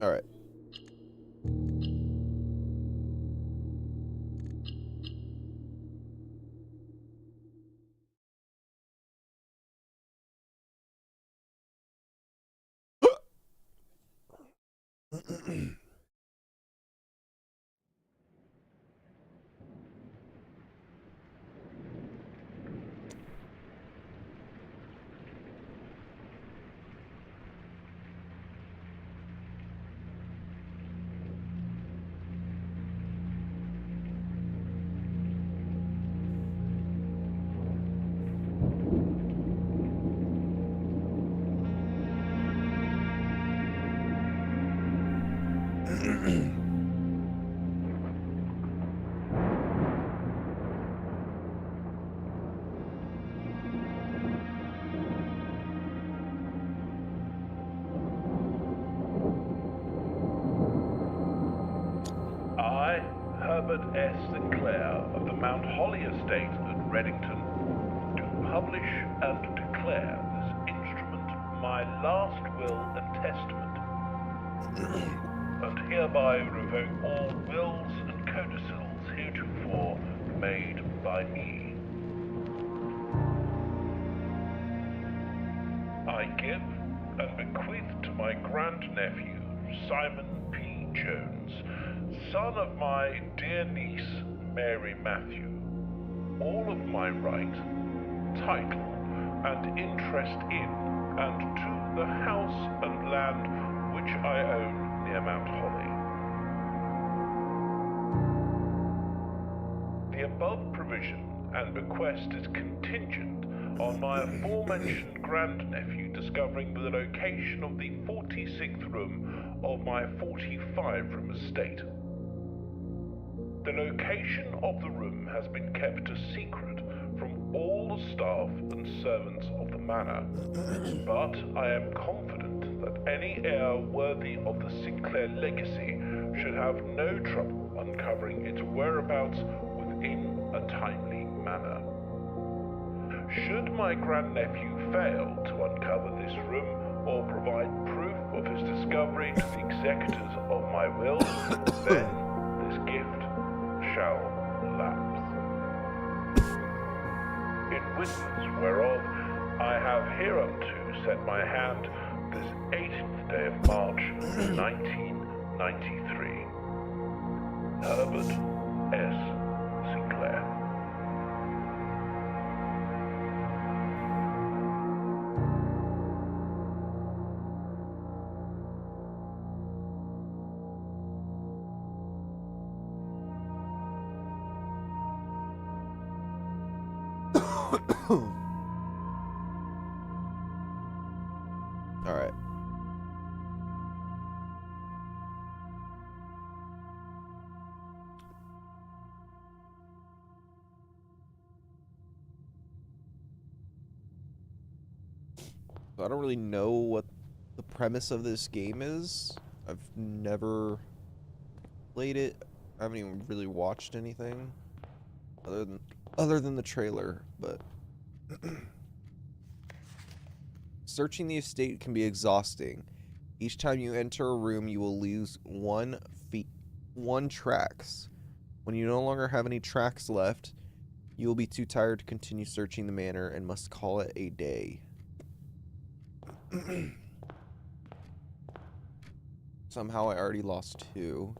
All right. I, Herbert S. Sinclair of the Mount Holly Estate at Reddington, do publish and declare this instrument my last will and testament, and hereby revoke all wills and codicils heretofore made by me. I give and bequeath to my grandnephew, Simon P. Jones, son of my dear niece, Mary Matthew, all of my right, title, and interest in and to the house and land which I own near Mount Holly. The above provision and bequest is contingent on my aforementioned grandnephew discovering the location of the 46th room of my 45-room estate. The location of the room has been kept a secret from all the staff and servants of the manor, but I am confident that any heir worthy of the Sinclair legacy should have no trouble uncovering its whereabouts within a timely manner. Should my grandnephew fail to uncover this room or provide proof of his discovery to the executors of my will, then this gift shall lapse. In witness whereof I have hereunto set my hand this 18th day of March, 1993. Herbert S. Sinclair. All right. So I don't really know what the premise of this game is. I've never played it. I haven't even really watched anything other than the trailer, but searching the estate can be exhausting. Each time you enter a room, you will lose one tracks. When you no longer have any tracks left, you will be too tired to continue searching the manor and must call it a day. Somehow I already lost 2.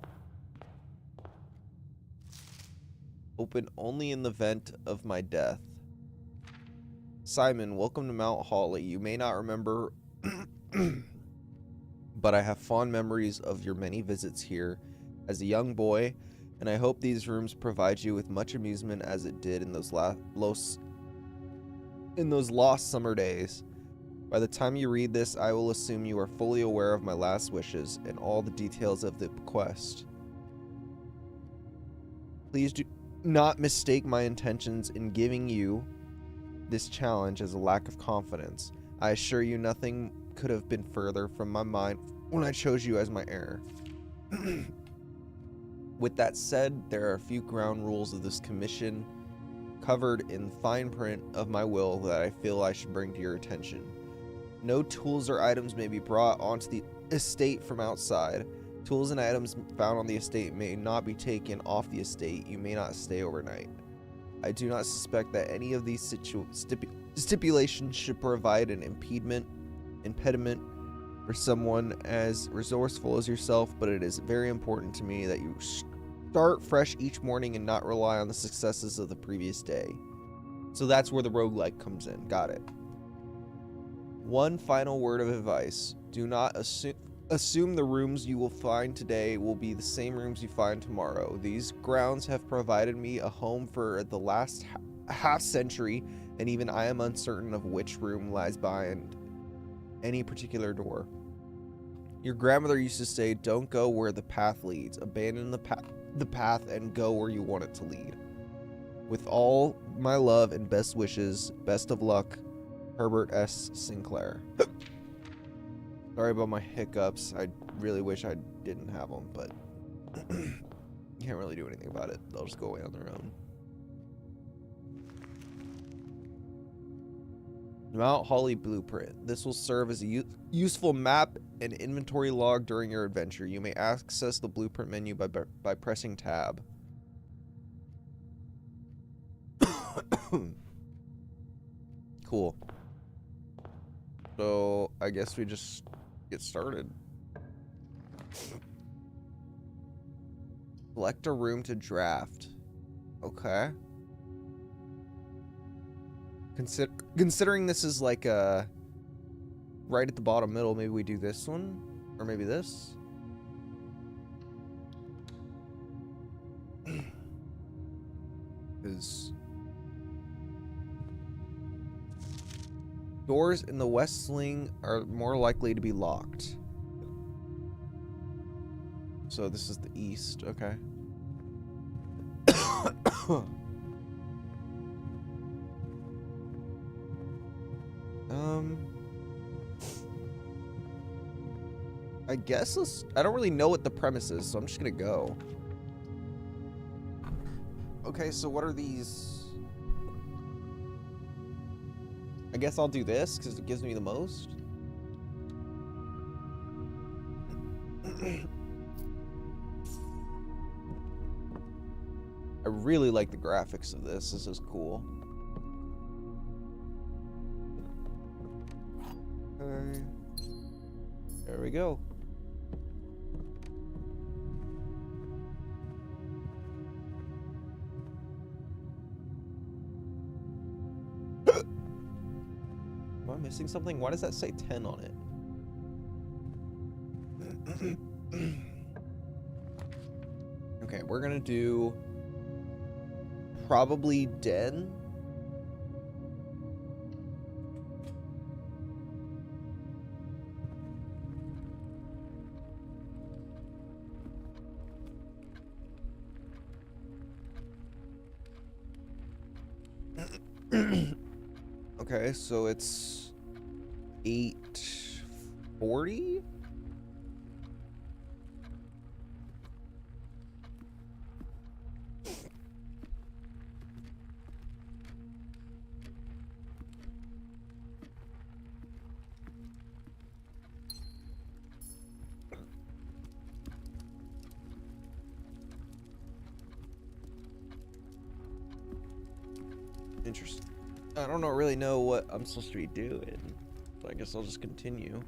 Open only in the event of my death. Simon, welcome to Mount Holly. You may not remember, but I have fond memories of your many visits here as a young boy, and I hope these rooms provide you with much amusement as it did in those lost summer days. By the time you read this, I will assume you are fully aware of my last wishes and all the details of the bequest. Please do not mistake my intentions in giving you this challenge as a lack of confidence. I assure you nothing could have been further from my mind when I chose you as my heir. With that said, there are a few ground rules of this commission covered in fine print of my will that I feel I should bring to your attention. No tools or items may be brought into estate from outside. Tools and items found on the estate may not be taken off the estate. You may not stay overnight. I do not suspect that any of these stipulations should provide an impediment for someone as resourceful as yourself, but it is very important to me that you start fresh each morning and not rely on the successes of the previous day. So that's where the roguelike comes in. Got it. One final word of advice. Do not assume the rooms you will find today will be the same rooms you find tomorrow. These grounds have provided me a home for the last half century, and even I am uncertain of which room lies behind any particular door. Your grandmother used to say, don't go where the path leads. Abandon the path and go where you want it to lead. With all my love and best wishes, best of luck, Herbert S. Sinclair. Sorry about my hiccups. I really wish I didn't have them, but can't really do anything about it. They'll just go away on their own. Mount Holly Blueprint. This will serve as a useful map and inventory log during your adventure. You may access the blueprint menu by pressing tab. Cool. So I guess we just get started. Select a room to draft. Okay. Considering this is like a right at the bottom middle, maybe we do this one, or maybe this. Because doors in the west wing are more likely to be locked. So this is the east, okay. I guess I don't really know what the premise is, so I'm just gonna go. Okay, so what are these? I guess I'll do this because it gives me the most. I really like the graphics of this. This is cool. Okay. There we go. Am I missing something? Why does that say 10 on it? Okay, we're gonna do probably den. Okay, so it's 840. Interesting. I don't really know what I'm supposed to be doing, so I guess I'll just continue.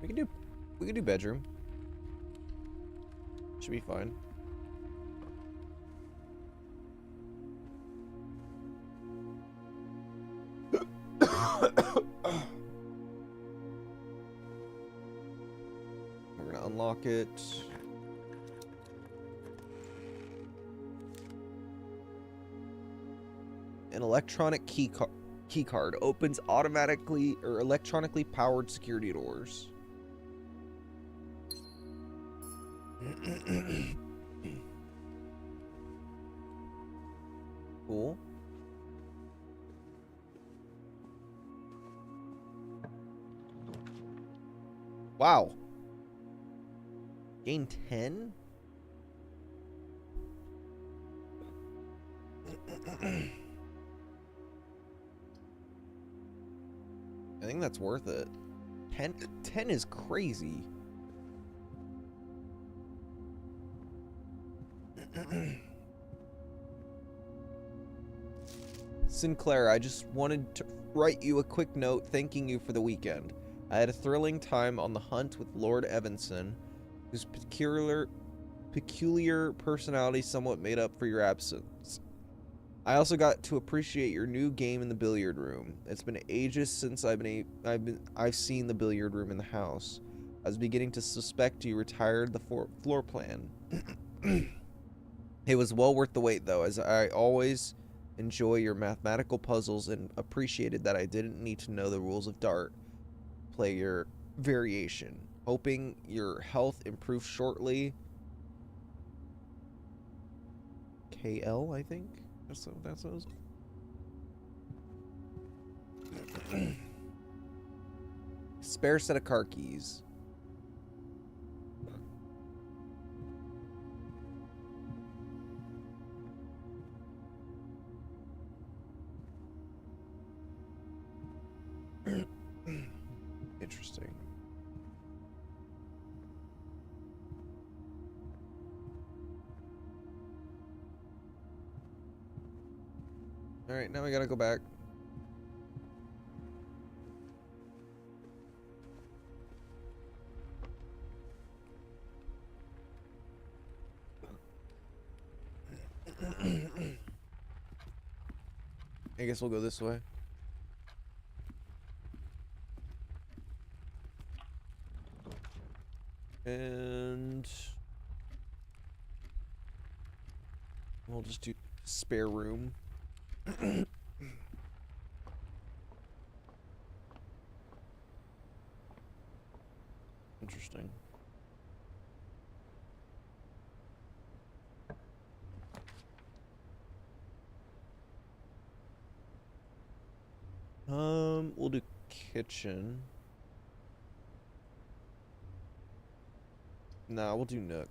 We can do bedroom. Should be fine. We're gonna unlock it. An electronic key card opens automatically or electronically powered security doors. Cool. Wow. Gain 10? I think that's worth it. 10 is crazy. Sinclair, I just wanted to write you a quick note thanking you for the weekend. I had a thrilling time on the hunt with Lord Evanson, whose peculiar personality somewhat made up for your absence. I also got to appreciate your new game in the billiard room. It's been ages since I've seen the billiard room in the house. I was beginning to suspect you retired the floor plan. It was well worth the wait, though, as I always enjoy your mathematical puzzles and appreciated that I didn't need to know the rules of dart. Play your variation. Hoping your health improves shortly. KL, I think? That's what that says. Spare set of car keys. Interesting. Alright, now we gotta go back. I guess we'll go this way. And we'll just do spare room. Interesting. We'll do kitchen. Nah, we'll do nook.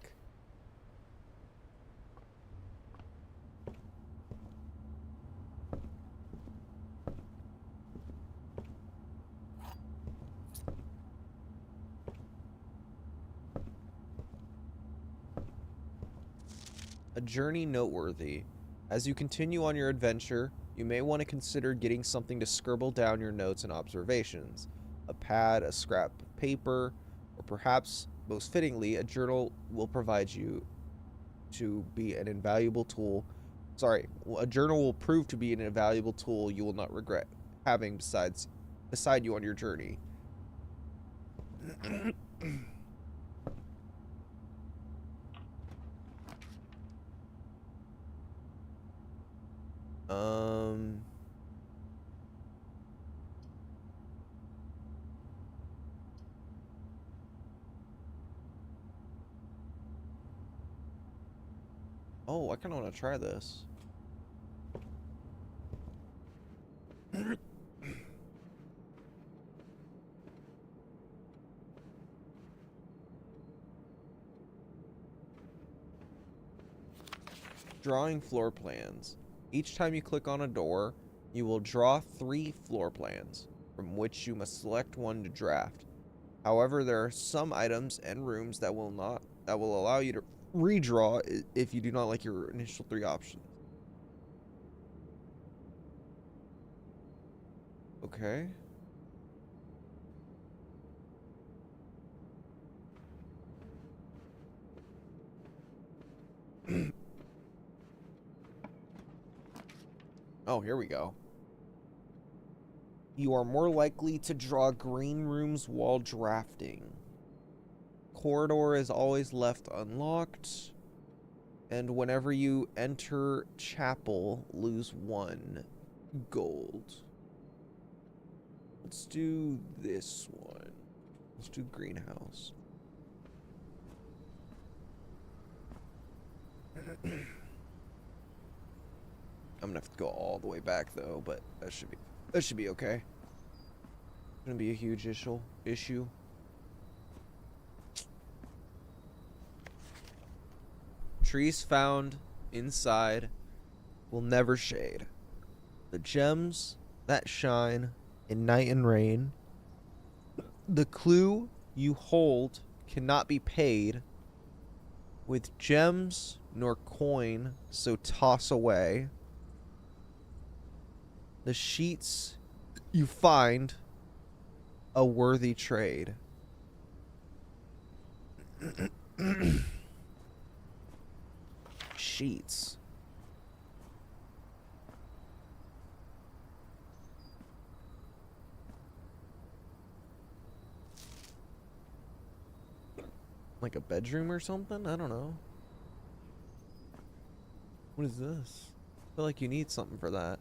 A journey noteworthy. As you continue on your adventure, you may want to consider getting something to scribble down your notes and observations. A pad, a scrap of paper, or perhaps, most fittingly, a journal will provide you to be an invaluable tool. A journal will prove to be an invaluable tool you will not regret having beside you on your journey. Oh, I kind of want to try this. Drawing floor plans. Each time you click on a door, you will draw 3 floor plans, from which you must select one to draft. However, there are some items and rooms that will allow you to redraw if you do not like your initial 3 options. Okay. Oh, here we go. You are more likely to draw green rooms while drafting. Corridor is always left unlocked. And whenever you enter chapel, lose 1 gold. Let's do this one. Let's do greenhouse. I'm gonna have to go all the way back though, but that should be okay. Gonna be a huge issue. Trees found inside will never shade. The gems that shine in night and rain. The clue you hold cannot be paid with gems nor coin, so toss away. The sheets you find a worthy trade. Sheets. Like a bedroom or something? I don't know. What is this? I feel like you need something for that.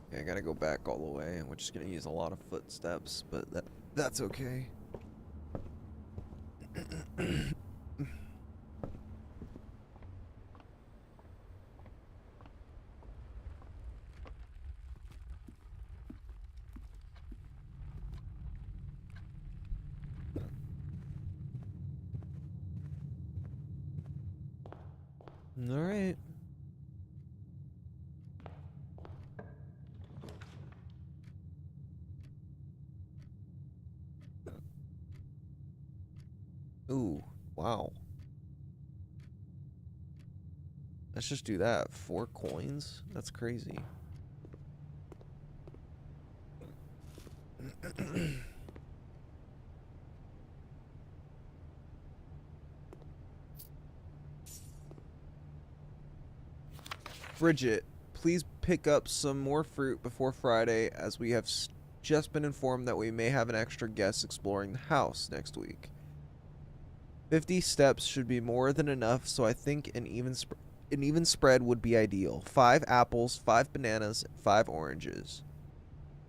Okay, I gotta go back all the way, and we're just gonna use a lot of footsteps, but that's okay. All right. Ooh, wow. Let's just do that. 4 coins? That's crazy. Bridget, please pick up some more fruit before Friday, as we have just been informed that we may have an extra guest exploring the house next week. 50 steps should be more than enough, so I think an even spread would be ideal. 5 apples, 5 bananas, and 5 oranges.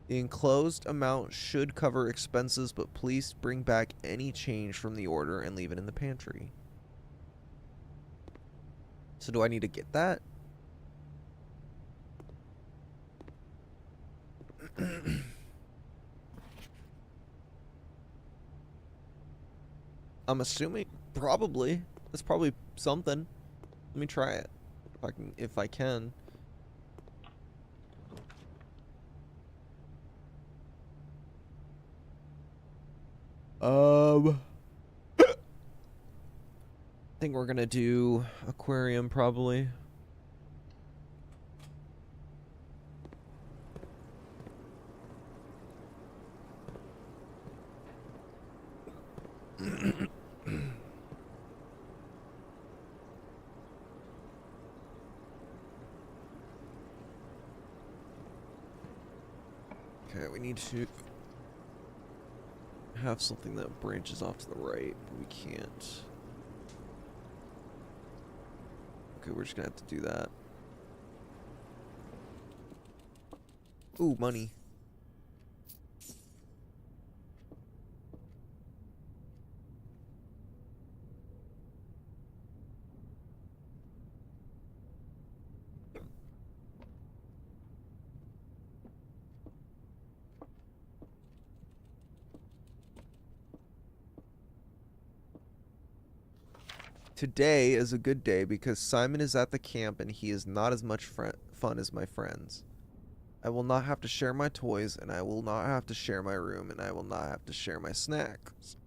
The enclosed amount should cover expenses, but please bring back any change from the order and leave it in the pantry. So do I need to get that? I'm assuming probably. That's probably something. Let me try it. If I can. I think we're gonna do aquarium probably. Okay, we need to have something that branches off to the right, but we can't. Okay, we're just gonna have to do that. Ooh, money. Today is a good day because Simon is at the camp and he is not as much fun as my friends. I will not have to share my toys, and I will not have to share my room, and I will not have to share my snacks.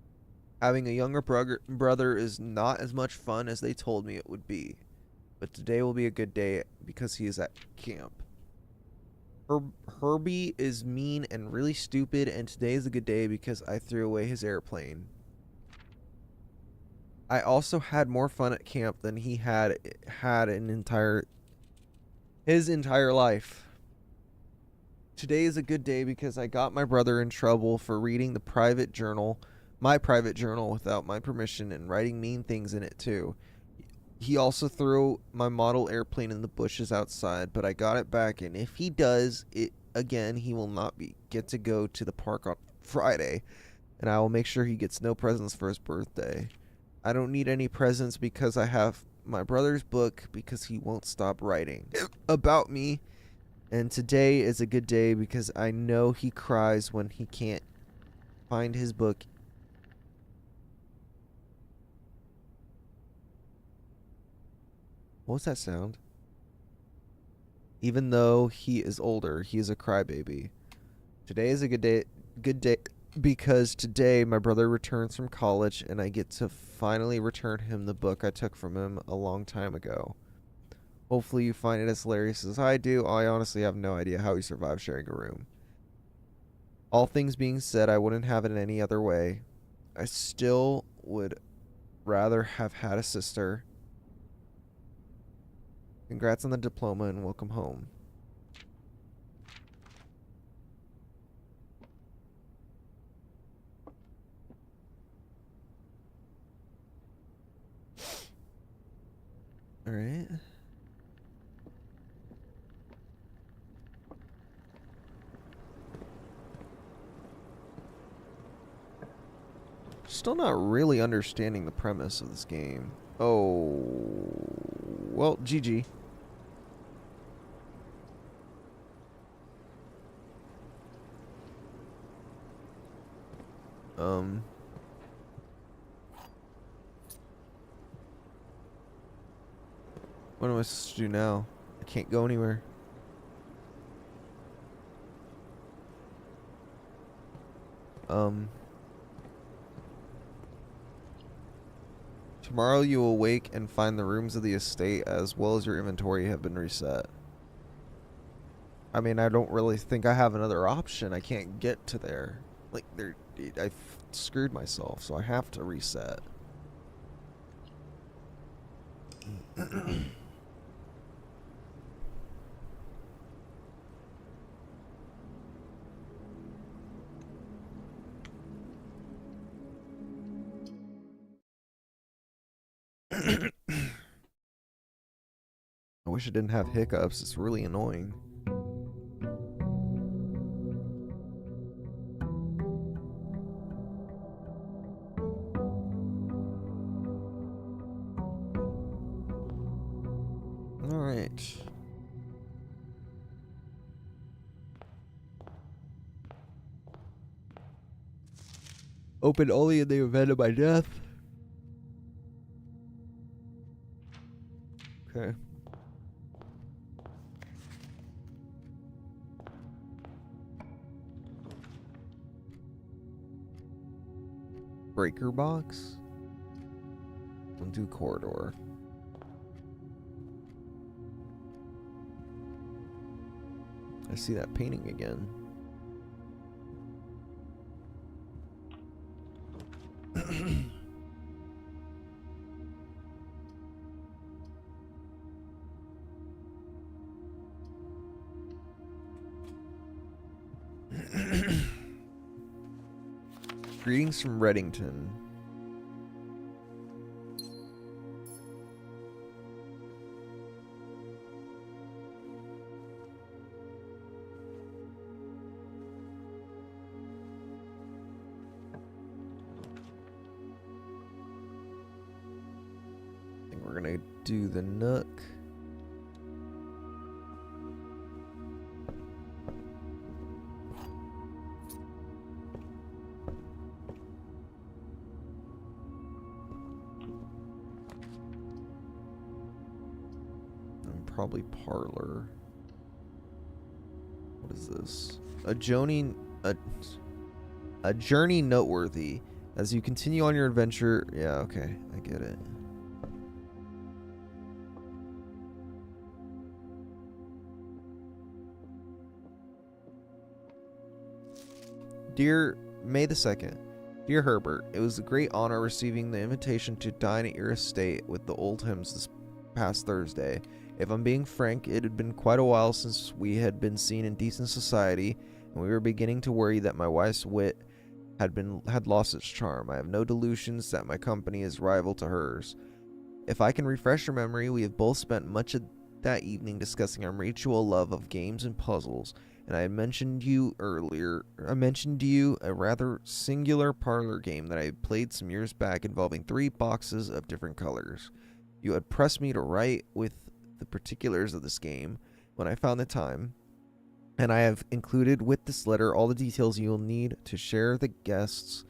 Having a younger brother is not as much fun as they told me it would be. But today will be a good day because he is at camp. Herbie is mean and really stupid, and today is a good day because I threw away his airplane. I also had more fun at camp than he had his entire life. Today is a good day because I got my brother in trouble for reading my private journal without my permission and writing mean things in it too. He also threw my model airplane in the bushes outside, but I got it back, and if he does it again, he will not get to go to the park on Friday, and I will make sure he gets no presents for his birthday. I don't need any presents because I have my brother's book because he won't stop writing about me. And today is a good day because I know he cries when he can't find his book. What was that sound? Even though he is older, he is a crybaby. Today is a good day because today my brother returns from college and I get to finally return him the book I took from him a long time ago. Hopefully you find it as hilarious as I do. I honestly have no idea how he survived sharing a room. All things being said, I wouldn't have it any other way. I still would rather have had a sister. Congrats on the diploma and welcome home. All right. Still not really understanding the premise of this game. Oh, well, GG. What am I supposed to do now? I can't go anywhere. Tomorrow you will awake and find the rooms of the estate as well as your inventory have been reset. I mean, I don't really think I have another option. I can't get to there. Like, I've screwed myself, so I have to reset. I wish I didn't have hiccups. It's really annoying. All right. Open only in the event of my death. Okay. Breaker box. Undo corridor. I see that painting again. Greetings from Reddington. I think we're gonna do the Nook. Probably parlor. What is this? A journey noteworthy. As you continue on your adventure. Yeah, okay, I get it. Dear May the 2nd. Dear Herbert, it was a great honor receiving the invitation to dine at your estate with the Oldhams this past Thursday. If I'm being frank, it had been quite a while since we had been seen in decent society, and we were beginning to worry that my wife's wit had lost its charm. I have no delusions that my company is rival to hers. If I can refresh your memory, we have both spent much of that evening discussing our mutual love of games and puzzles, and I mentioned to you a rather singular parlor game that I had played some years back involving 3 boxes of different colors. You had pressed me to write with the particulars of this game when I found the time. And I have included with this letter all the details you will need to share the guests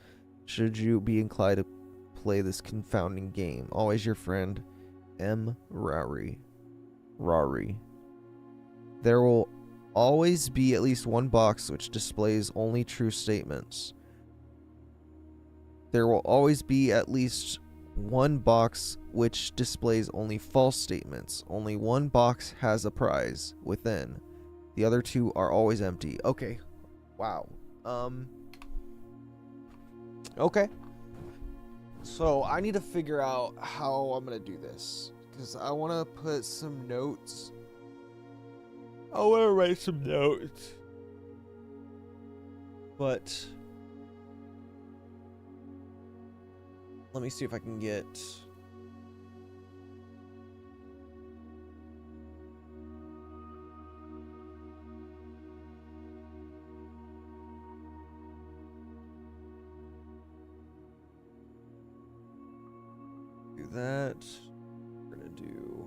should you be inclined to play this confounding game. Always your friend, M. Rory. Rory. There will always be at least one box which displays only true statements. There will always be at least one box which displays only false statements. Only one box has a prize within. The other two are always empty. Okay. Wow. Okay. So I need to figure out how I'm gonna do this, because I want to put some notes. I want to write some notes. But let me see if I can get... do that. We're gonna do...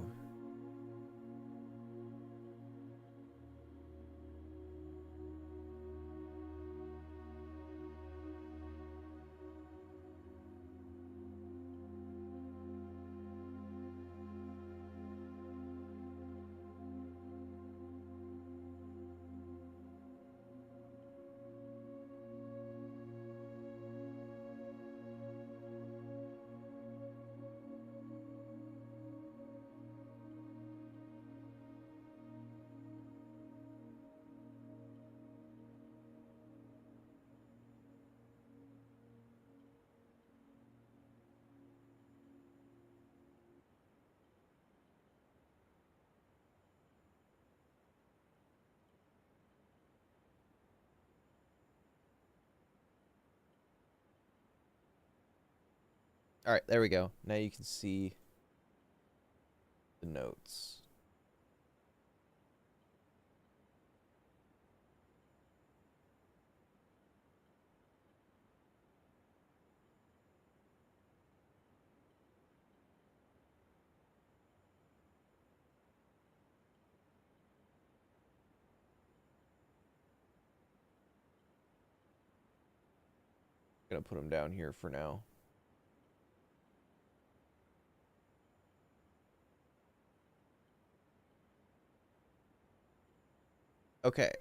All right, there we go. Now you can see the notes. Gonna put them down here for now. Okay.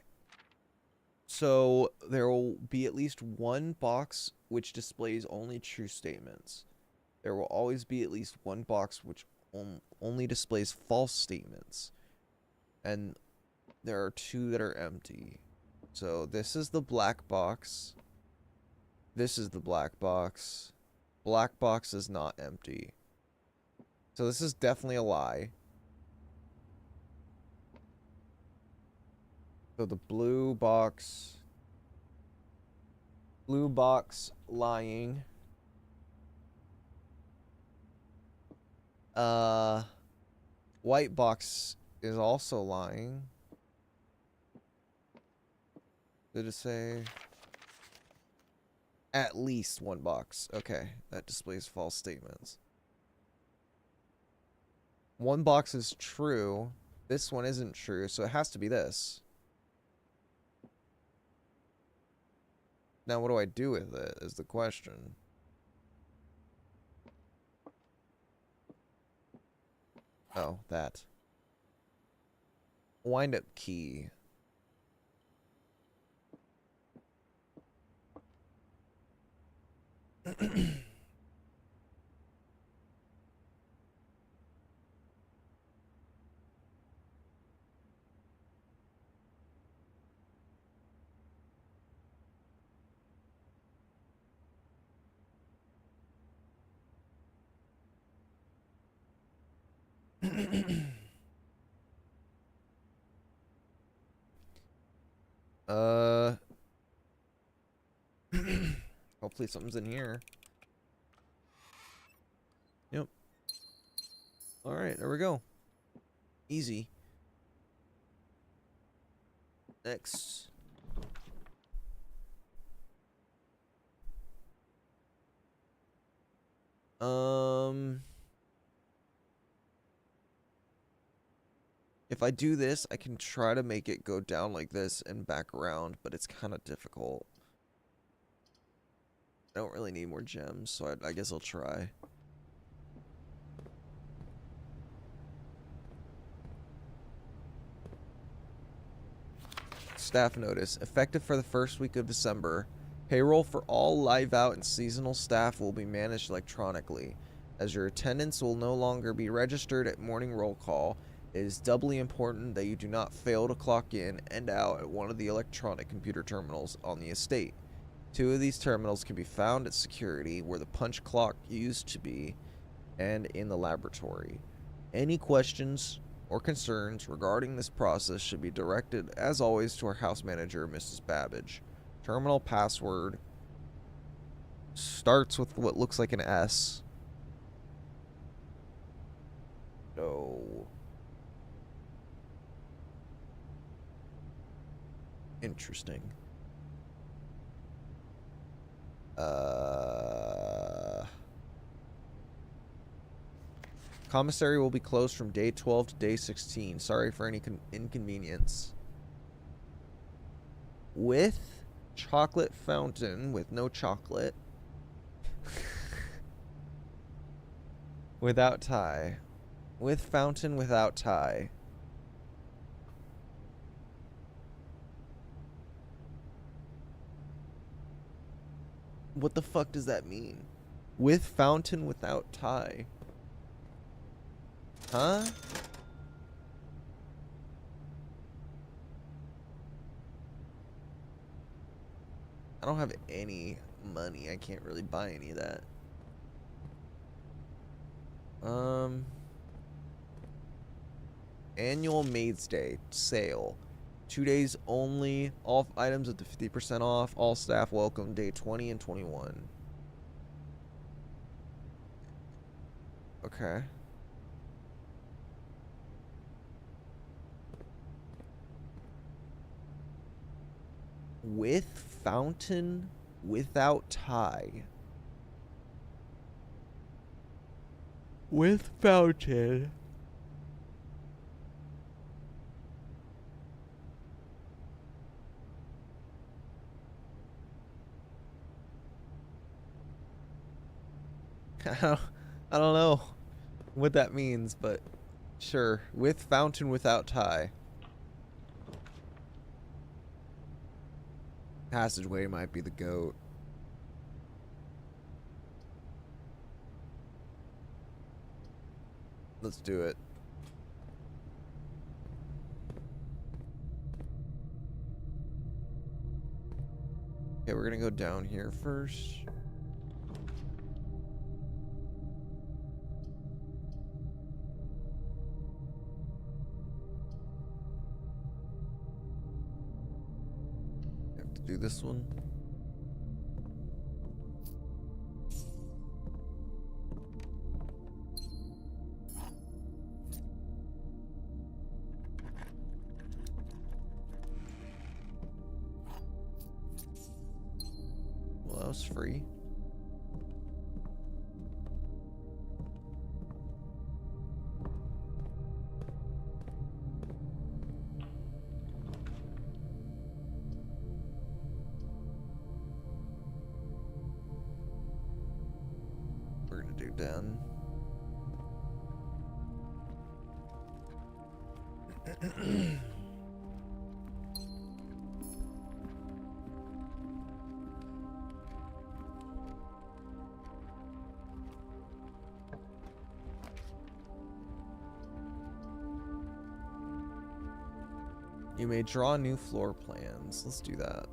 So there will be at least one box which displays only true statements. There will always be at least one box which only displays false statements. And there are two that are empty. So this is the black box. This is the black box. Black box is not empty. So this is definitely a lie. So the blue box lying. White box is also lying. Did it say at least one box? Okay, that displays false statements. One box is true. This one isn't true, so it has to be this. Now, what do I do with it is the question. Oh, that. Wind up key. Hopefully something's in here. Yep. Alright, there we go. Easy. Next. If I do this, I can try to make it go down like this and back around, but it's kind of difficult. I don't really need more gems, so I guess I'll try. Staff notice. Effective for the first week of December, payroll for all live out and seasonal staff will be managed electronically. As your attendance will no longer be registered at morning roll call, it is doubly important that you do not fail to clock in and out at one of the electronic computer terminals on the estate. 2 of these terminals can be found at security, where the punch clock used to be, and in the laboratory. Any questions or concerns regarding this process should be directed, as always, to our house manager, Mrs. Babbage. Terminal password starts with what looks like an S. No. Interesting. Commissary will be closed from day 12 to day 16. Sorry for any inconvenience. With chocolate fountain with no chocolate. Without tie. With fountain without tie. What the fuck does that mean? With fountain without tie. Huh? I don't have any money. I can't really buy any of that. Annual Maid's Day sale. 2 days only. All items at the 50% off. All staff welcome day 20 and 21. Okay. With fountain without tie. With fountain. I don't know what that means, but sure. With fountain without tie. Passageway might be the goat. Let's do it. Okay, we're gonna go down here first. Have to do this one. Well, that was free. We're gonna do done. You may draw new floor plans. Let's do that.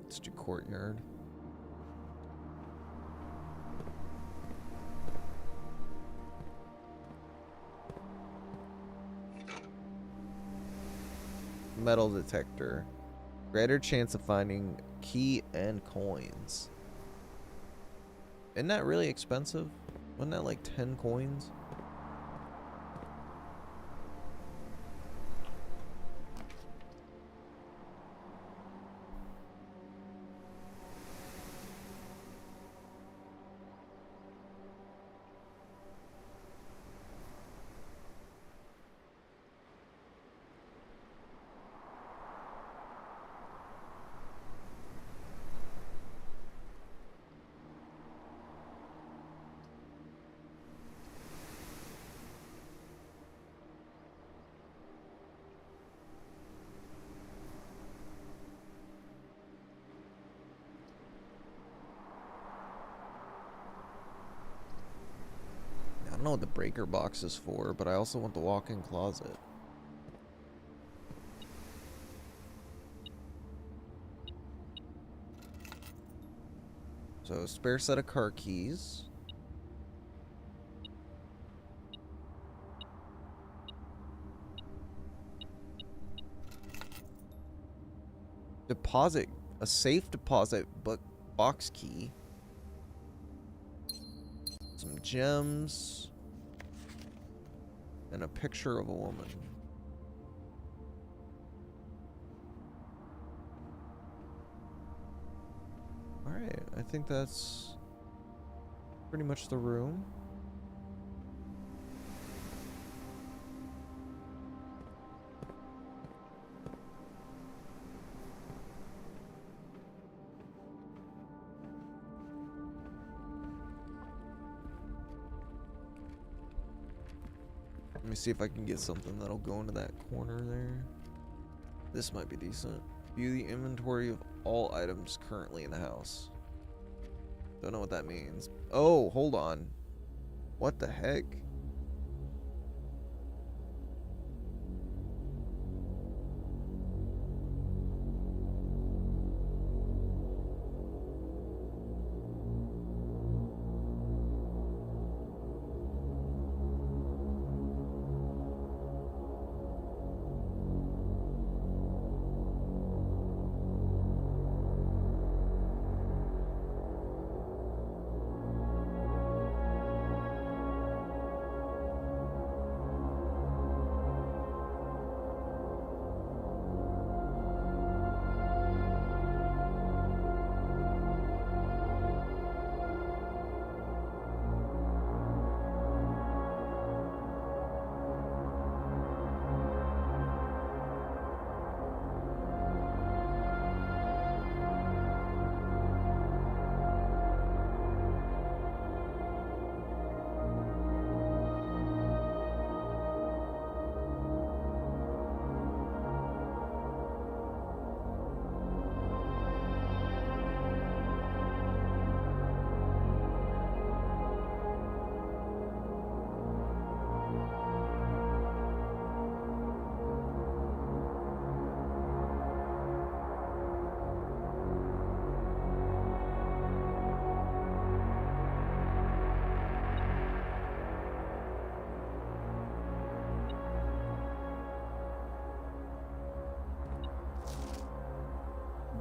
Let's do courtyard. Metal detector. Greater chance of finding key and coins. Isn't that really expensive? Wasn't that like 10 coins? I don't know what the breaker box is for, but I also want the walk-in closet. So, spare set of car keys. Deposit, a safe deposit box key. Some gems. And a picture of a woman. Alright, I think that's pretty much the room. Let me see if I can get something that'll go into that corner there. This might be decent. View the inventory of all items currently in the house. Don't know what that means. Oh, hold on. What the heck?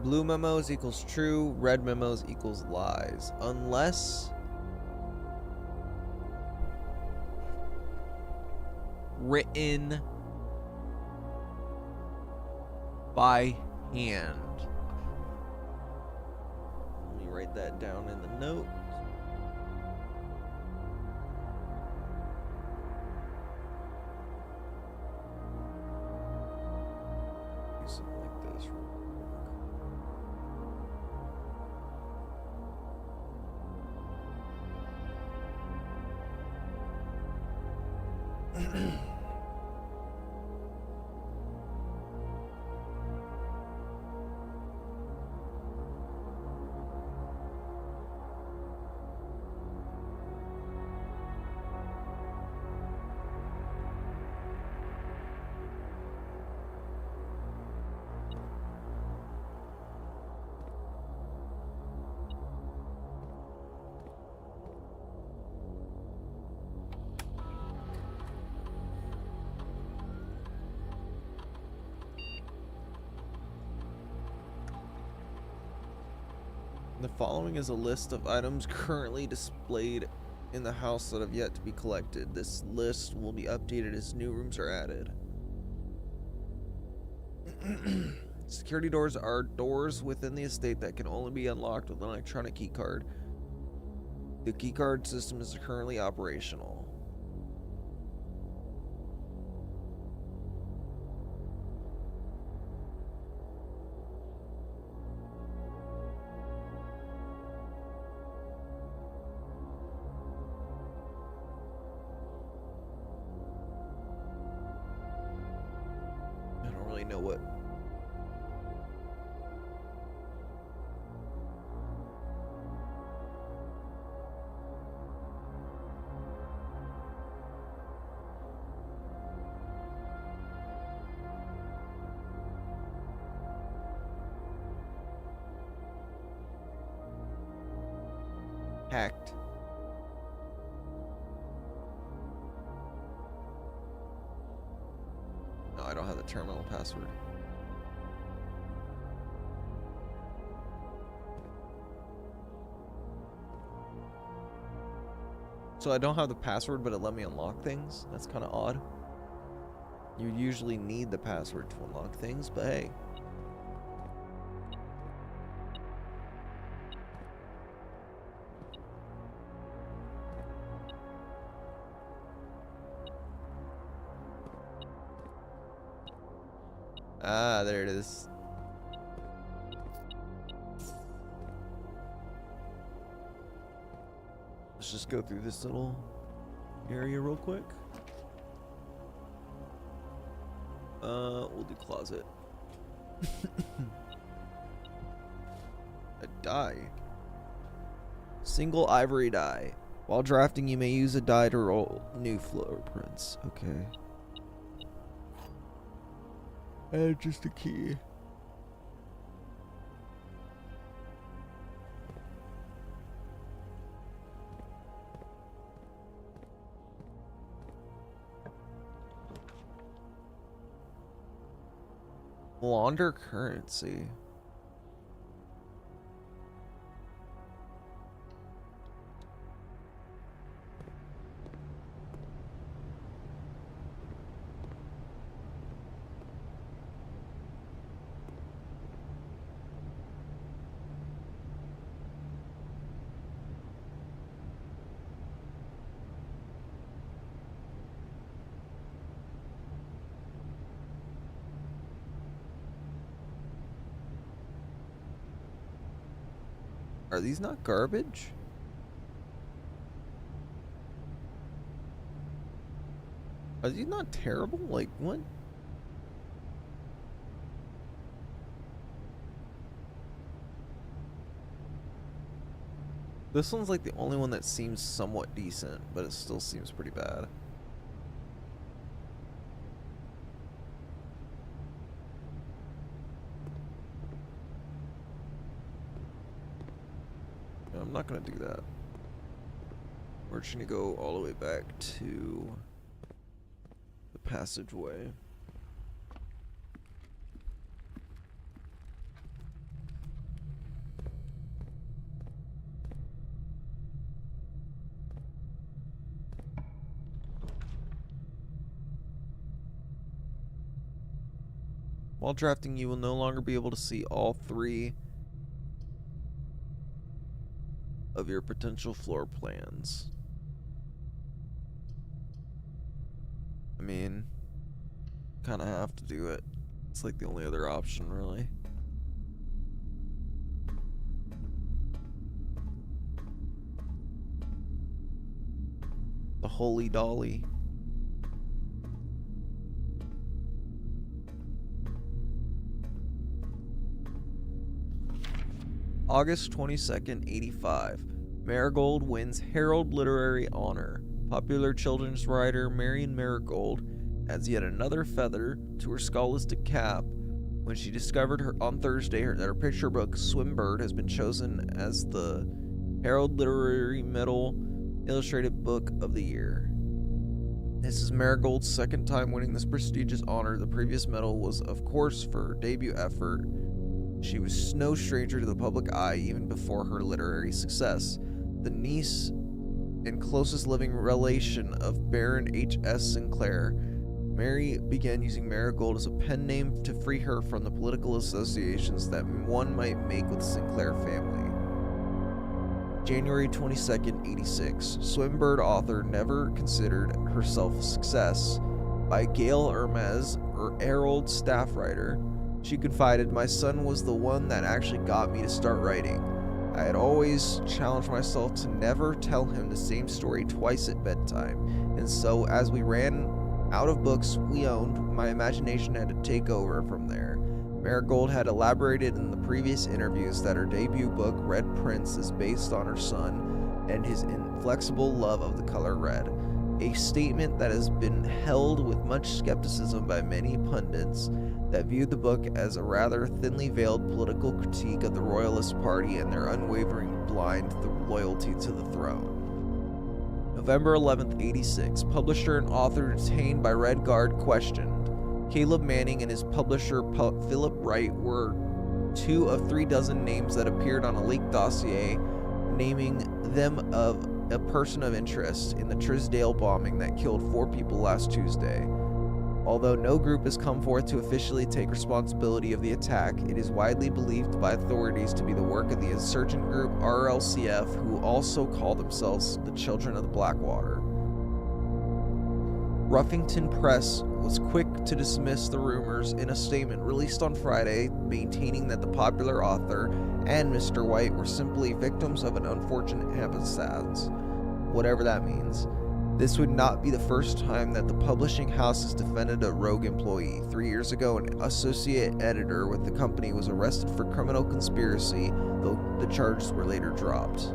Blue memos equals true, red memos equals lies. Unless written by hand. Let me write that down in the note. Do something like this. The following is a list of items currently displayed in the house that have yet to be collected. This list will be updated as new rooms are added. Security doors are doors within the estate that can only be unlocked with an electronic keycard. The keycard system is currently operational. I don't really know what. Hacked. No, I don't have the terminal password. So I don't have the password, but it let me unlock things. That's kind of odd. You usually need the password to unlock things, but hey. Ah, there it is. Let's just go through this little area real quick. We'll do closet. A die. Single ivory die. While drafting, you may use a die to roll new floor prints. Okay. And just a key. Launder currency. Are these not garbage? Are these not terrible? Like, what? This one's like the only one that seems somewhat decent, but it still seems pretty bad. I'm not gonna do that. We're just gonna go all the way back to the passageway. While drafting, you will no longer be able to see all three of your potential floor plans. I mean, kind of have to do it. It's like the only other option, really. The Holy Dolly. August 22nd, 85. Marigold wins Herald Literary Honor. Popular children's writer Marion Marigold adds yet another feather to her scholastic cap when she discovered on Thursday that her picture book, Swimbird, has been chosen as the Herald Literary Medal Illustrated Book of the Year. This is Marigold's second time winning this prestigious honor. The previous medal was, of course, for her debut effort, She was no stranger to the public eye even before her literary success. The niece and closest living relation of Baron H.S. Sinclair, Mary began using Marigold as a pen name to free her from the political associations that one might make with the Sinclair family. January 22nd, 86. Swinburne author never considered herself a success. By Gail Hermes, her Herald staff writer, she confided, "My son was the one that actually got me to start writing. I had always challenged myself to never tell him the same story twice at bedtime, and so as we ran out of books we owned, my imagination had to take over from there." Marigold had elaborated in the previous interviews that her debut book, Red Prince, is based on her son and his inflexible love of the color red, a statement that has been held with much skepticism by many pundits that viewed the book as a rather thinly veiled political critique of the Royalist Party and their unwavering blind loyalty to the throne. November 11th, 86. Publisher and author detained by Red Guard questioned. Caleb Manning and his publisher Philip Wright were 2 of 3 dozen names that appeared on a leaked dossier naming them of a person of interest in the Trisdale bombing that killed 4 people last Tuesday. Although no group has come forth to officially take responsibility of the attack, it is widely believed by authorities to be the work of the insurgent group RLCF, who also call themselves the Children of the Blackwater. Ruffington Press was quick to dismiss the rumors in a statement released on Friday, maintaining that the popular author and Mr. White were simply victims of an unfortunate happenstance, whatever that means. This would not be the first time that the publishing house has defended a rogue employee. 3 years ago, an associate editor with the company was arrested for criminal conspiracy, though the charges were later dropped.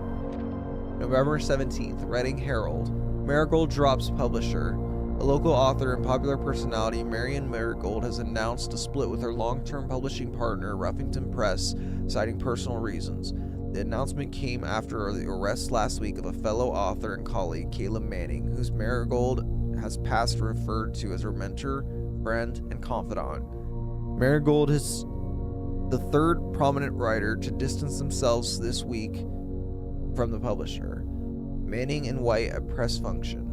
November 17th, Reading Herald. Marigold drops publisher. A local author and popular personality, Marion Marigold, has announced a split with her long-term publishing partner, Ruffington Press, citing personal reasons. The announcement came after the arrest last week of a fellow author and colleague, Caleb Manning, whose Marigold has past referred to as her mentor, friend, and confidant. Marigold is the third prominent writer to distance themselves this week from the publisher. Manning and White at press function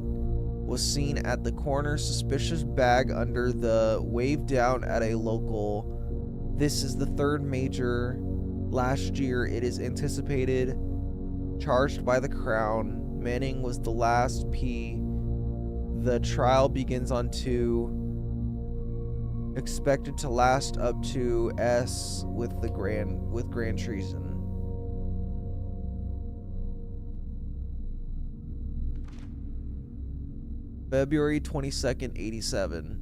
was seen at the corner, suspicious bag under the wave down at a local. This is the third major last year. It is anticipated charged by the Crown. Manning was the last P. The trial begins on 2, expected to last up to S with grand treason. February 22nd, 87.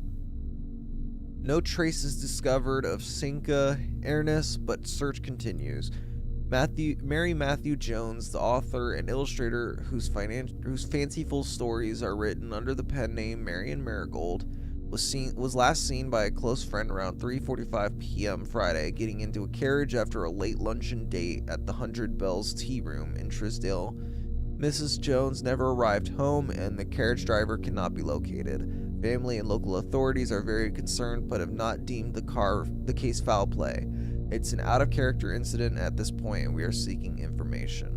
No traces discovered of Cinca Ernest, but search continues. Mary Matthew Jones, the author and illustrator whose fanciful stories are written under the pen name Marion Marigold, was last seen by a close friend around 3:45 p.m. Friday, getting into a carriage after a late luncheon date at the 100 Bells Tea Room in Trisdale. Mrs. Jones never arrived home, and the carriage driver cannot be located. Family and local authorities are very concerned, but have not deemed the case foul play. It's an out-of-character incident at this point, and we are seeking information.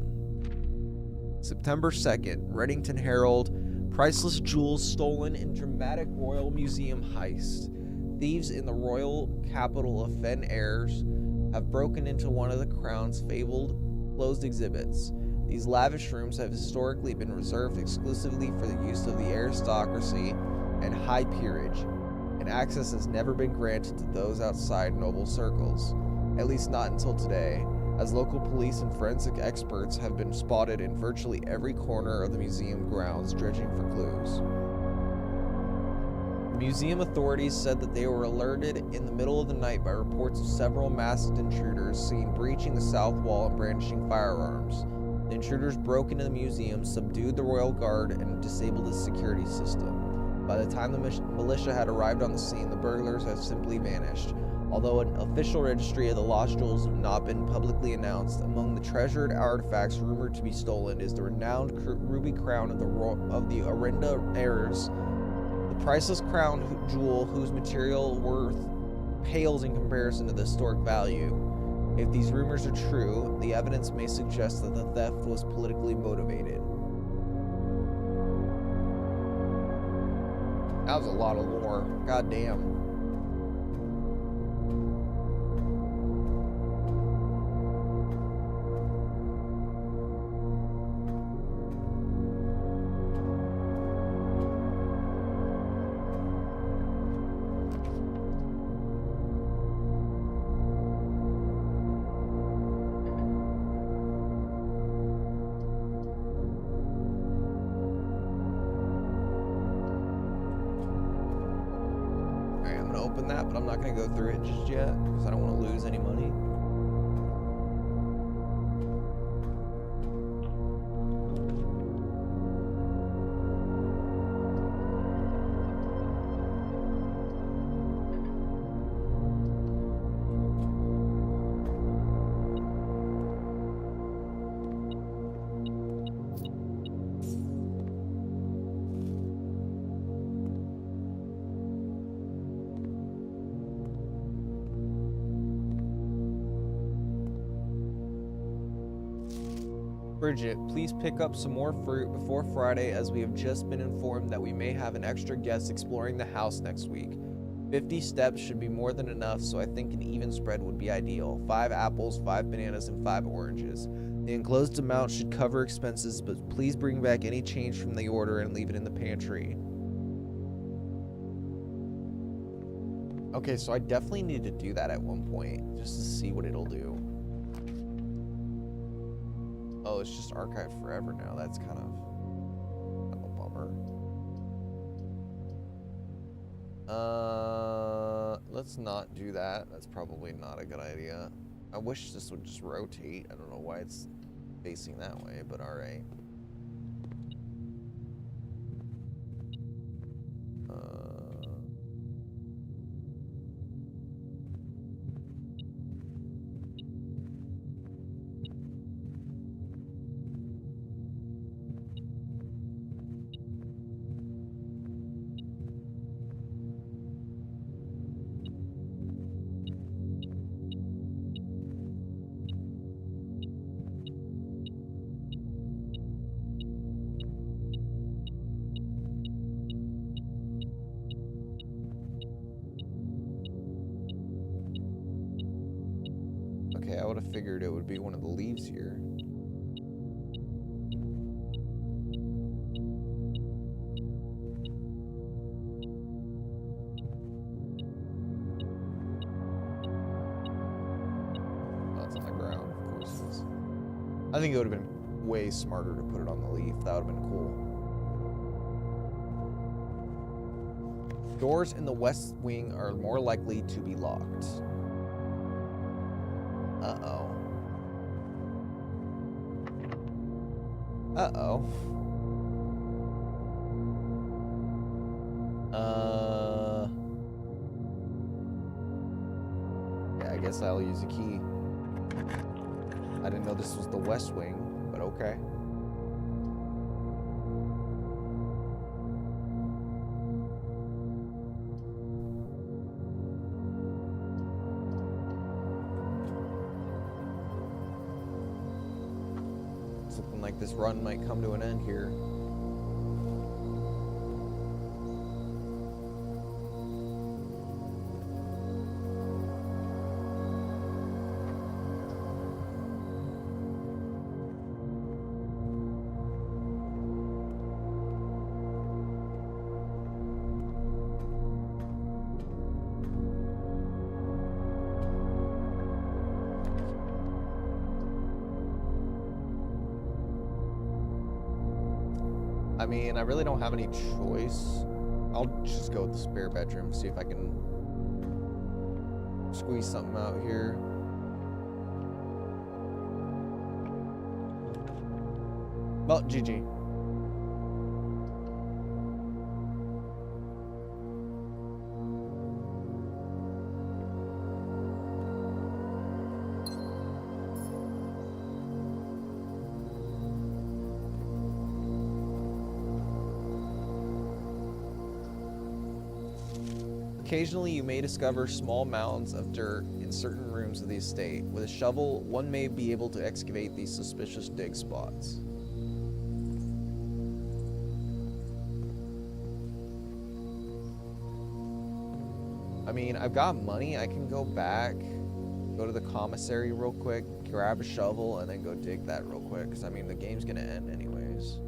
September 2nd, Reddington Herald. Priceless jewels stolen in dramatic Royal Museum heist. Thieves in the royal capital of Fen Airs have broken into one of the Crown's fabled closed exhibits. These lavish rooms have historically been reserved exclusively for the use of the aristocracy and high peerage, and access has never been granted to those outside noble circles, at least not until today, as local police and forensic experts have been spotted in virtually every corner of the museum grounds dredging for clues. Museum authorities said that they were alerted in the middle of the night by reports of several masked intruders seen breaching the south wall and brandishing firearms. The intruders broke into the museum, subdued the royal guard, and disabled its security system. By the time the militia had arrived on the scene, the burglars had simply vanished. Although an official registry of the lost jewels have not been publicly announced, among the treasured artifacts rumored to be stolen is the renowned ruby crown of the Orinda heirs, the priceless crown jewel whose material worth pales in comparison to the historic value. If these rumors are true, the evidence may suggest that the theft was politically motivated. That was a lot of lore. God damn. Open that, but I'm not going to go through it just yet because I don't want to lose any money. Bridget, please pick up some more fruit before Friday, as we have just been informed that we may have an extra guest exploring the house next week. 50 steps should be more than enough, so I think an even spread would be ideal. 5 apples, 5 bananas, and 5 oranges. The enclosed amount should cover expenses, but please bring back any change from the order and leave it in the pantry. Okay, so I definitely need to do that at one point, just to see what it'll do. Oh, it's just archived forever now. That's kind of a bummer. Let's not do that. That's probably not a good idea. I wish this would just rotate. I don't know why it's facing that way, but all right. Okay, I would have figured it would be one of the leaves here. Oh, it's on the ground. Of course it is. I think it would have been way smarter to put it on the leaf. That would have been cool. Doors in the west wing are more likely to be locked. Uh-oh. Uh-oh. Yeah, I guess I'll use a key. I didn't know this was the west wing, but okay. Something like this run might come to an end here. I mean, I really don't have any choice. I'll just go with the spare bedroom, see if I can squeeze something out here. Well, GG. Occasionally, you may discover small mounds of dirt in certain rooms items of the estate. With a shovel, one may be able to excavate these suspicious dig spots. I mean, I've got money. I can go back, go to the commissary real quick, grab a shovel, and then go dig that real quick. Because, I mean, the game's going to end anyways.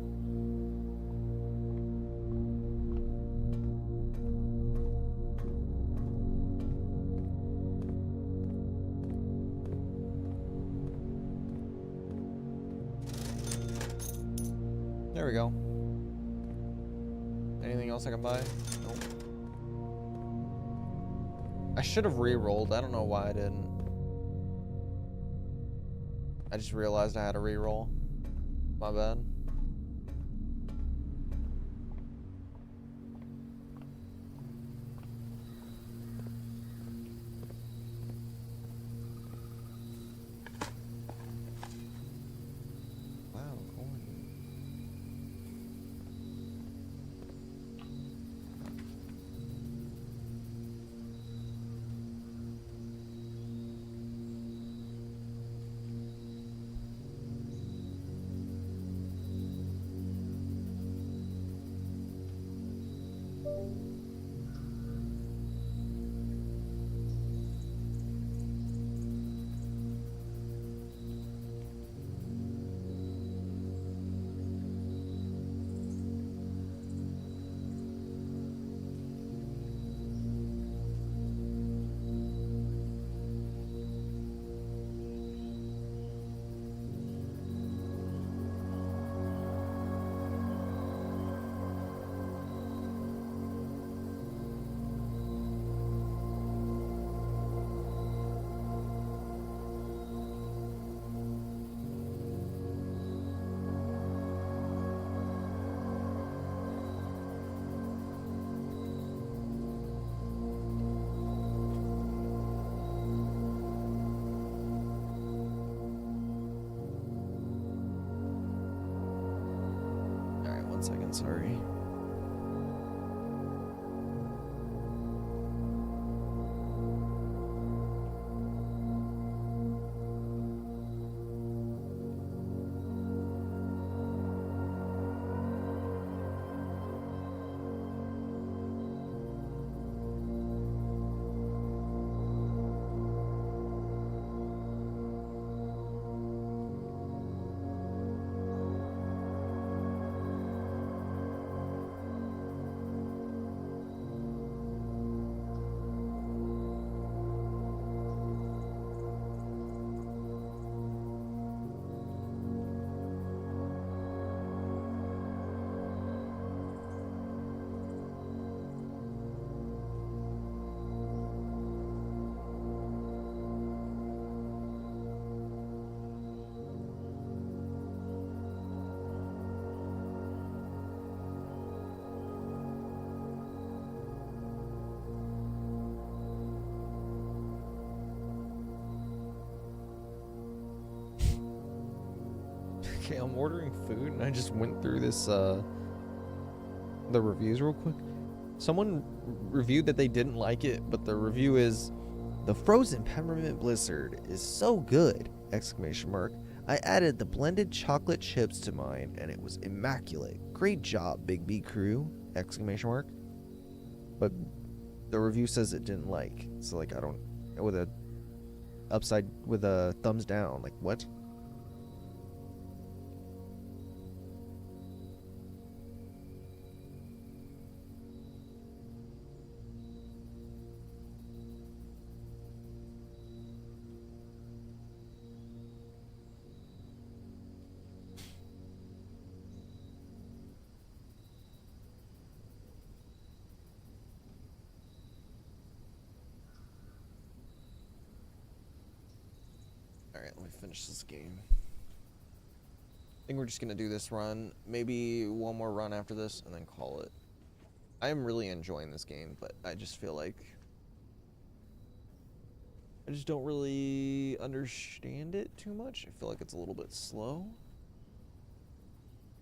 There we go. Anything else I can buy? Nope. I should have re-rolled. I don't know why I didn't. I just realized I had a re-roll. My bad. Wow, coin. Alright, 1 second, sorry. Okay, I'm ordering food and I just went through this, the reviews real quick. Someone reviewed that they didn't like it, but the review is, "The frozen peppermint blizzard is so good!" Exclamation mark. "I added the blended chocolate chips to mine and it was immaculate. Great job, Big B crew!" Exclamation mark. But the review says it didn't like. So like I don't, with a upside, with a thumbs down, like what? Alright, let me finish this game. I think we're just gonna do this run, maybe one more run after this, and then call it. I am really enjoying this game, but I just feel like I just don't really understand it too much. I feel like it's a little bit slow.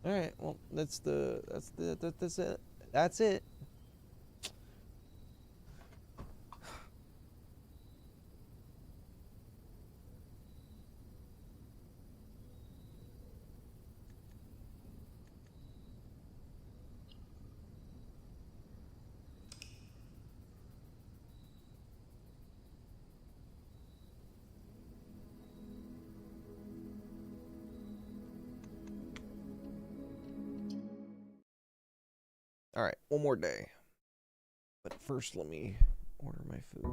Alright, well, that's it. That's it. Alright, one more day. But first, let me order my food.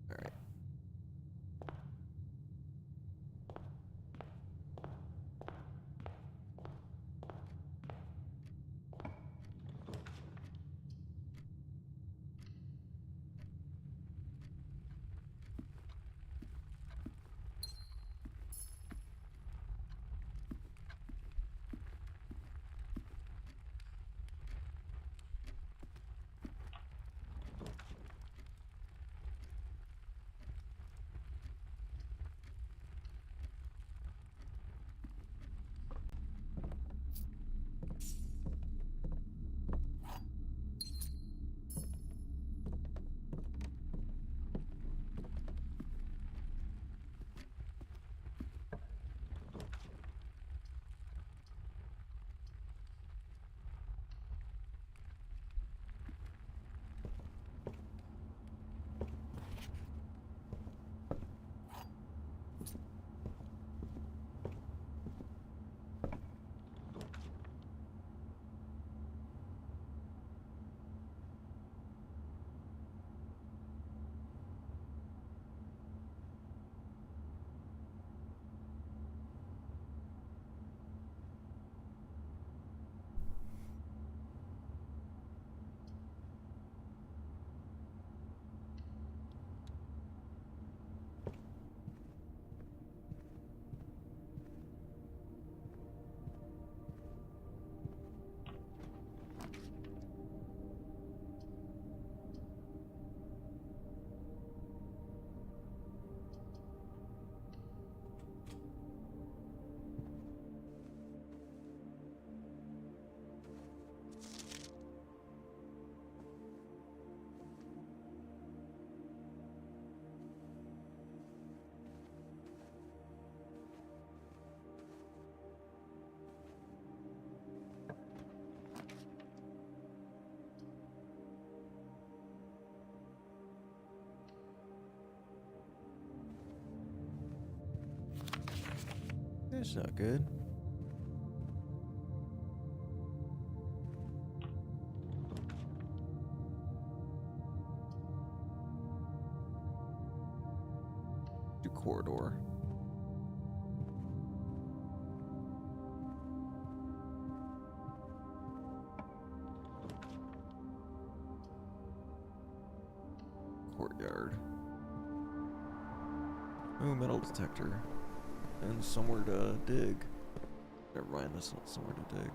Alright. That's not good. Do corridor. Courtyard. Oh, metal detector. And somewhere to dig. Never mind, that's not somewhere to dig.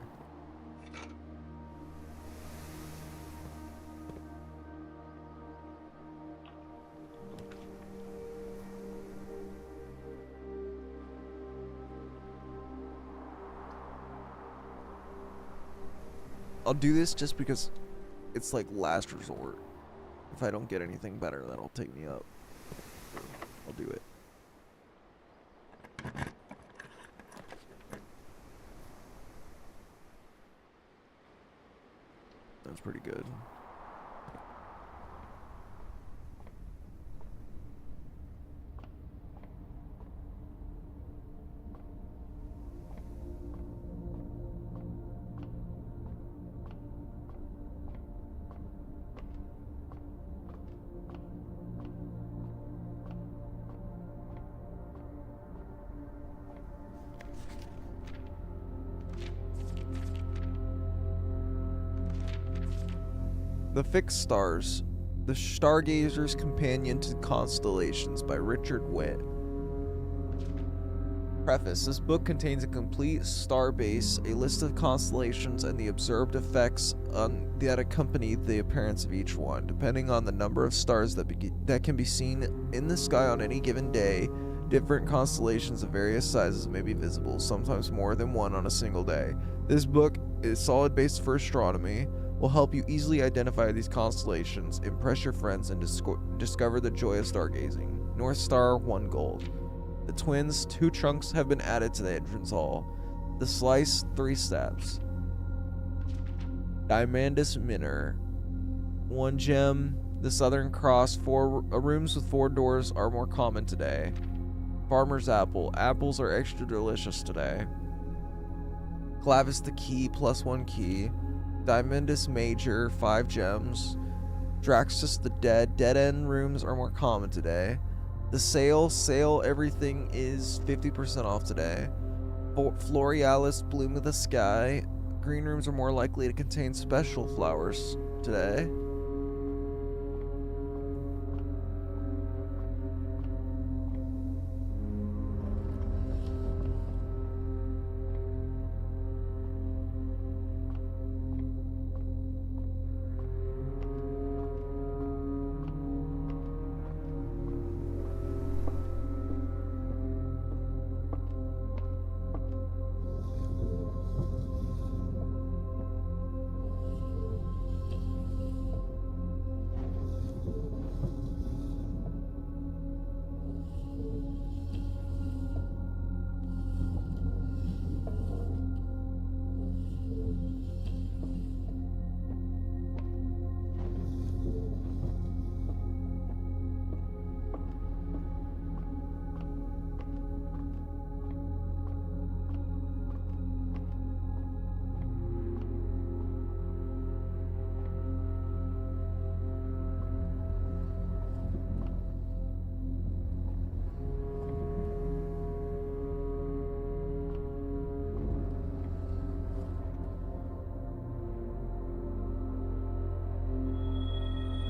I'll do this just because it's like last resort. If I don't get anything better, that'll take me up. I'll do it. That's pretty good. The fixed stars The Stargazer's Companion to Constellations by Richard Witt. Preface. This book contains a complete star base, a list of constellations, and the observed effects that accompany the appearance of each one. Depending on the number of stars that can be seen in the sky on any given day, different constellations of various sizes may be visible, sometimes more than one on a single day. This book is a solid base for astronomy, will help you easily identify these constellations, impress your friends, and discover the joy of stargazing. North Star, 1 gold. The Twins, 2 trunks have been added to the entrance hall. The Slice, 3 steps. Diamandus Minor, 1 gem. The Southern Cross, 4 rooms with 4 doors are more common today. Farmer's Apple, apples are extra delicious today. Clavis the Key, +1 key. Diamandus Major, 5 gems. Draxus the Dead, dead end rooms are more common today. The sale, everything is 50% off today. Florealis, Bloom of the Sky, green rooms are more likely to contain special flowers today.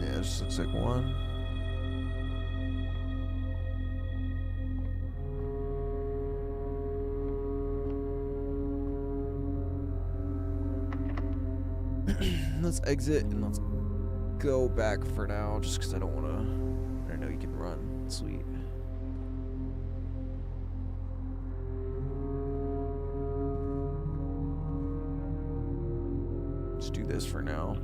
Yeah, this looks like one. Let's exit and let's go back for now, just because I don't want to. I know you can run. Sweet. Let's do this for now.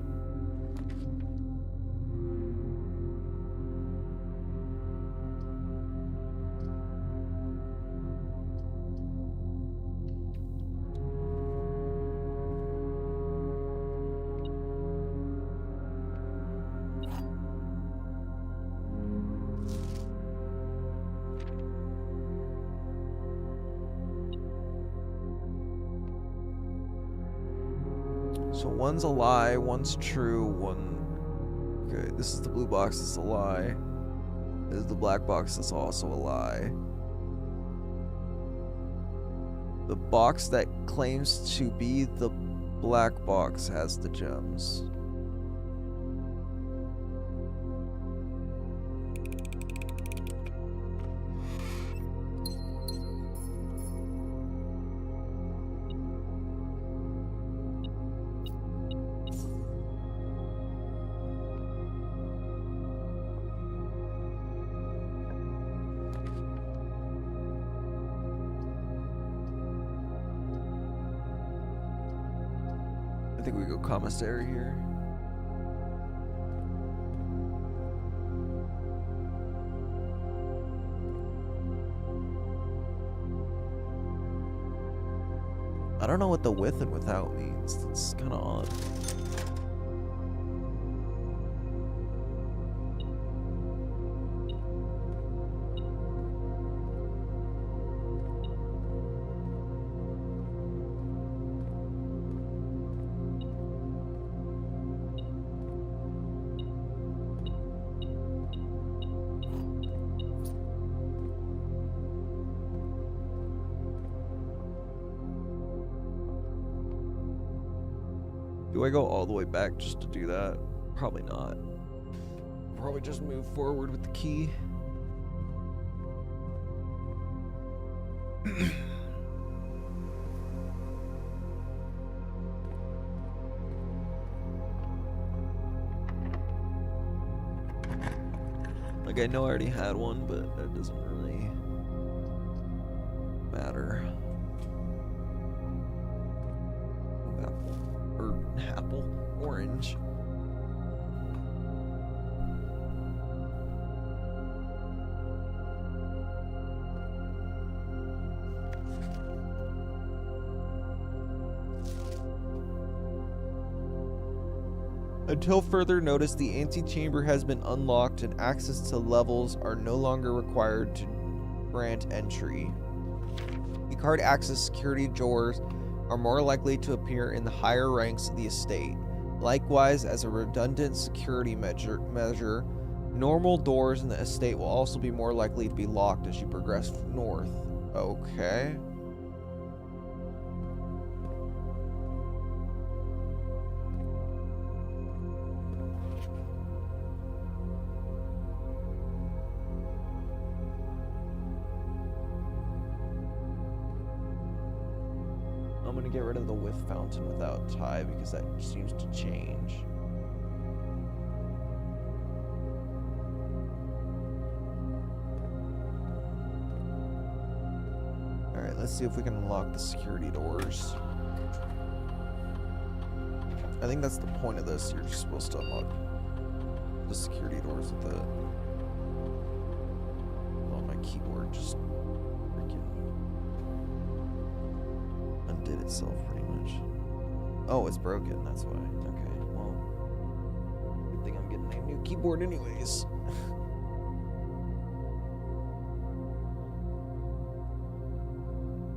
So one's a lie, one's true, one... Okay, this is the blue box, this is a lie. This is the black box, that's also a lie. The box that claims to be the black box has the gems. I think we go commissary here. I don't know what the with and without means. It's kind of odd. Do I go all the way back just to do that? Probably not. probably just move forward with the key. Like, I know I already had one, but that doesn't really matter. Apple, orange. Until further notice, the antechamber has been unlocked and access to levels are no longer required to grant entry. Keycard access security doors are more likely to appear in the higher ranks of the estate. Likewise, as a redundant security measure, normal doors in the estate will also be more likely to be locked as you progress north. Okay. I'm gonna get rid of the whiff fountain without tie because that seems to change. Alright, let's see if we can unlock the security doors. I think that's the point of this. You're just supposed to unlock the security doors with the... Oh, my keyboard just freaking undid itself pretty much. Oh, it's broken, that's why. Okay, well, good thing I'm getting a new keyboard anyways.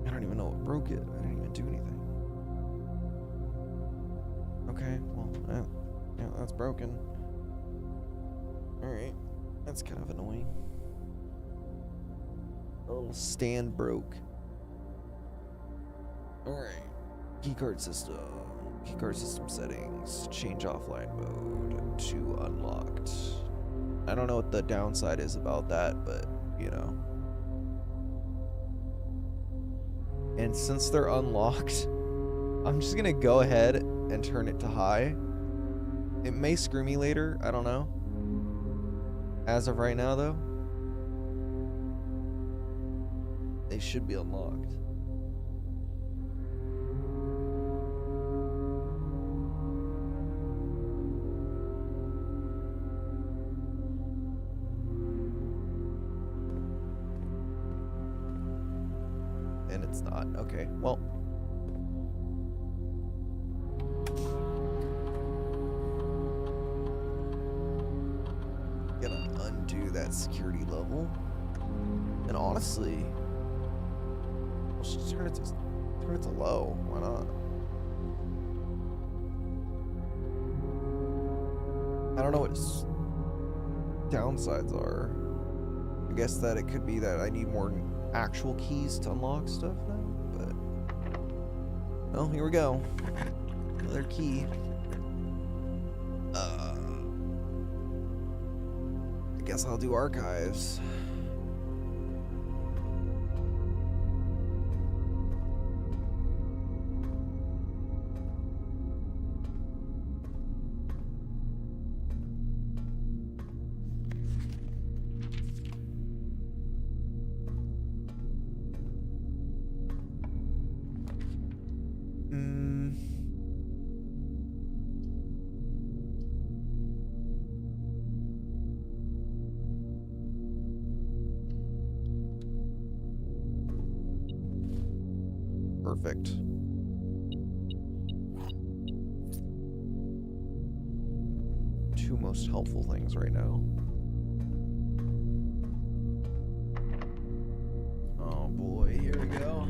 I don't even know what broke it. I didn't even do anything. Okay, well, yeah, that's broken. Alright, that's kind of annoying. A little stand broke. Alright, keycard system settings, change offline mode to unlocked. I don't know what the downside is about that, but, you know. And since they're unlocked, I'm just gonna go ahead and turn it to high. It may screw me later, I don't know. As of right now, though, they should be unlocked. And it's not. Okay, well. Gonna undo that security level. And honestly, let's just turn it to low. Why not? I don't know what its downsides are. I guess that it could be that I need more actual keys to unlock stuff now, but well, here we go. Another key. I guess I'll do archives. Perfect. Two most helpful things right now. Oh boy, here we go.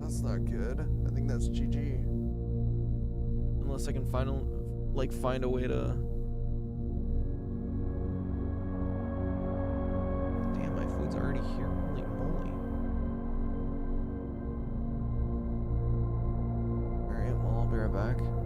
That's not good. I think that's GG. Unless I can find a way to... already here. Holy moly. Alright, well, be right back.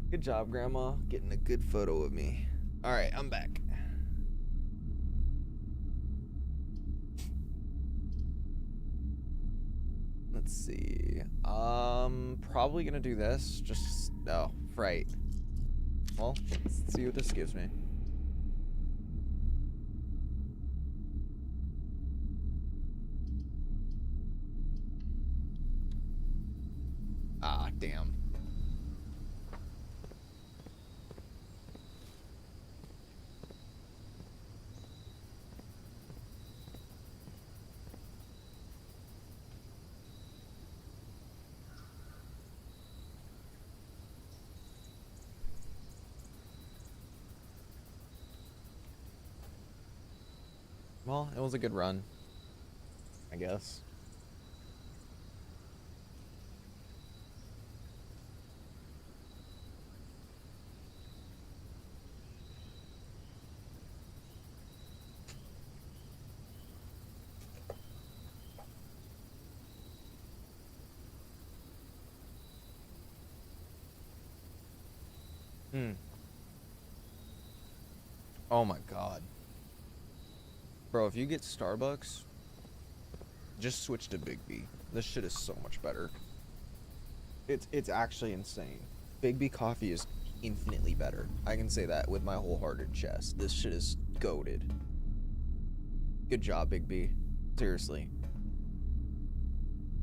Good job, Grandma. Getting a good photo of me. All right, I'm back. Let's see. Probably gonna do this. Just right. Well, let's see what this gives me. Ah, damn. Well, it was a good run, I guess. Oh my god. Bro, if you get Starbucks, just switch to Big B. This shit is so much better. It's actually insane. Big B coffee is infinitely better. I can say that with my wholehearted chest. This shit is goated. Good job, Big B. Seriously.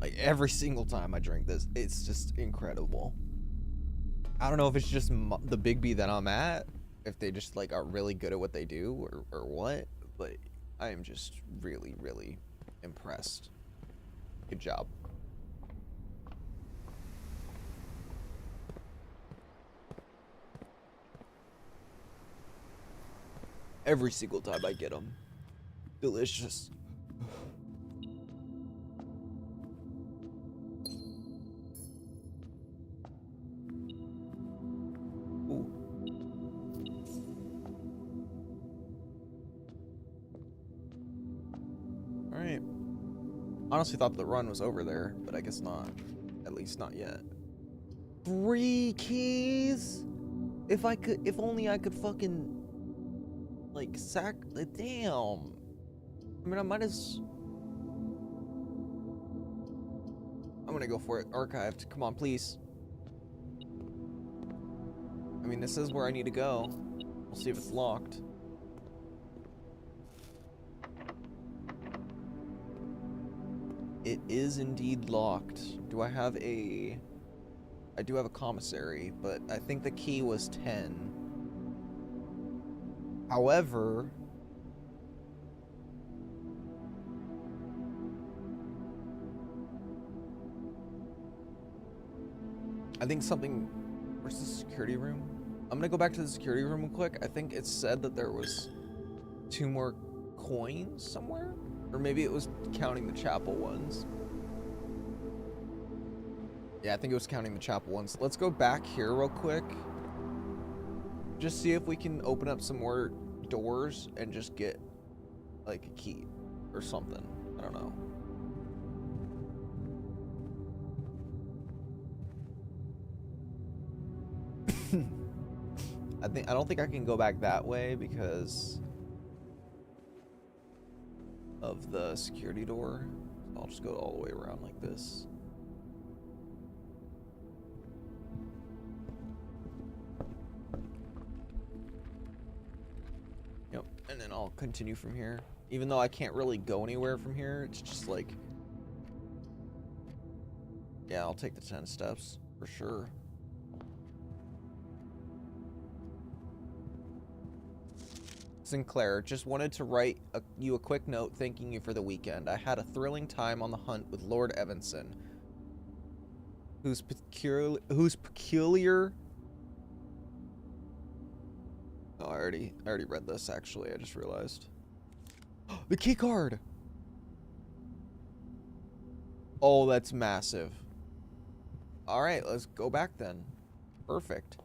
Like, every single time I drink this, it's just incredible. I don't know if it's just the Big B that I'm at, if they just, like, are really good at what they do, or what, but I am just really, really impressed. Good job. Every single time I get them. Delicious. Ooh. Alright. Honestly thought the run was over there, but I guess not. At least not yet. 3 keys? If only I could fucking, like, damn. I mean, I'm gonna go for it. Archived. Come on, please. I mean, this is where I need to go. We'll see if it's locked. It is indeed locked. Do I have a... I do have a commissary, but I think the key was 10. However... I think something... Where's the security room? I'm gonna go back to the security room real quick. I think it said that there was 2 more coins somewhere? Or maybe it was counting the chapel ones. Yeah, I think it was counting the chapel ones. Let's go back here real quick. Just see if we can open up some more doors and just get, like, a key or something. I don't know. I don't think I can go back that way because of the security door. I'll just go all the way around like this. Yep, and then I'll continue from here. Even though I can't really go anywhere from here, it's just like... Yeah, I'll take the 10 steps, for sure. Sinclair, just wanted to write you a quick note thanking you for the weekend. I had a thrilling time on the hunt with Lord Evanson, whose peculiar... Oh, I already read this, actually. I just realized. The key card! Oh, that's massive. Alright, let's go back then. Perfect.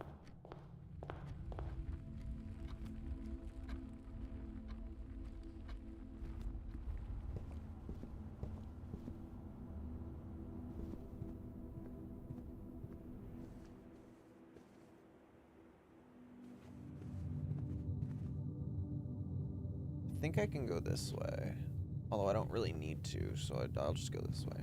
think I can go this way. Although I don't really need to, so I'll just go this way.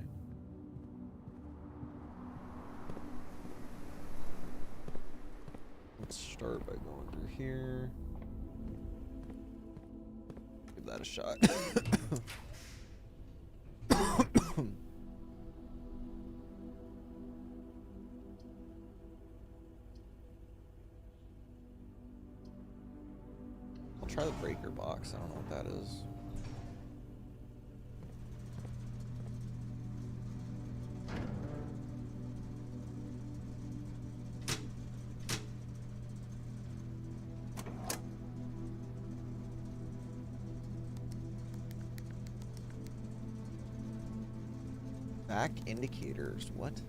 Let's start by going through here. Give that a shot. I'll try the breaker box. I don't know what that is. Back indicators, what?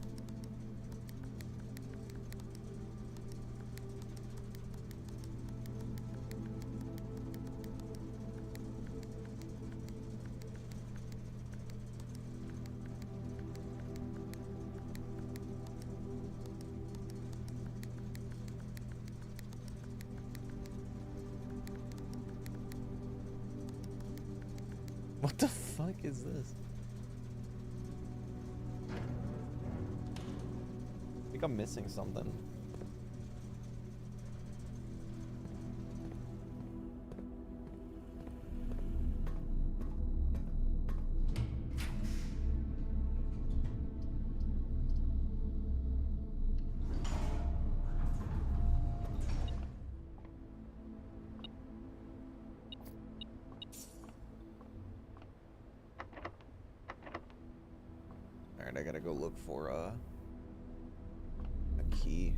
What the fuck is this? I think I'm missing something. Alright, I gotta go look for a key.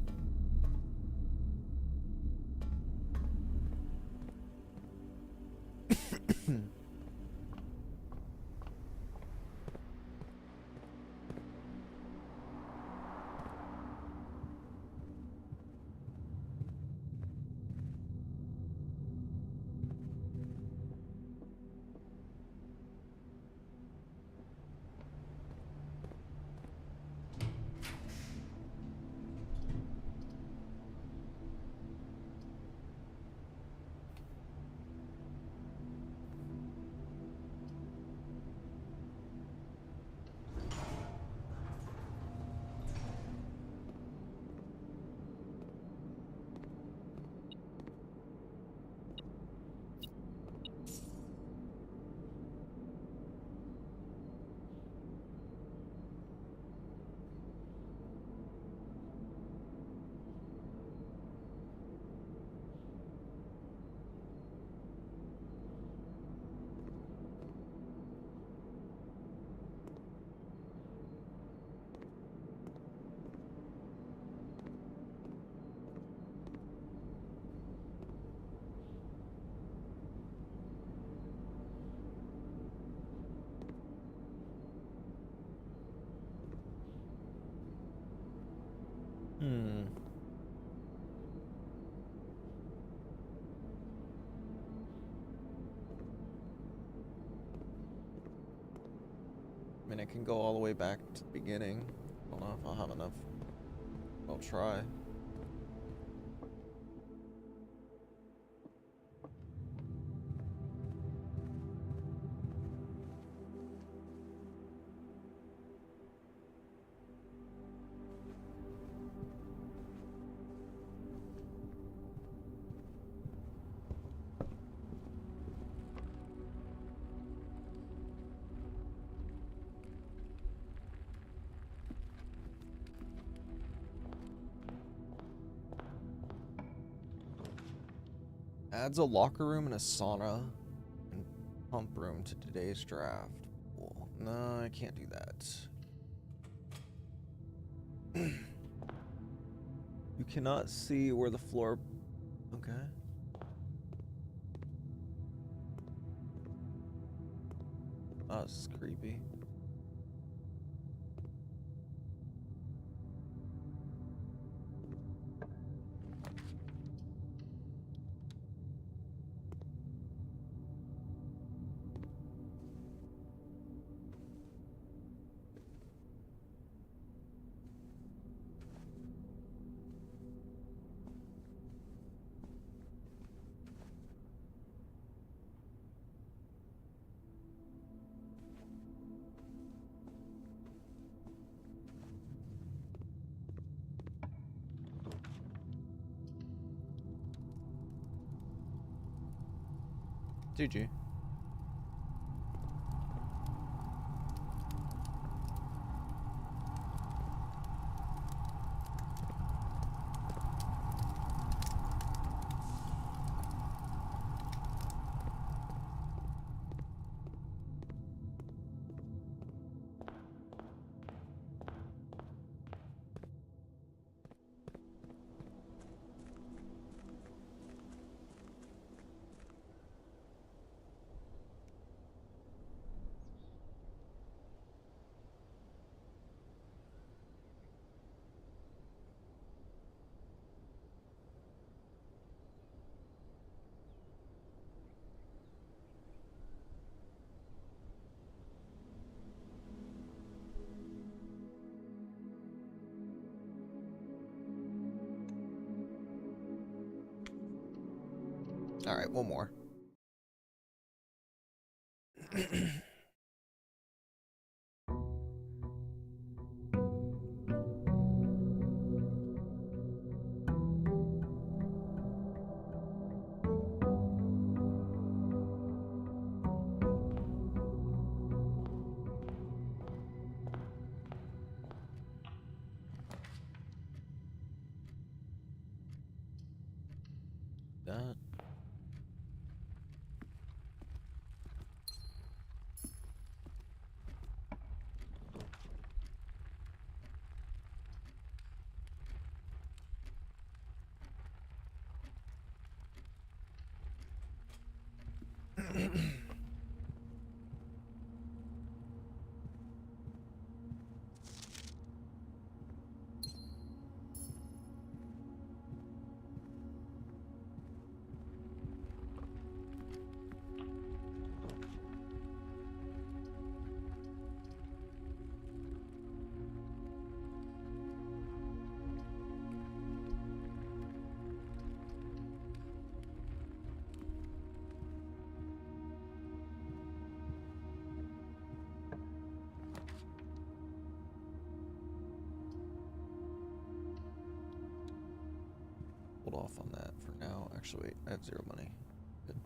I mean, I can go all the way back to the beginning. I don't know if I'll have enough. I'll try. Adds a locker room and a sauna and pump room to today's draft. Cool. No, I can't do that. You cannot see where the floor... Okay. Oh, this is creepy. GG. All right, one more. That. Hold off on that for now. Actually, wait, I have 0 money. Good.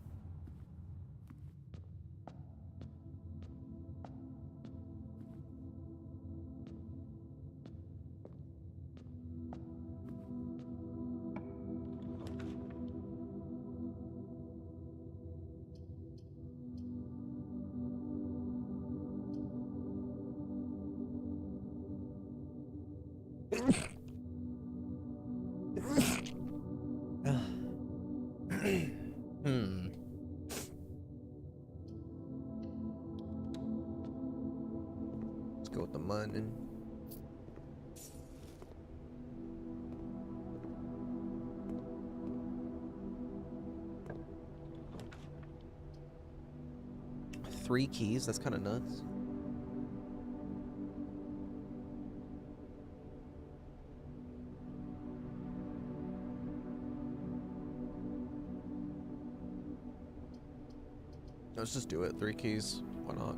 Let's go with the London. Three keys, that's kind of nuts. Let's just do it. 3 keys. Why not?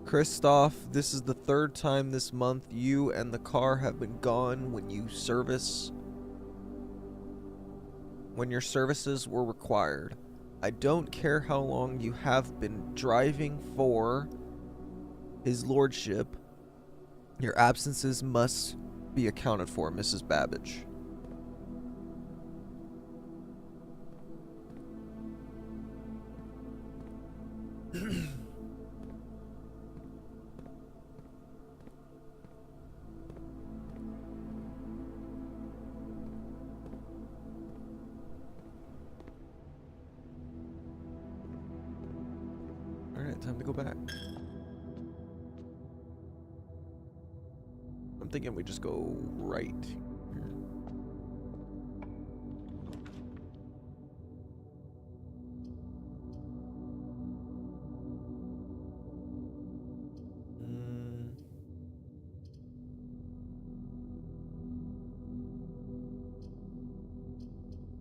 Christoph, this is the 3rd time this month you and the car have been gone when your services were required. I don't care how long you have been driving for his lordship. Your absences must be accounted for, Mrs. Babbage. Alright, time to go back. I'm thinking we just go right here.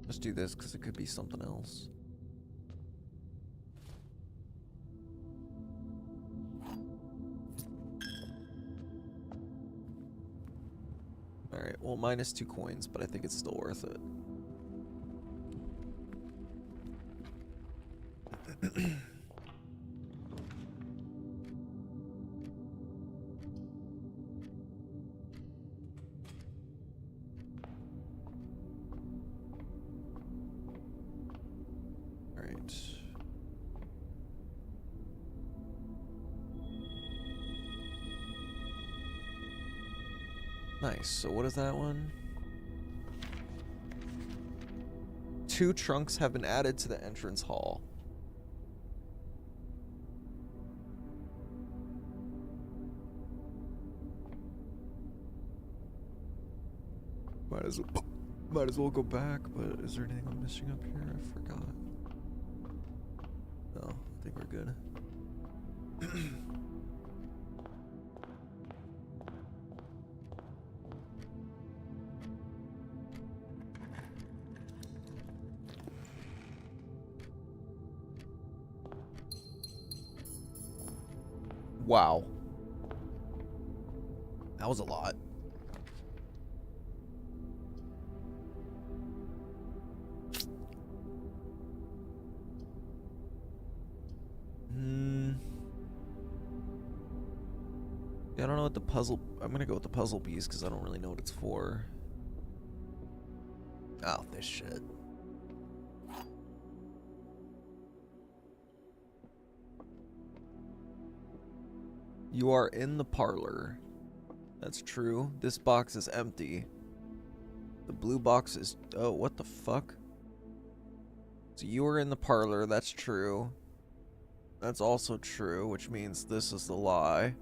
Let's do this because it could be something else. Alright, well, minus 2 coins, but I think it's still worth it. Alright. Nice, so what is that one? 2 trunks have been added to the entrance hall. Might as well go back, but is there anything I'm missing up here? I forgot. No, I think we're good. Wow. That was a lot. Yeah, I don't know what the puzzle... I'm gonna go with the puzzle piece because I don't really know what it's for. Oh, this shit. You are in the parlor. That's true. This box is empty. The blue box is... Oh, what the fuck? So you are in the parlor. That's true. That's also true, which means this is the lie.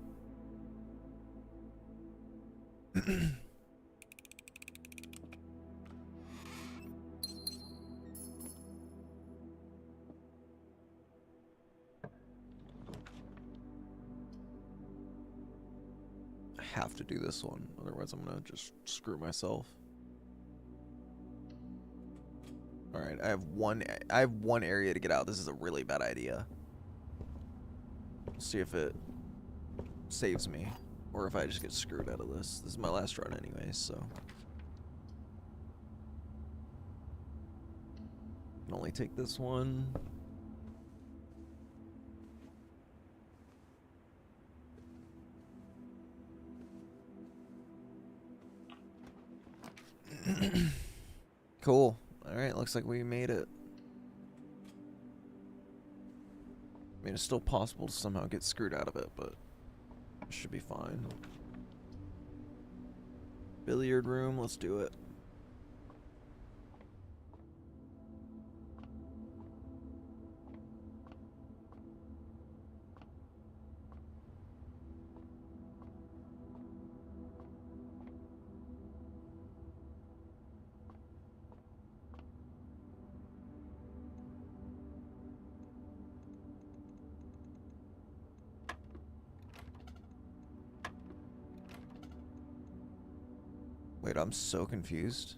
I have to do this one, otherwise I'm gonna just screw myself. Alright, I have one area to get out. This is a really bad idea. We'll see if it saves me, or if I just get screwed out of this. This is my last run anyway, so. I can only take this one. Cool. Alright, looks like we made it. I mean, it's still possible to somehow get screwed out of it, but it should be fine. Billiard room, let's do it. Wait, I'm so confused.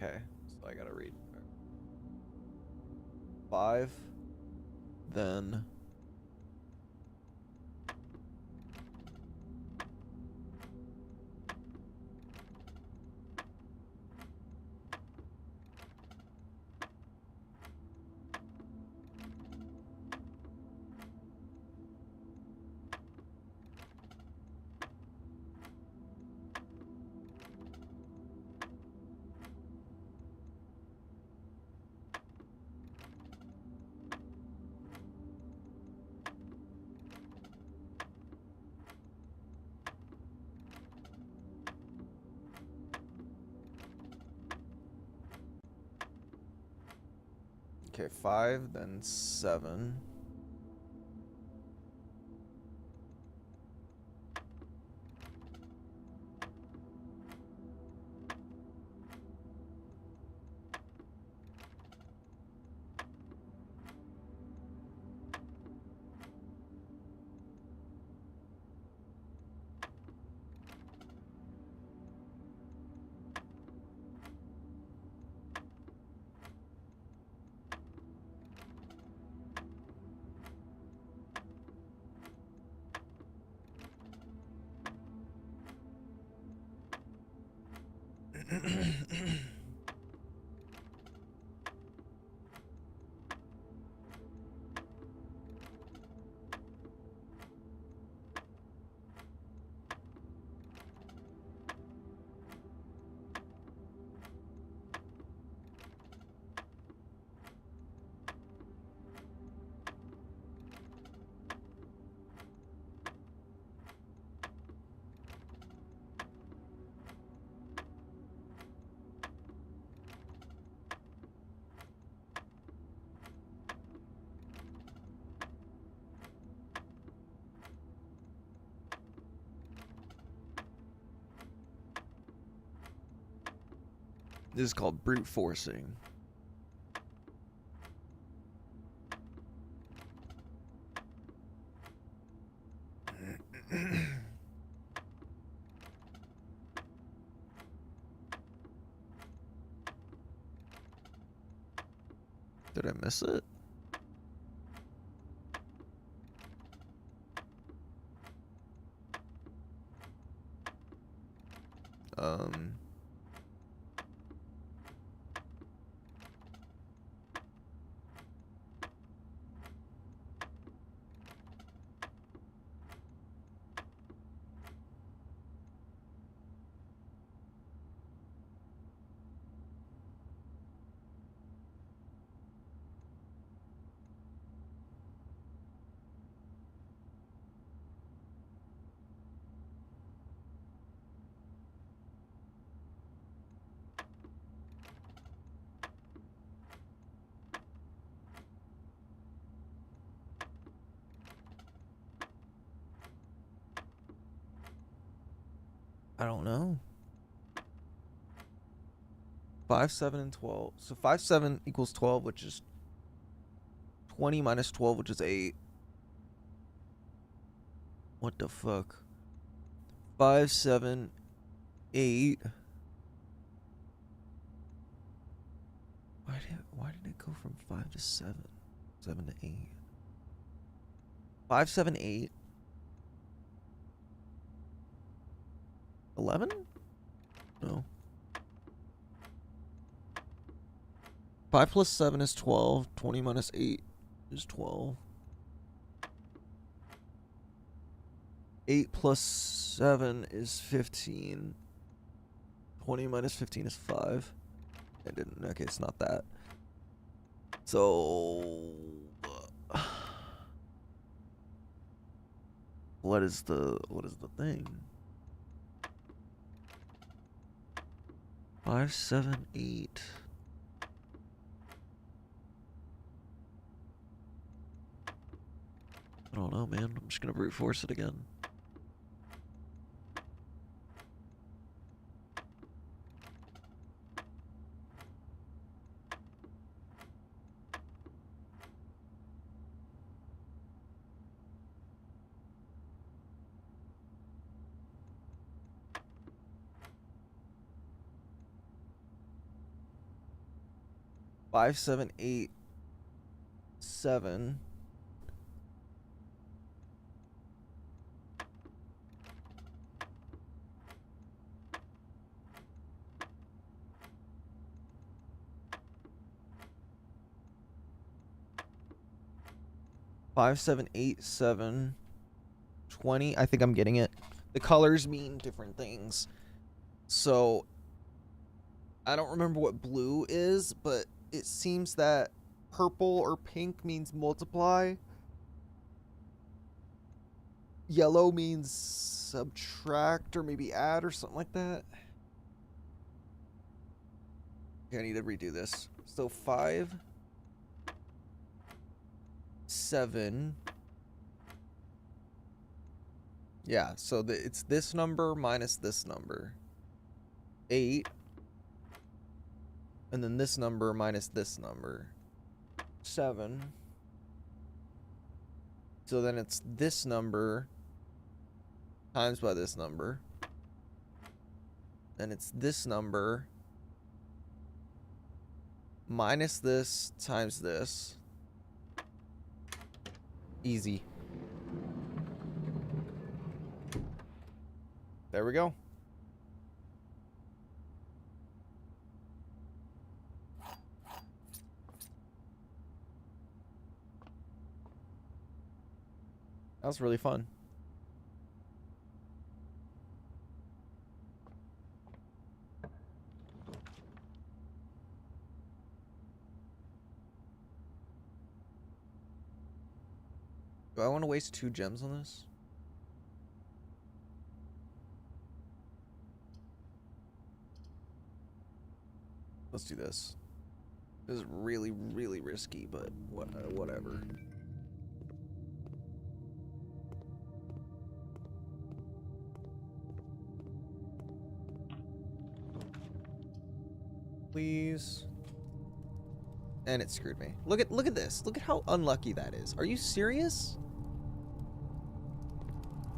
Okay, so I gotta read. 5, then okay, 5, then 7. This is called brute forcing. Did I miss it? Um... I don't know. 5, 7, and 12. So 5, 7 equals 12, which is 20 minus 12, which is 8. What the fuck? 5, 7, 8. Why did it go from 5 to 7? 7 to 8. 5, 7, 8. 11? No. 5 plus 7 is 12. 20 minus 8 is 12. 8 plus 7 is 15. 20 minus 15 is 5. I didn't. Okay, it's not that. So... What is the thing? 5, 7, 8. I don't know, man. I'm just gonna brute force it again. 5, 7, 8, 7. Five, 7, 8, 7, 20. I think I'm getting it. The colors mean different things. So I don't remember what blue is, but it seems that purple or pink means multiply. Yellow means subtract or maybe add or something like that. Okay, I need to redo this. So 5, 7. Yeah, so it's this number minus this number. 8. And then this number minus this number. 7. So then it's this number times by this number. Then it's this number minus this times this. Easy. There we go. That was really fun. Do I want to waste 2 gems on this? Let's do this. This is really, really risky, but whatever. Please. And it screwed me. Look at this. Look at how unlucky that is. Are you serious?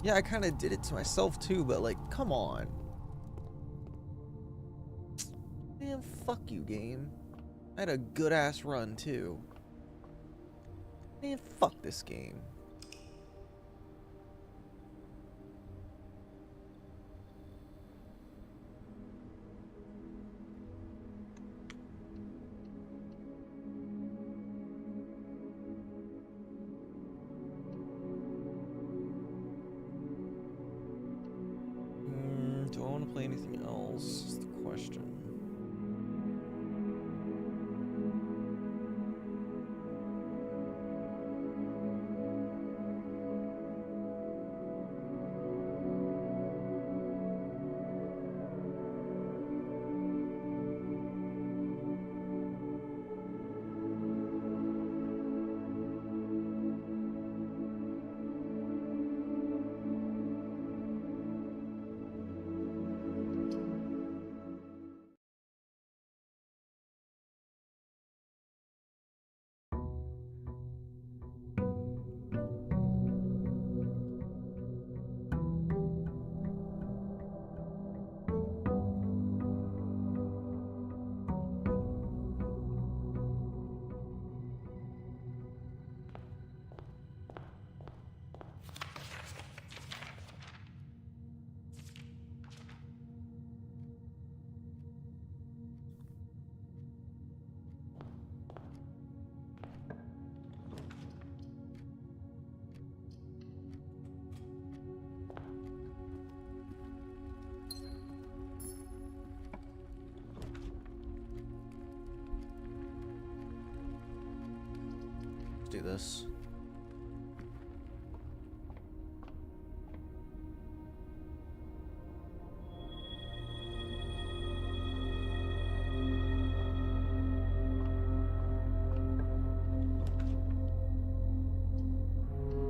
Yeah, I kind of did it to myself too, but like, come on. Man, fuck you, game. I had a good ass run too. Man, fuck this game. Do I want to play anything else? Is the question. Do this.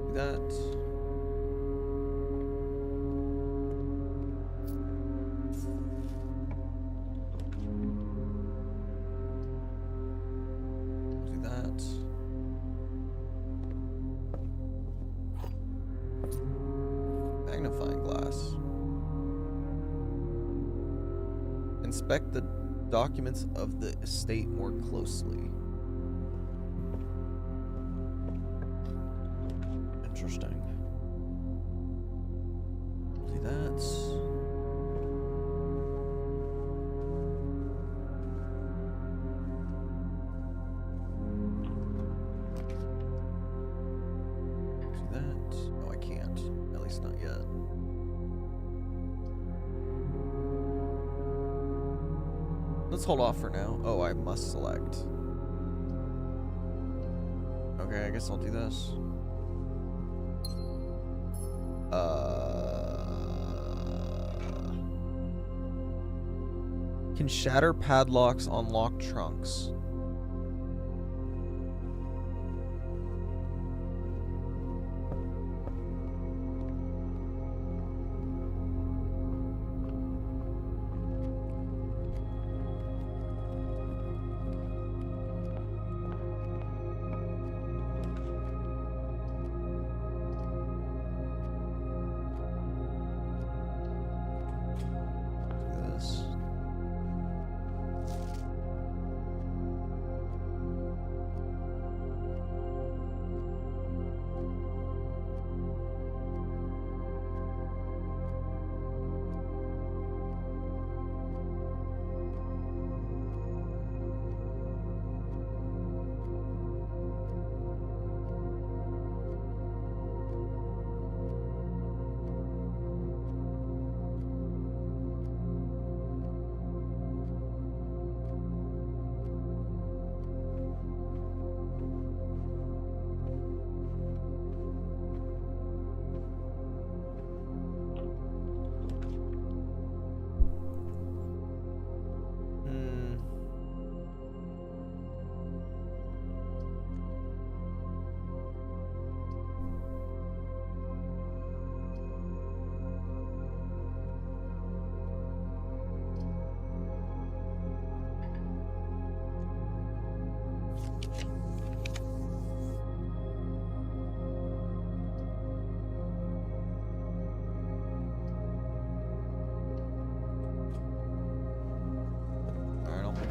Do that. Do that. Magnifying glass. Inspect the documents of the estate more closely. Interesting. See that. Let's hold off for now. Oh, I must select. Okay, I guess I'll do this. Can shatter padlocks on locked trunks.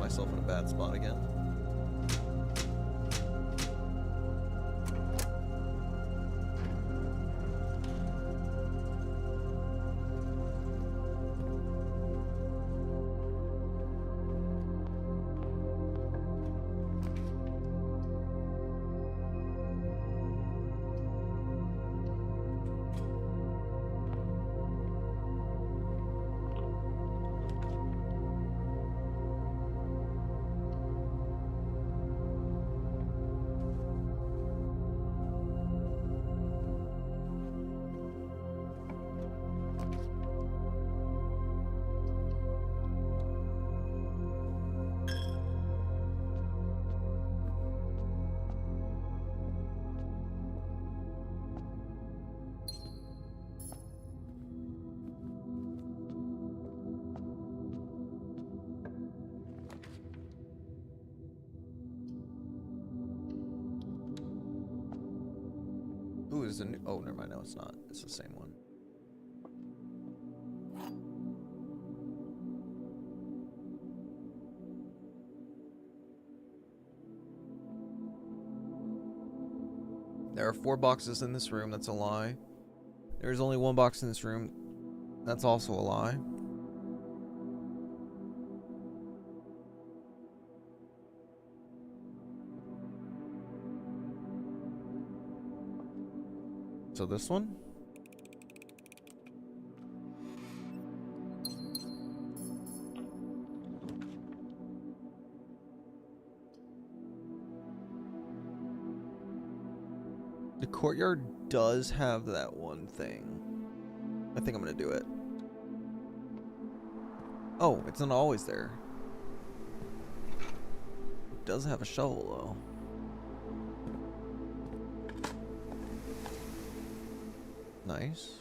Myself in a bad spot again. Ooh, there's a new. Oh, never mind. No, it's not. It's the same one. There are 4 boxes in this room. That's a lie. There's only 1 box in this room. That's also a lie. So this one? The courtyard does have that one thing. I think I'm gonna do it. Oh, it's not always there. It does have a shovel though. Nice.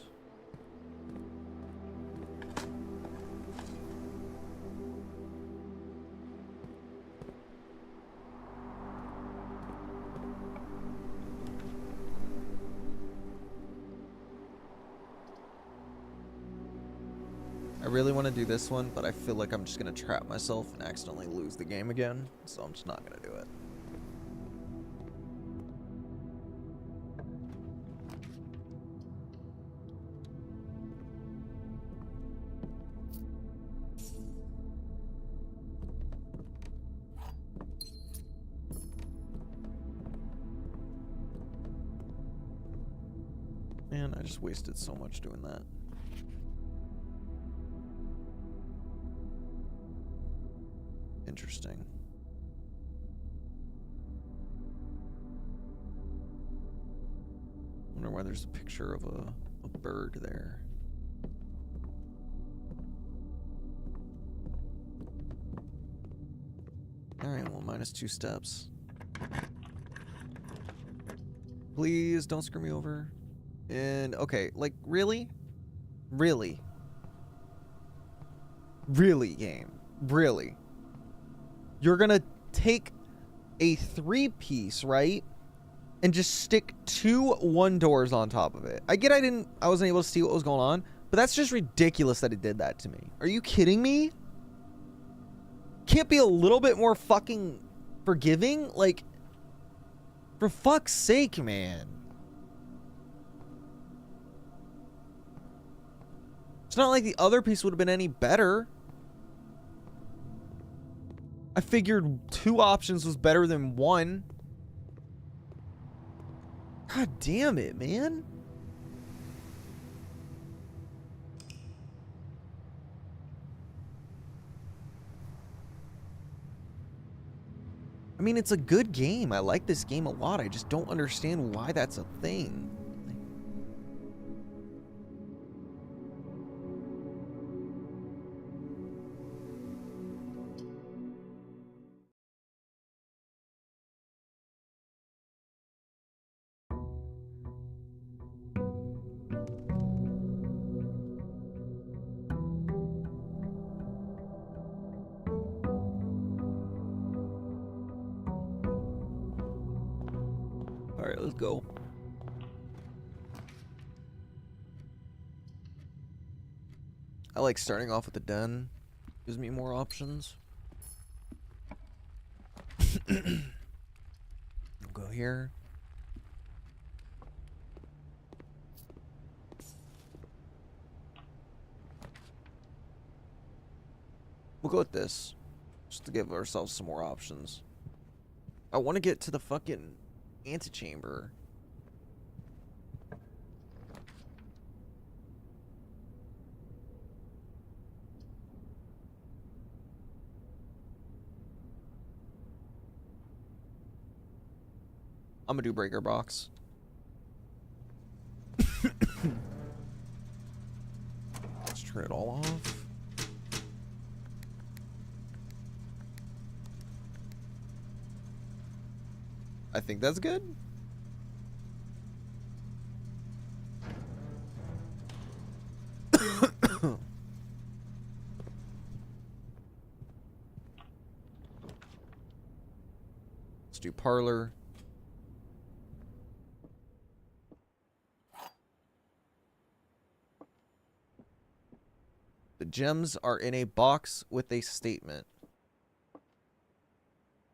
I really want to do this one, but I feel like I'm just going to trap myself and accidentally lose the game again, so I'm just not going to do it. Man, I just wasted so much doing that. Interesting. Wonder why there's a picture of a bird there. Alright, well, -2 steps. Please don't screw me over. And, okay, like, really? Really? Really, game? Really? You're gonna take a 3-piece, right? And just stick 2 1-doors on top of it. I get I wasn't able to see what was going on, but that's just ridiculous that it did that to me. Are you kidding me? Can't be a little bit more fucking forgiving? Like, for fuck's sake, man. It's not like the other piece would have been any better. I figured 2 options was better than 1. God damn it, man. I mean, it's a good game. I like this game a lot. I just don't understand why that's a thing. All right, let's go. I like starting off with the den. Gives me more options. Go here. We'll go with this. Just to give ourselves some more options. I want to get to the fucking antechamber. I'm gonna do breaker box. Let's turn it all off. I think that's good. Let's do parlor. The gems are in a box with a statement.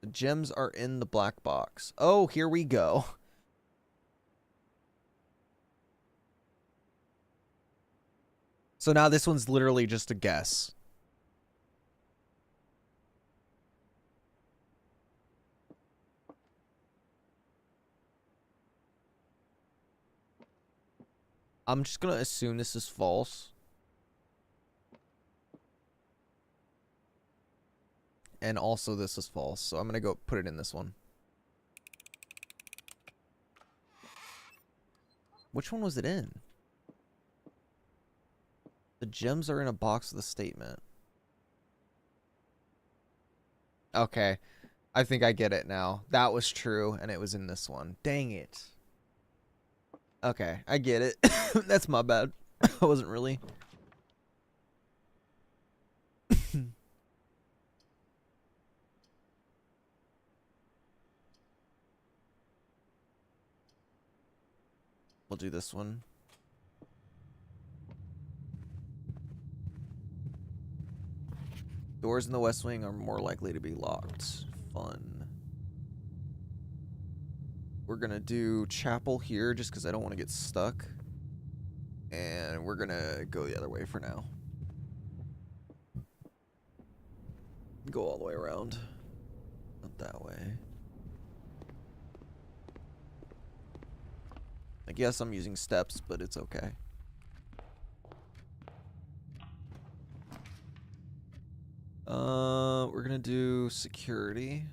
The gems are in the black box. Oh, here we go. So now this one's literally just a guess. I'm just gonna assume this is false. And also this is false, so I'm gonna go put it in this one. Which one was it in? The gems are in a box with a statement. Okay. I think I get it now. That was true, and it was in this one. Dang it. Okay, I get it. That's my bad. I wasn't really... We'll do this one. Doors in the West Wing are more likely to be locked. Fun. We're gonna do chapel here just because I don't want to get stuck. And we're gonna go the other way for now. Go all the way around. Not that way. I guess I'm using steps, but it's okay. We're gonna do security.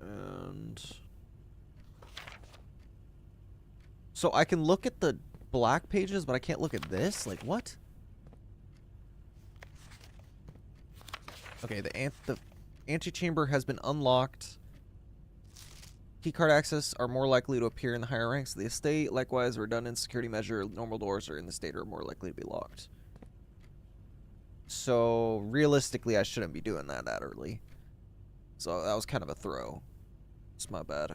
And so I can look at the black pages, but I can't look at this? Like, what? Okay, the antechamber has been unlocked. Keycard access are more likely to appear in the higher ranks of the estate. Likewise, redundant security measure, normal doors are in the estate are more likely to be locked. So, realistically, I shouldn't be doing that early. So, that was kind of a throw. It's my bad.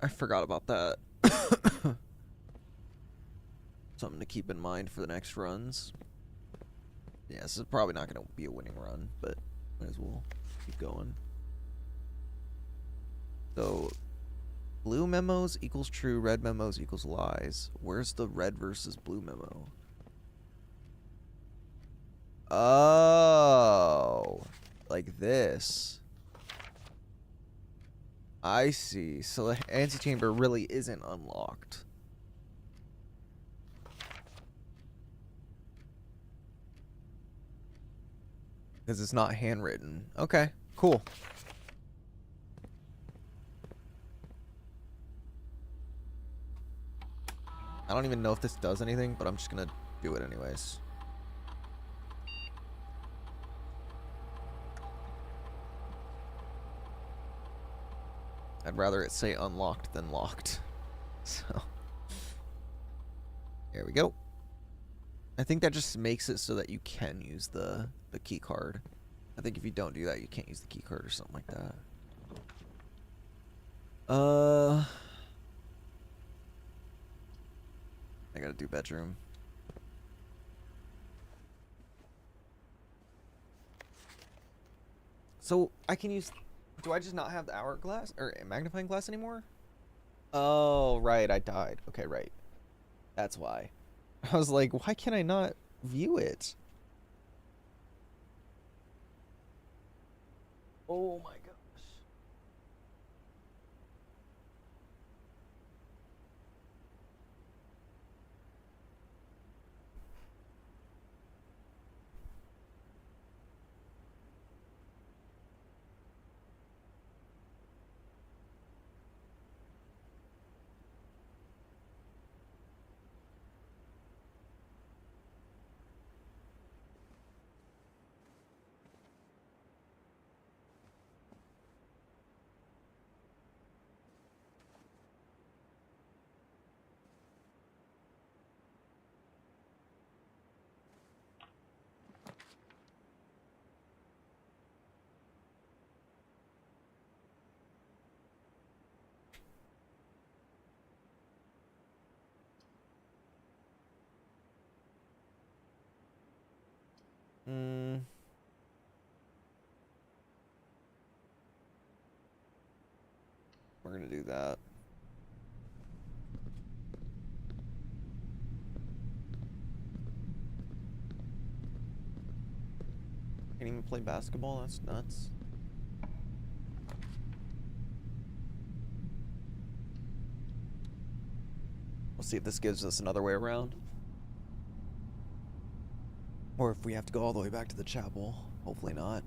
I forgot about that. Something to keep in mind for the next runs. Yeah, this is probably not going to be a winning run, but might as well keep going. So, blue memos equals true, red memos equals lies. Where's the red versus blue memo? Oh, like this. I see. So the antechamber really isn't unlocked. Because it's not handwritten. Okay, cool. I don't even know if this does anything, but I'm just gonna do it anyways. I'd rather it say unlocked than locked. So, there we go. I think that just makes it so that you can use the key card. I think if you don't do that, you can't use the key card or something like that. I gotta do bedroom. So I can use. Do I just not have the hourglass or magnifying glass anymore? Oh, right. I died. Okay, right. That's why. I was like, why can I not view it? Oh my gosh. We're gonna do that. Can't even play basketball? That's nuts. We'll see if this gives us another way around. Or if we have to go all the way back to the chapel. Hopefully not.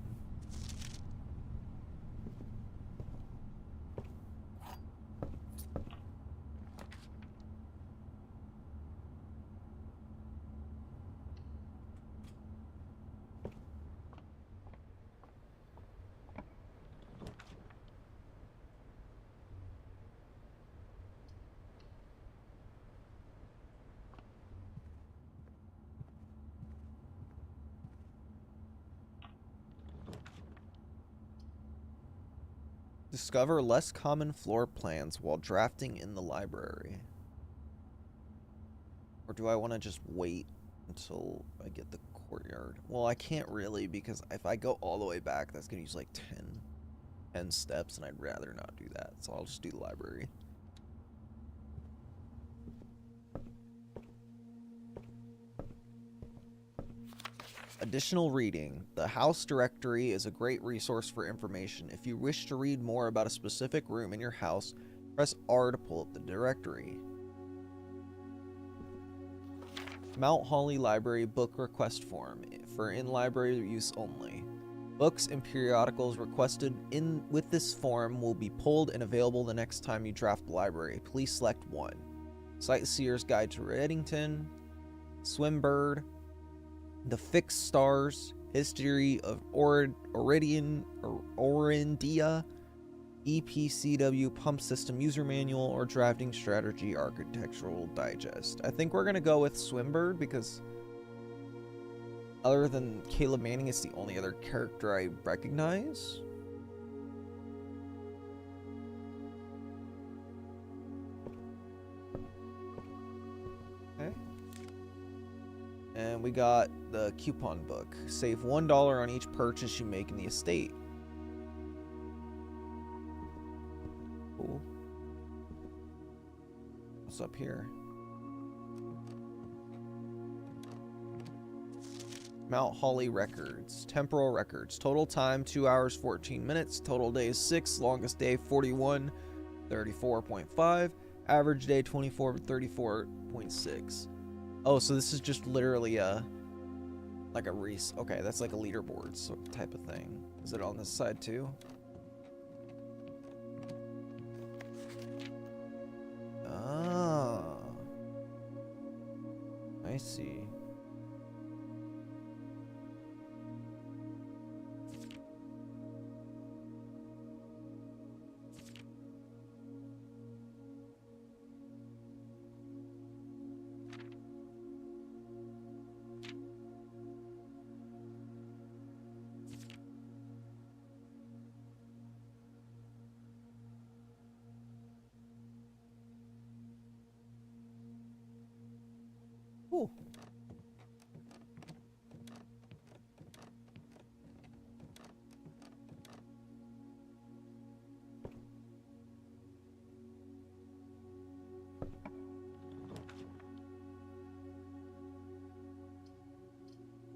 Discover less common floor plans while drafting in the library. Or do I want to just wait until I get the courtyard? Well, I can't really, because if I go all the way back, that's going to use like 10 steps, and I'd rather not do that. So I'll just do the library. Additional reading. The house directory is a great resource for information. If you wish to read more about a specific room in your house, press R to pull up the directory. Mount Holly Library book request form for in-library use only. Books and periodicals requested with this form will be pulled and available the next time you draft the library. Please select one. Sightseer's Guide to Reddington, Swimbird, The Fixed Stars, History of Orindia, EPCW Pump System User Manual, or Drafting Strategy Architectural Digest. I think we're going to go with Swimbird because other than Caleb Manning, it's the only other character I recognize. Okay. And we got the coupon book. Save $1 on each purchase you make in the estate. Cool. What's up here? Mount Holly records. Temporal records. Total time 2 hours 14 minutes. Total days 6. Longest day 41. 34.5. Average day 24. 34.6. Oh, so this is just literally a like a race. Okay, that's like a leaderboard type of thing. Is it on this side too? Ah, I see. Ooh.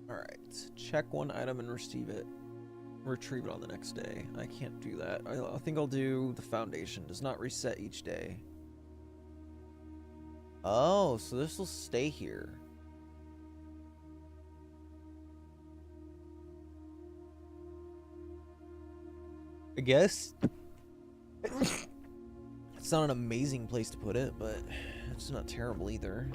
Alright, check one item and retrieve it on the next day. I can't do that. I think I'll do the foundation. Does not reset each day. Oh, so this will stay here. I guess. It's not an amazing place to put it, but it's not terrible either.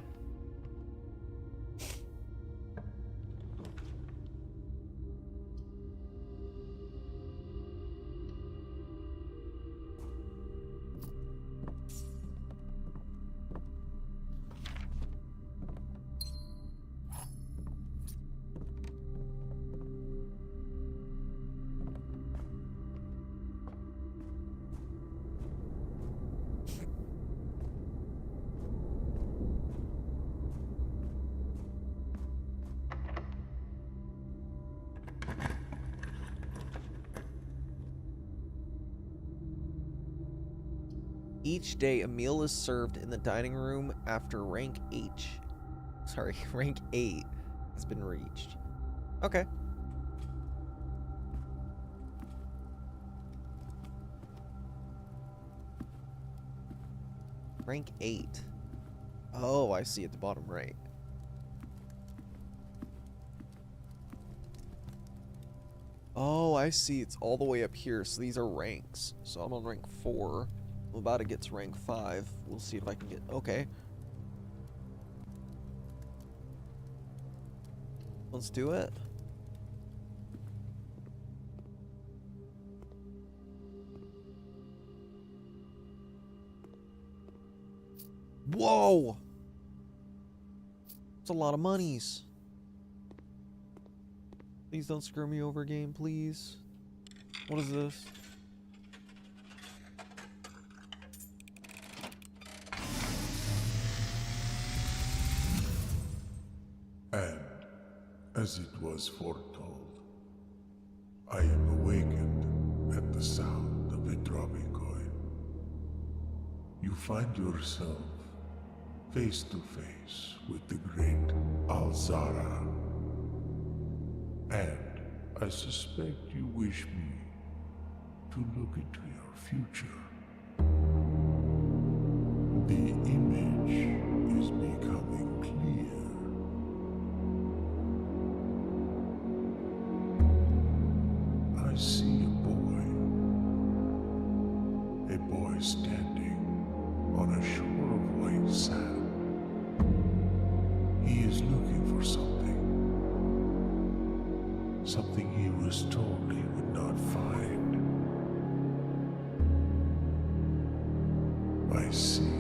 Each day, a meal is served in the dining room after rank 8 has been reached. Okay. Rank 8. Oh, I see at the bottom right. Oh, I see. It's all the way up here. So these are ranks. So I'm on rank 4. I'm about to get to rank 5. We'll see if I can get... Okay. Let's do it. Whoa! That's a lot of monies. Please don't screw me over, game, please. What is this? As it was foretold, I am awakened at the sound of a dropping coin. You find yourself face to face with the great Alzara. And I suspect you wish me to look into your future. The image is becoming clear. I see a boy standing on a shore of white sand. He is looking for something he was told he would not find. I see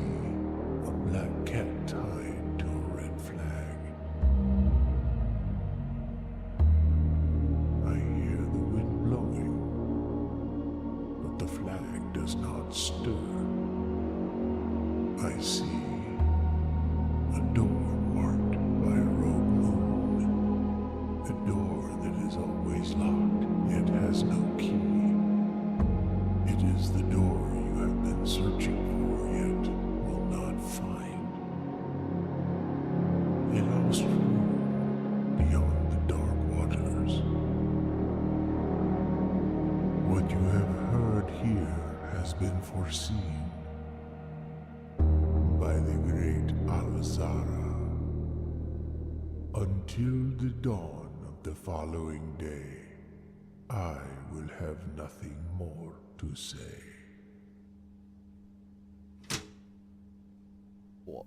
a black cat tied to a red flag. I hear the wind blowing, but the flag does not stir. I see a door marked by a rogue moon. A door that is always locked, yet has no key. It is the door you have been searching for, yet will not find. A lost room beyond the dark waters. What you have heard here has been foreseen by the great Alzara. Until the dawn of the following day, I will have nothing more to say. What?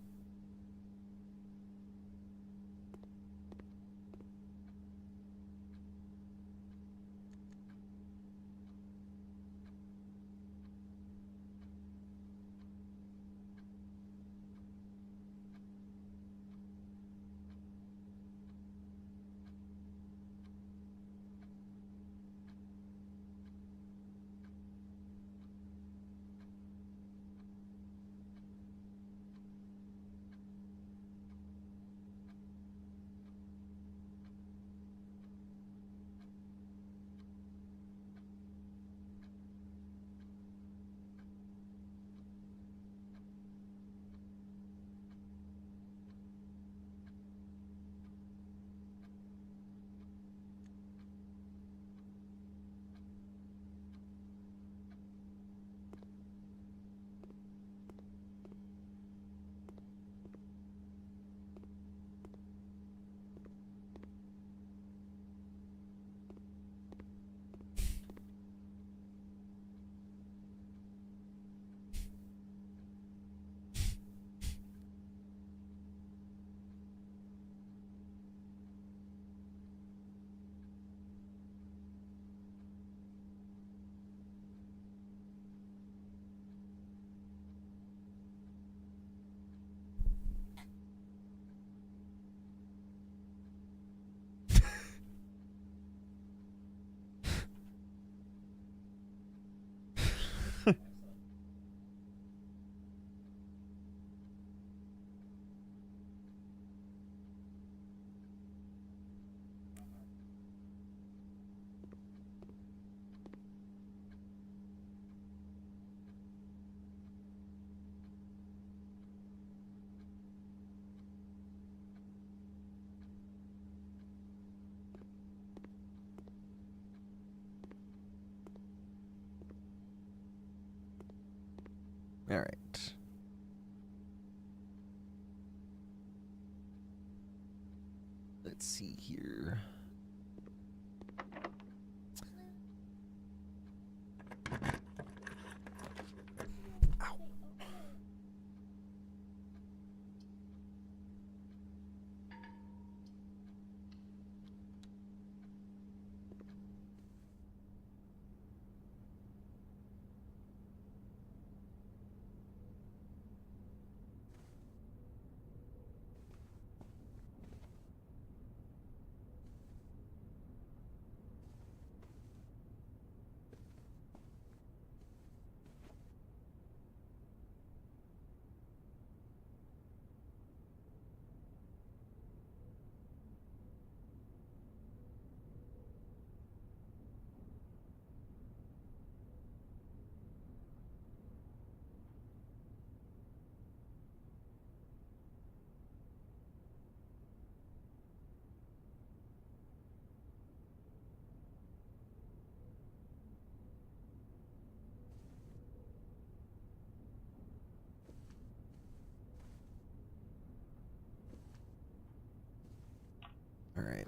All right. Let's see here. Ow.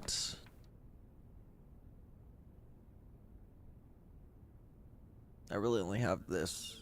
right. I really only have this.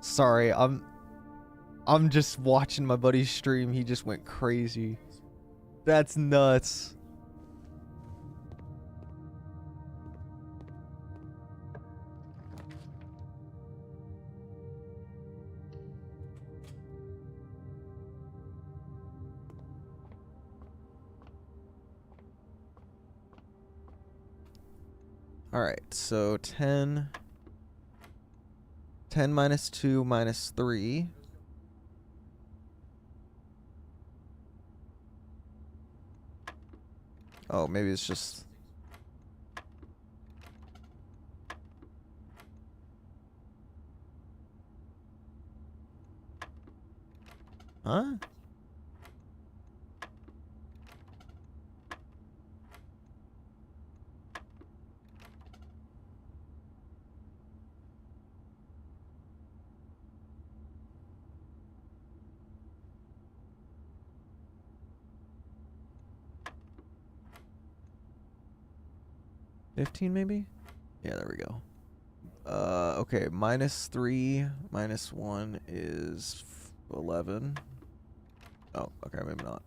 Sorry, I'm just watching my buddy's stream. He just went crazy. That's nuts. All right, so 10 minus 2 minus 3. Oh, maybe it's just... Huh? 15 maybe? Yeah, there we go. Okay, -3, -1 is 11. Oh, okay, maybe not.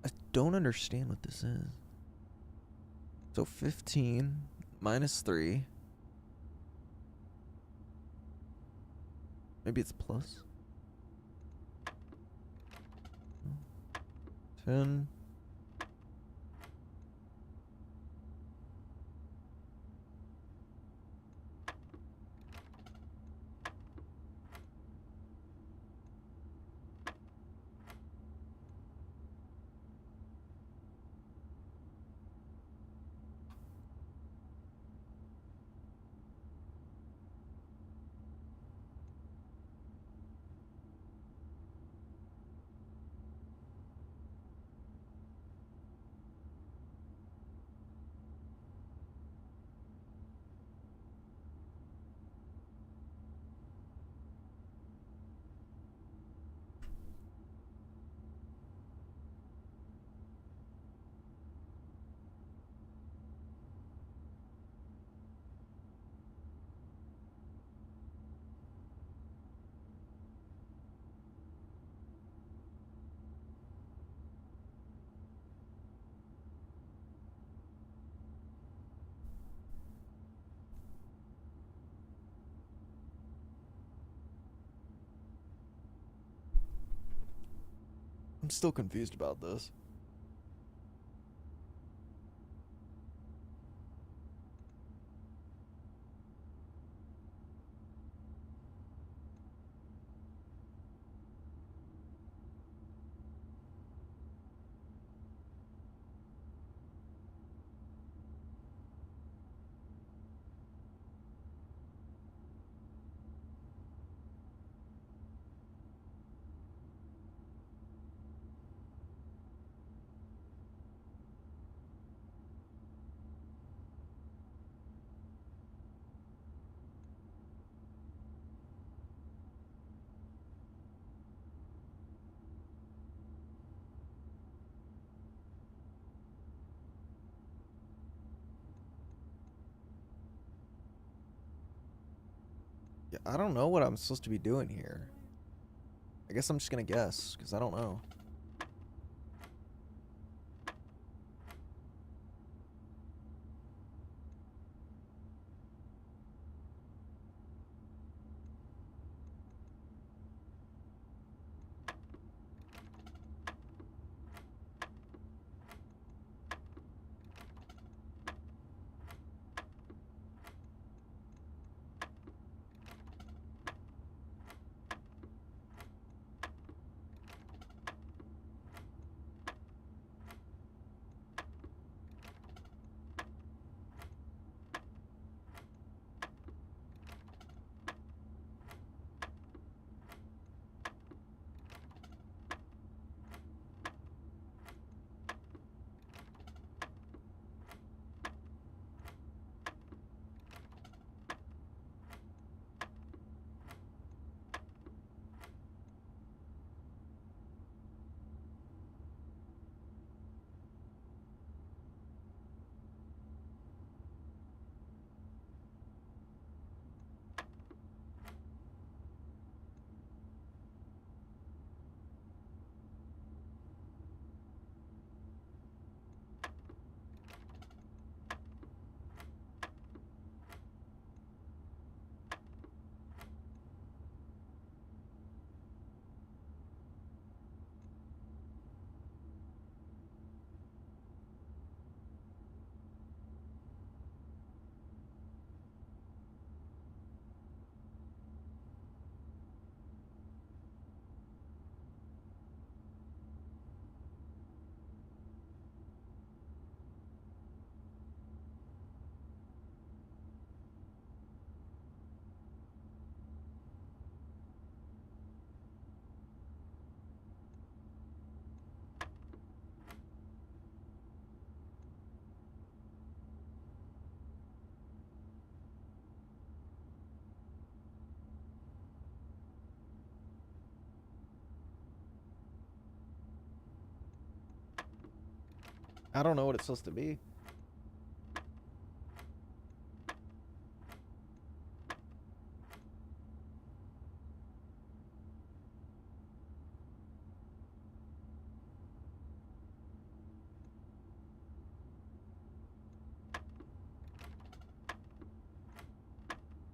I don't understand what this is. So 15 -3. Maybe it's plus. 10. I'm still confused about this. Yeah, I don't know what I'm supposed to be doing here. I guess I'm just gonna guess, because I don't know. I don't know what it's supposed to be.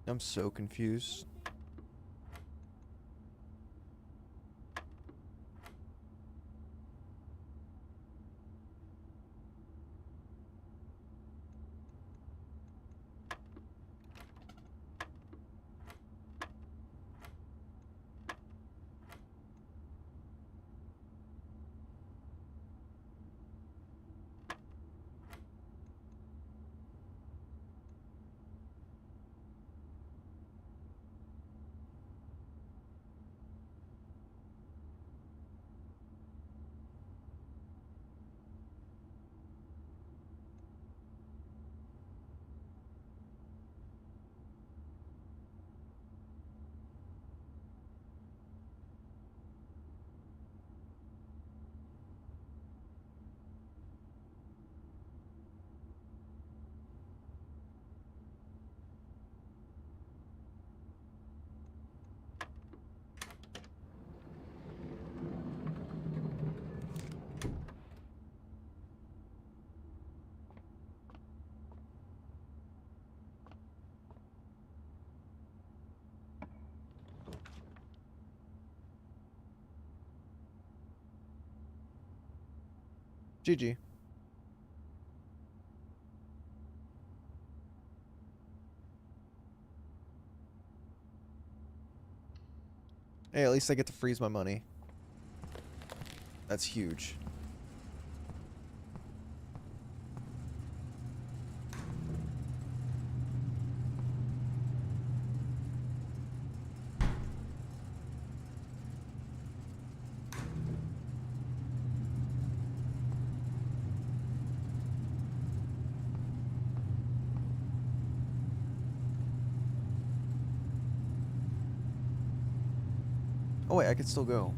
I'm so confused. GG. Hey, at least I get to freeze my money. That's huge. Oh wait, I could still go.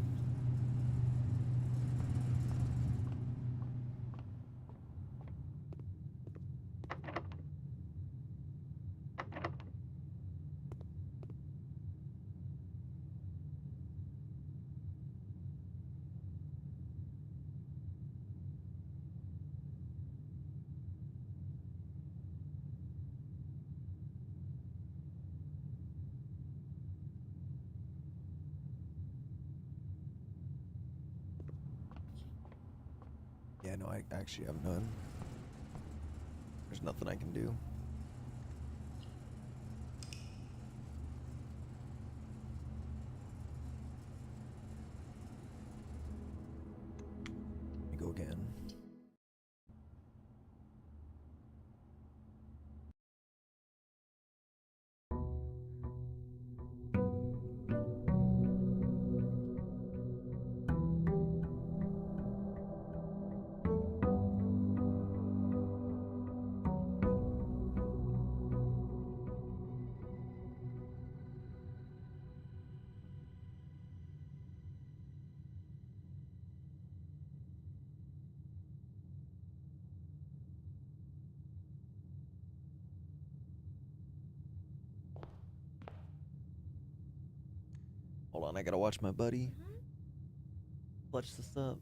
Yeah, no, I actually have none. There's nothing I can do. Let me go again. Hold on, I gotta watch my buddy. Clutch this up.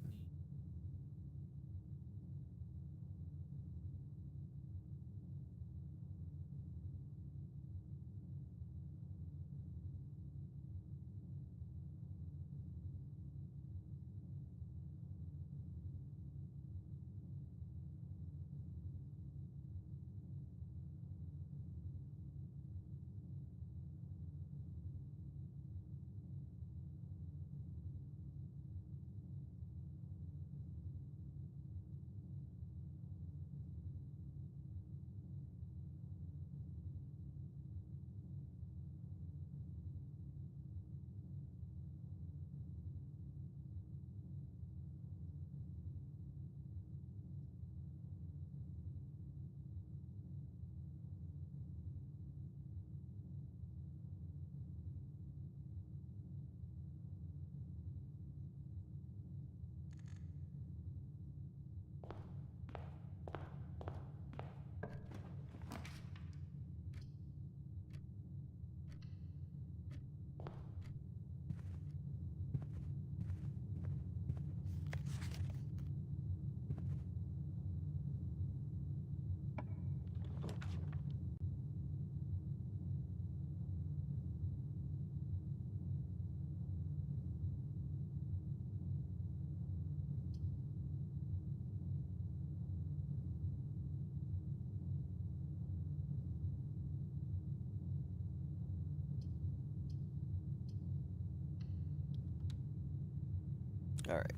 All right.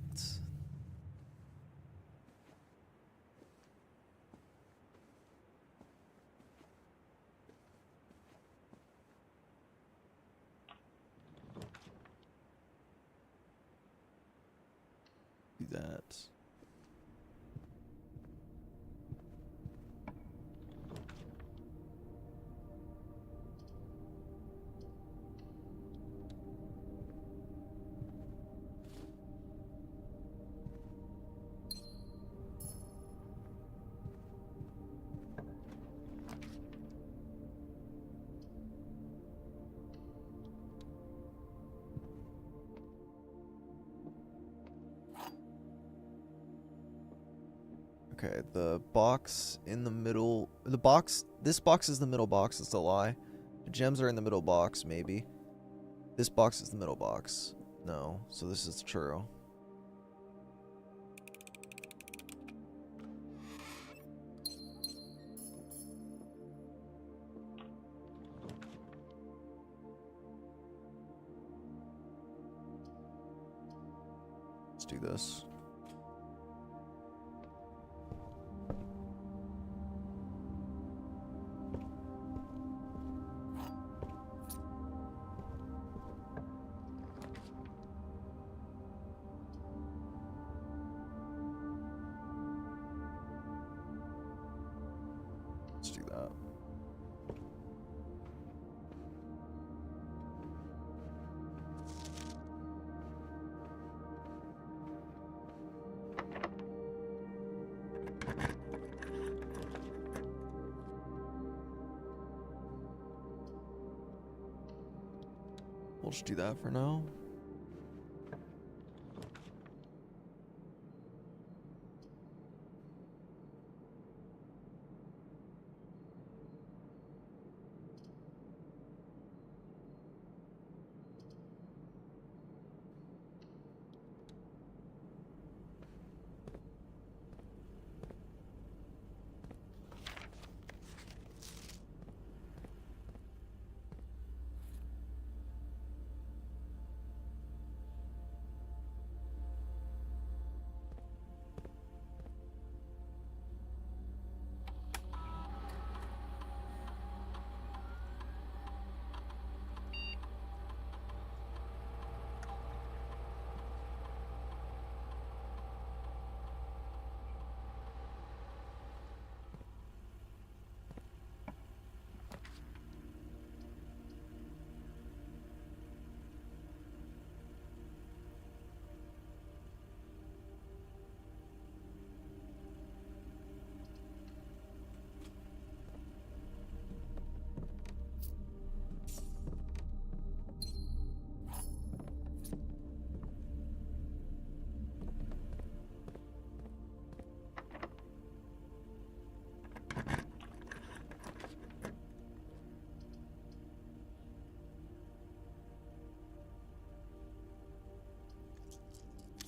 Do that. Okay, the box in the middle, this box is the middle box, it's a lie. The gems are in the middle box, maybe. This box is the middle box. No, so this is true. Let's do this. Let's do that. We'll just do that for now.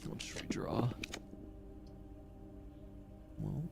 We'll just redraw. Well.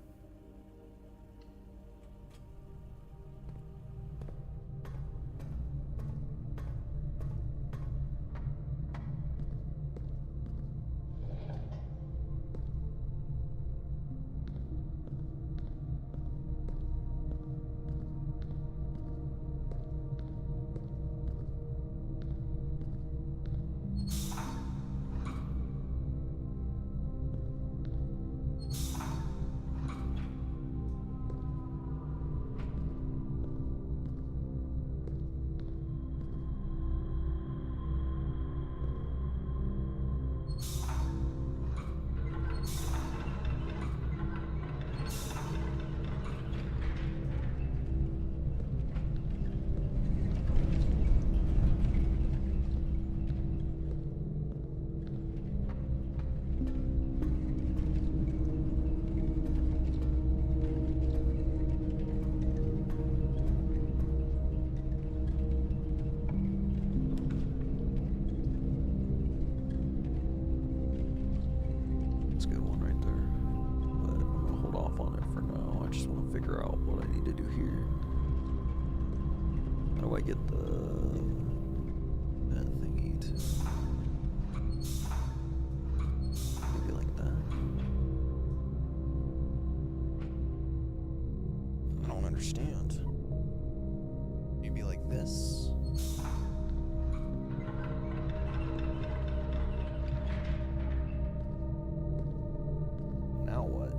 That's a good one right there. But I'm gonna hold off on it for now. I just want to figure out what I need to do here. How do I get that thingy to... like this. Now what?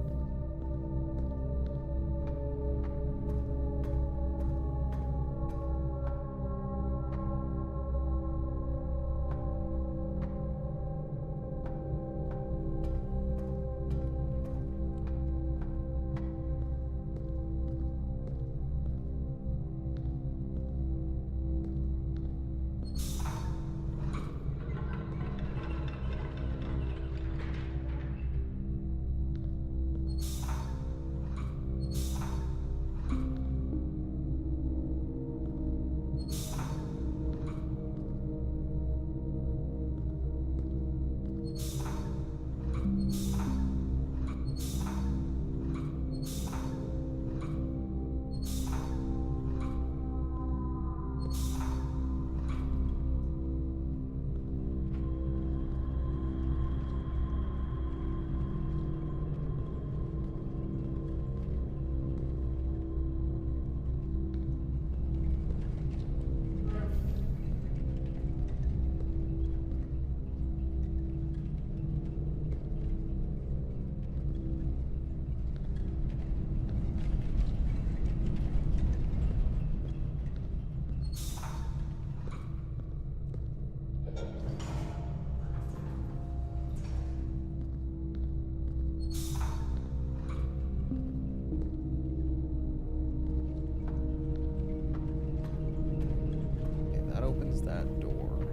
Opens that door,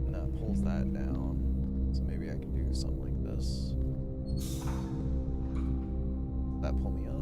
and that pulls that down. So maybe I can do something like this. That pull me up.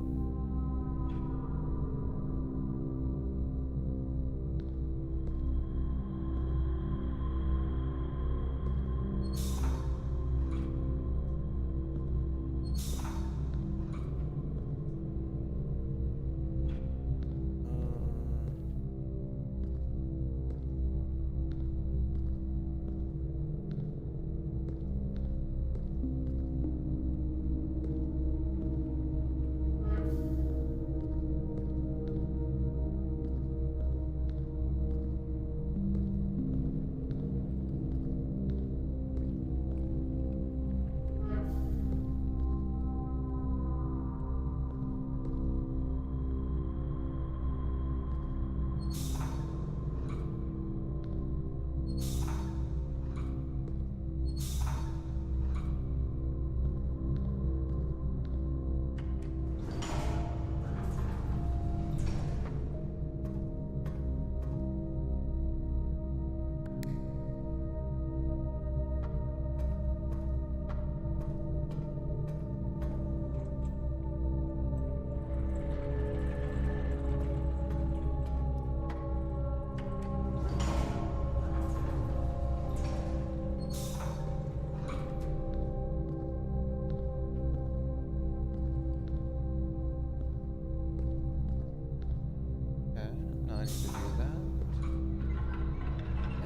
I need to do that.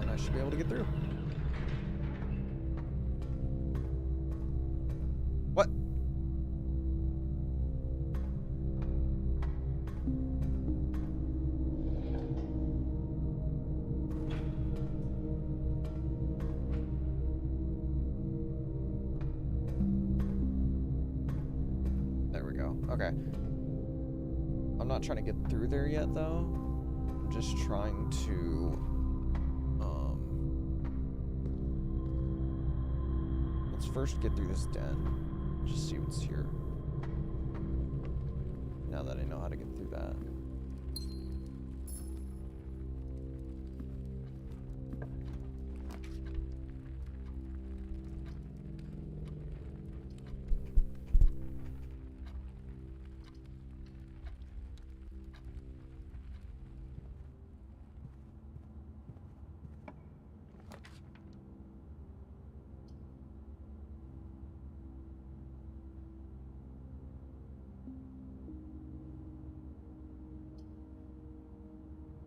And I should be able to get through. What? There we go. Okay. I'm not trying to get through there yet, though. I'm just trying to, let's first get through this den. Just see what's here. Now that I know how to get through that.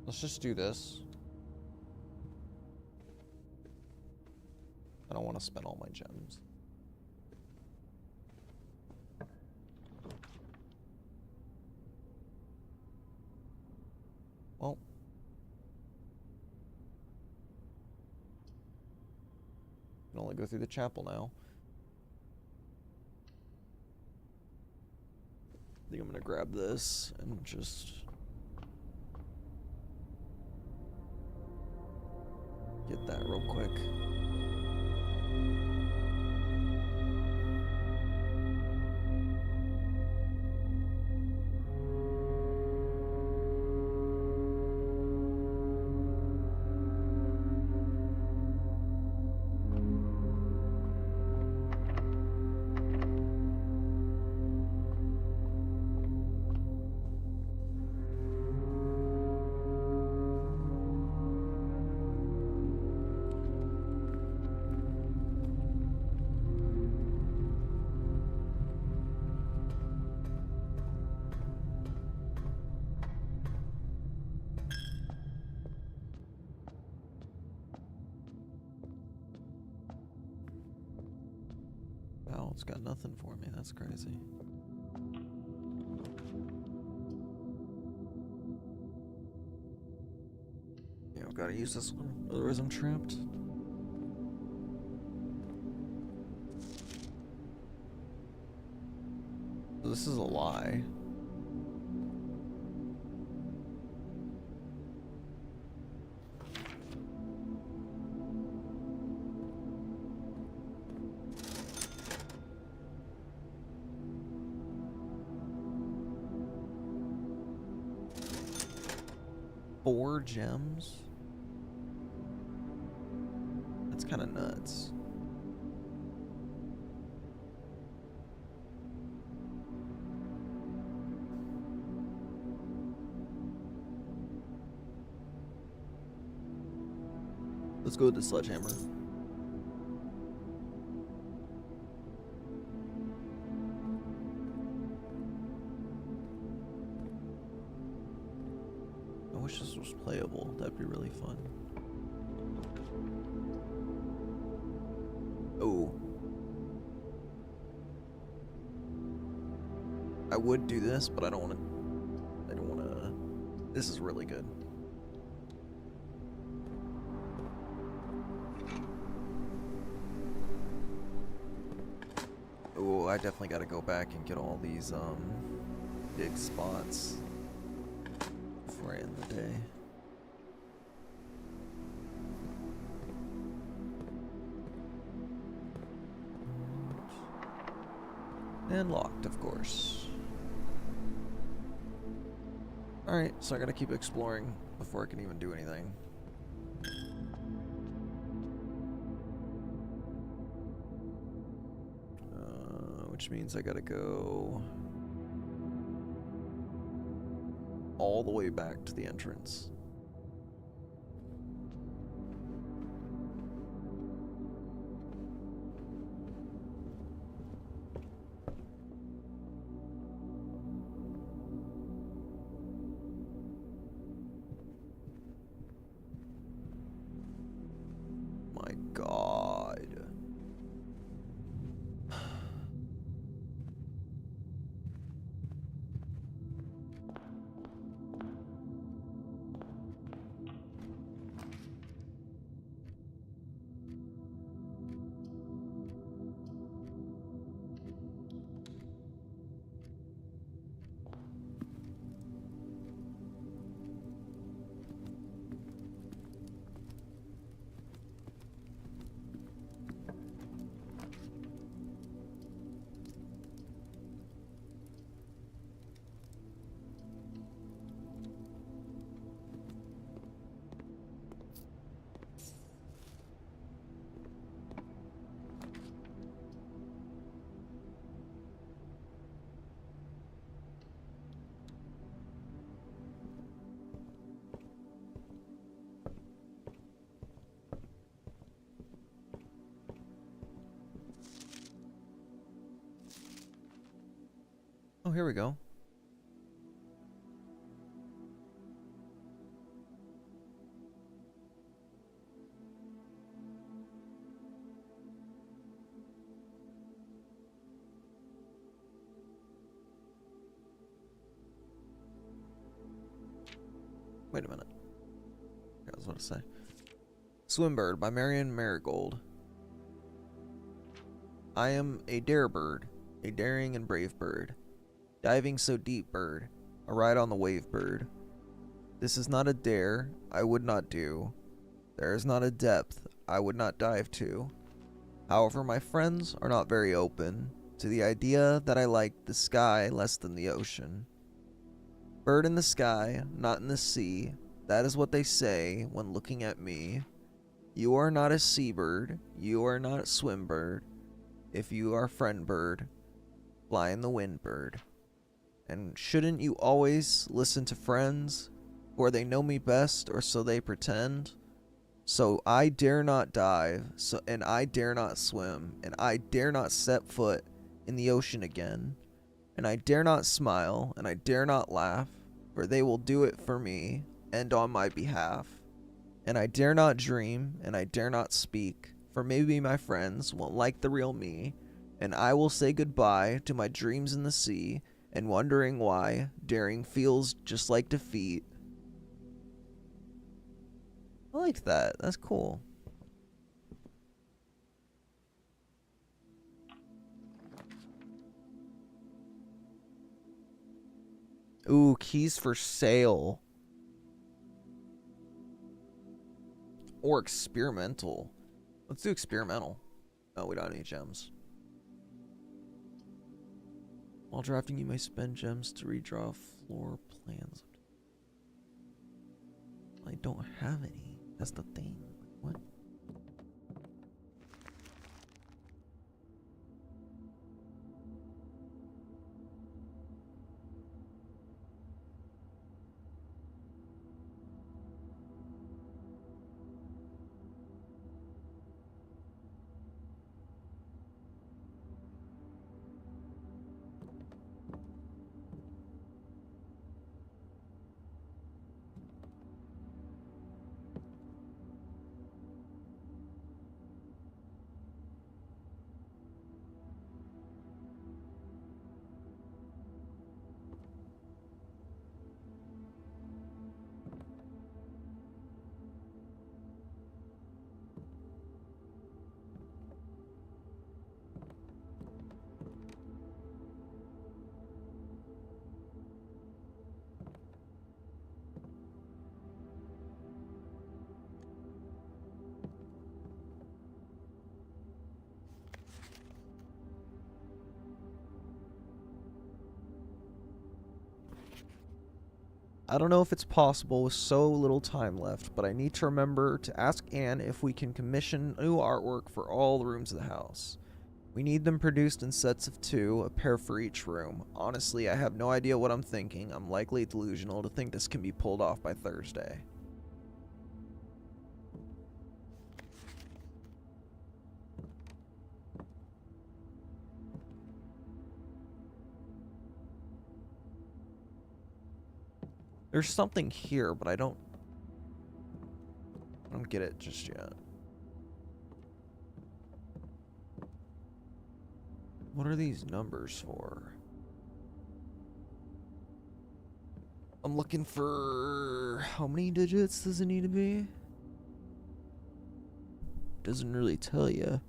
Let's just do this. I don't want to spend all my gems. Well, can only go through the chapel now. I think I'm gonna grab this and just get that real quick. Wow, it's got nothing for me. That's crazy. Yeah, I've got to use this one, otherwise I'm trapped. So this is a lie. Four gems? That's kind of nuts. Let's go with the sledgehammer. I wish this was playable. That'd be really fun. Oh. I would do this, but I don't want to. I don't want to. This is really good. Oh, I definitely got to go back and get all these big spots before I end the day. And locked, of course. Alright, so I gotta keep exploring before I can even do anything. Which means I gotta go all the way back to the entrance. My God. Oh, here we go. Wait a minute. I was about to say. Swimbird by Marion Marigold. I am a dare bird, a daring and brave bird, diving so deep bird, a ride on the wave bird. This is not a dare I would not do. There is not a depth I would not dive to. However, my friends are not very open to the idea that I like the sky less than the ocean. Bird in the sky, not in the sea, that is what they say when looking at me. You are not a seabird, you are not a swim bird. If you are friend bird, fly in the wind bird. And shouldn't you always listen to friends, or they know me best, or so they pretend? So I dare not dive, and I dare not swim, and I dare not set foot in the ocean again. And I dare not smile, and I dare not laugh, for they will do it for me, and on my behalf. And I dare not dream, and I dare not speak, for maybe my friends won't like the real me, and I will say goodbye to my dreams in the sea, and wondering why daring feels just like defeat. I like that. That's cool. Ooh, keys for sale. Or experimental. Let's do experimental. No, we don't have any gems. While drafting, you may spend gems to redraw floor plans. I don't have any. That's the thing. What? I don't know if it's possible with so little time left, but I need to remember to ask Anne if we can commission new artwork for all the rooms of the house. We need them produced in sets of 2, a pair for each room. Honestly, I have no idea what I'm thinking. I'm likely delusional to think this can be pulled off by Thursday. There's something here, but I don't get it just yet. What are these numbers for? I'm looking for... How many digits does it need to be? Doesn't really tell you.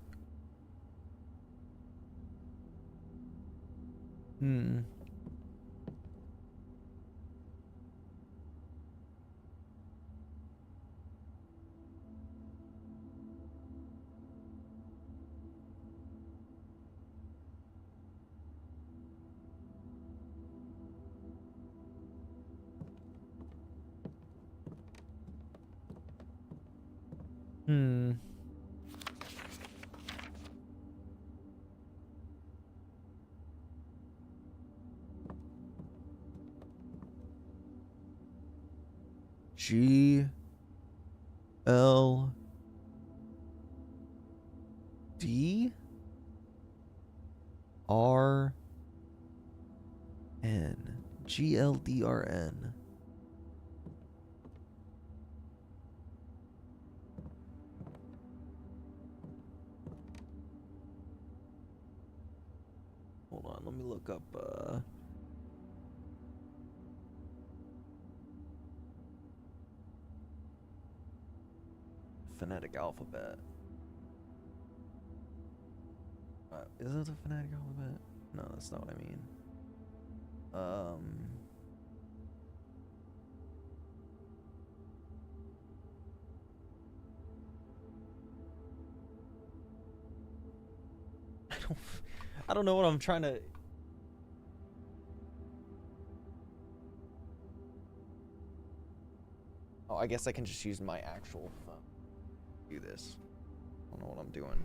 G L D R N. GLDRN. Hold on, let me look up phonetic alphabet. Is it the Fnatic Ultimate? No, that's not what I mean. I don't know what I'm trying to. Oh, I guess I can just use my actual phone. Do this. I don't know what I'm doing.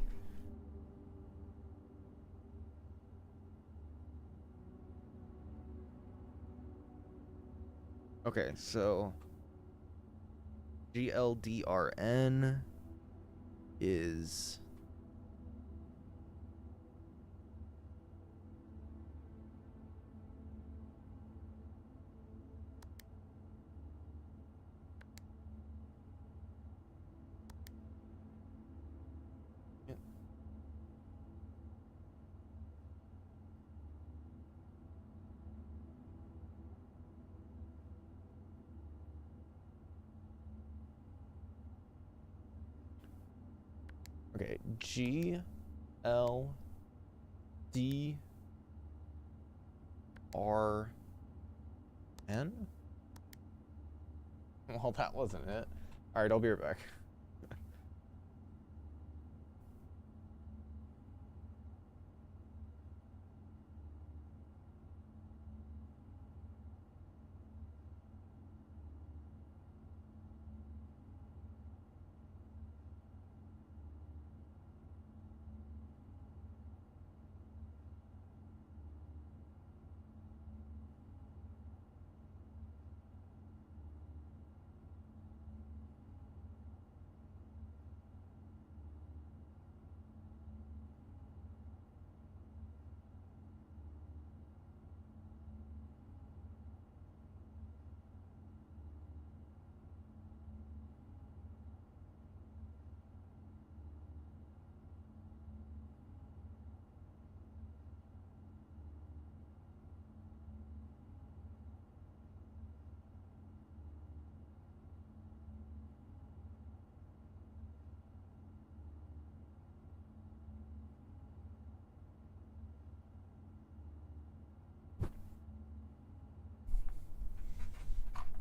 Okay, so GLDRN is okay, GLDRN. Well, that wasn't it. All right, I'll be right back.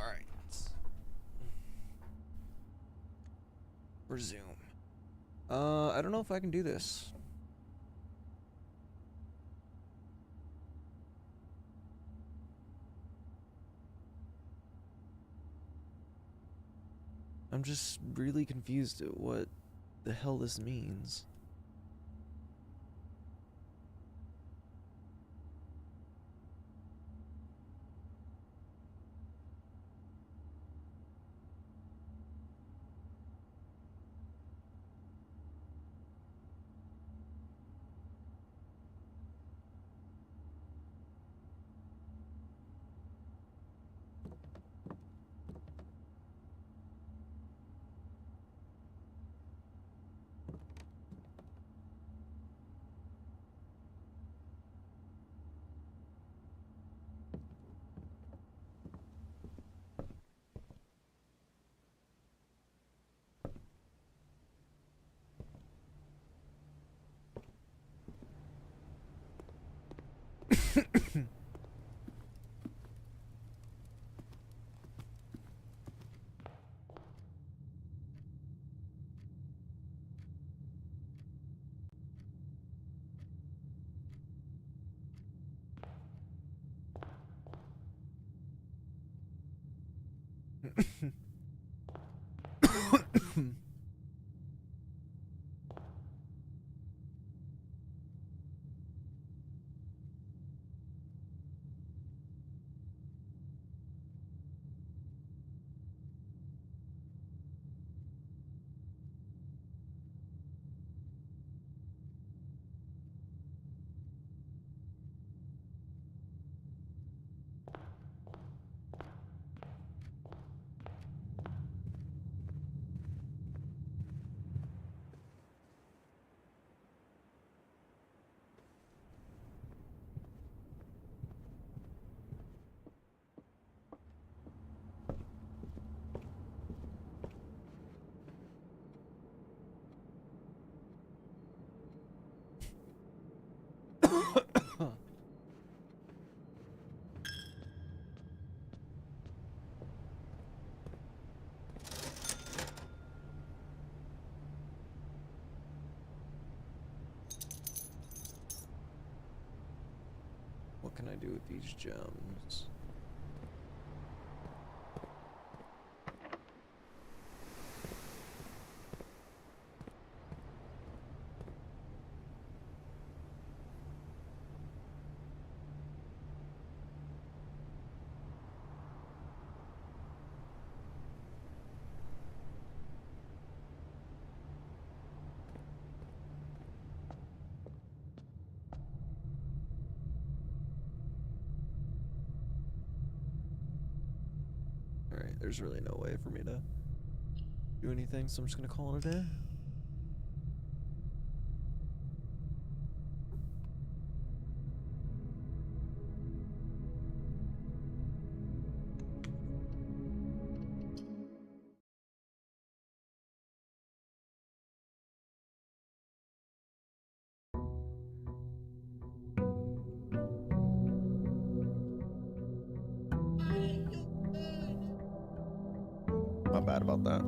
All right. Resume. I don't know if I can do this. I'm just really confused at what the hell this means. can I do with these gems? Alright, there's really no way for me to do anything, so I'm just gonna call it a day. My bad about that.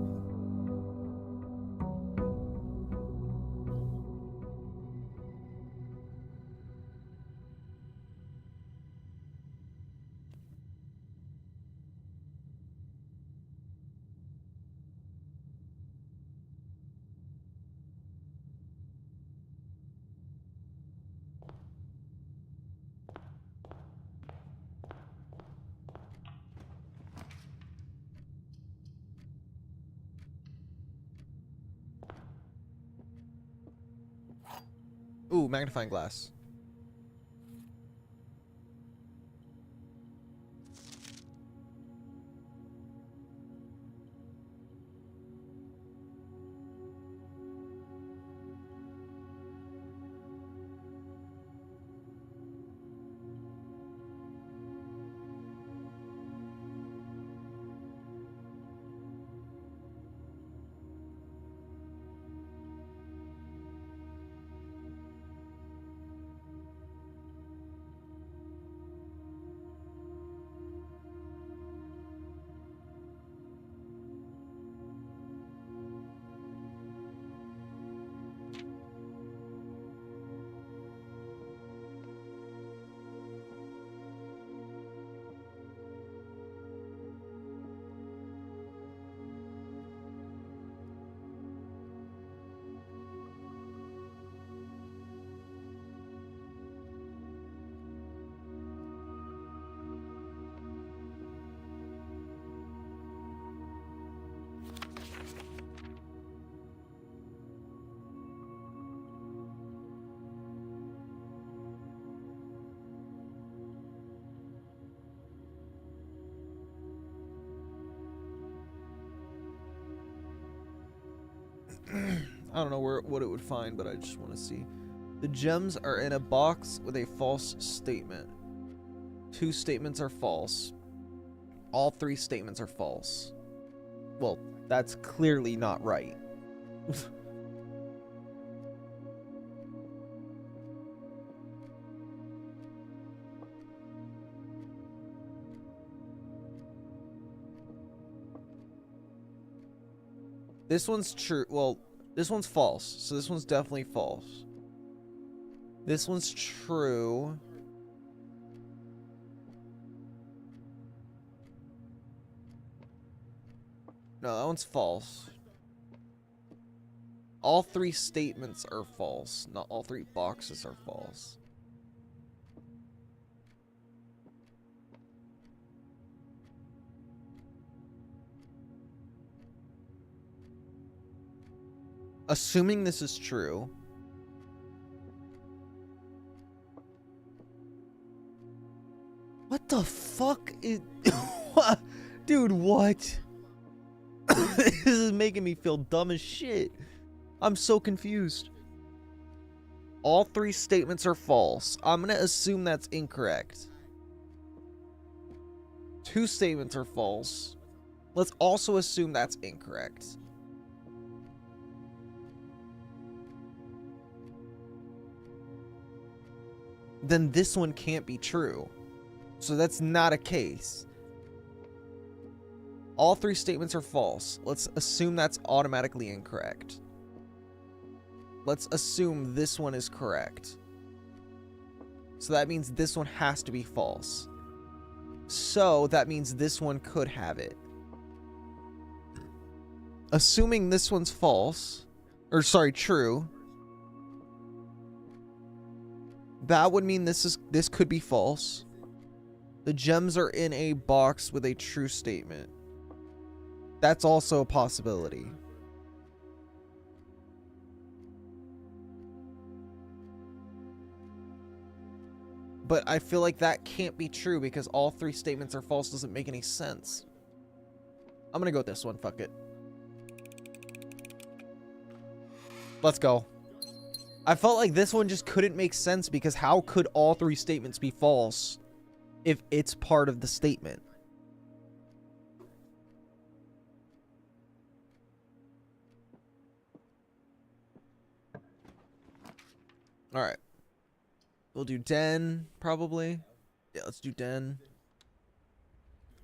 Ooh, magnifying glass. I don't know what it would find, but I just want to see. The gems are in a box with a false statement. 2 statements are false. All 3 statements are false. Well, that's clearly not right. This one's true. Well, this one's false. So this one's definitely false. This one's true. No, that one's false. All 3 statements are false. Not all 3 boxes are false. Assuming this is true. What the fuck is... Dude, what? This is making me feel dumb as shit. I'm so confused. All 3 statements are false. I'm gonna assume that's incorrect. 2 statements are false. Let's also assume that's incorrect. Then this one can't be true. So that's not a case. All 3 statements are false. Let's assume that's automatically incorrect. Let's assume this one is correct. So that means this one has to be false. So that means this one could have it. Assuming this one's false, or sorry, true, that would mean this could be false. The gems are in a box with a true statement. That's also a possibility. But I feel like that can't be true because all three statements are false. Doesn't make any sense. I'm gonna go with this one. Fuck it. Let's go. I felt like this one just couldn't make sense because how could all three statements be false if it's part of the statement? All right. We'll do den, probably. Yeah, let's do den.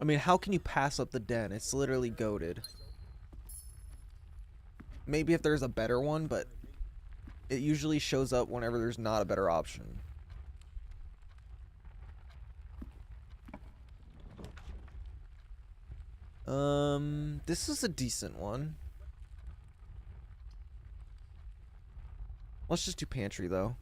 I mean, how can you pass up the den? It's literally goated. Maybe if there's a better one, but it usually shows up whenever there's not a better option. This is a decent one. Let's just do pantry, though.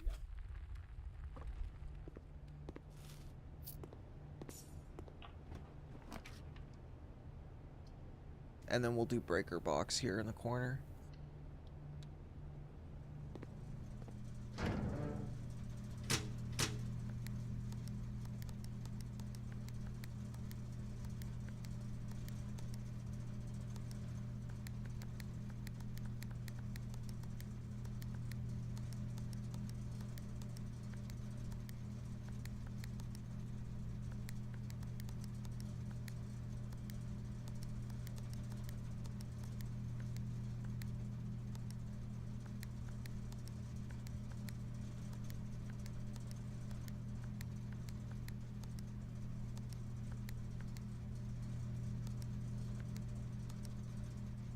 And then we'll do breaker box here in the corner.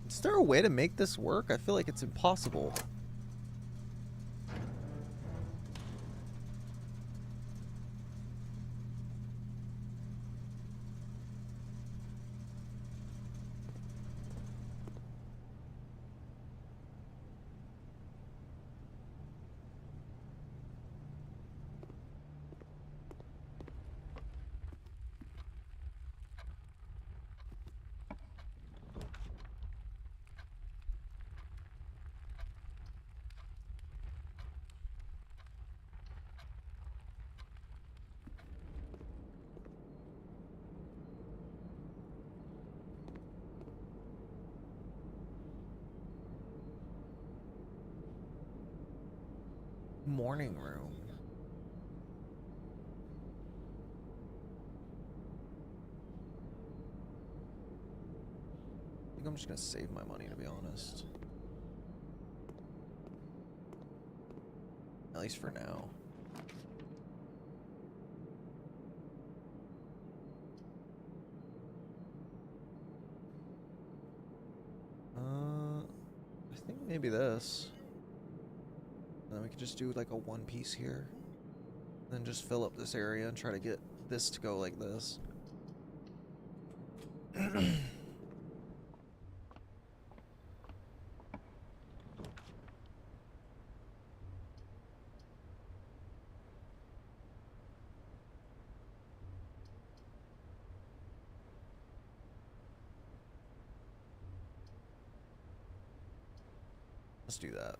Is there a way to make this work? I feel like it's impossible. Morning room. I think I'm just gonna save my money, to be honest. At least for now. I think maybe this. And then we could just do like a one piece here. And then just fill up this area and try to get this to go like this. Let's do that.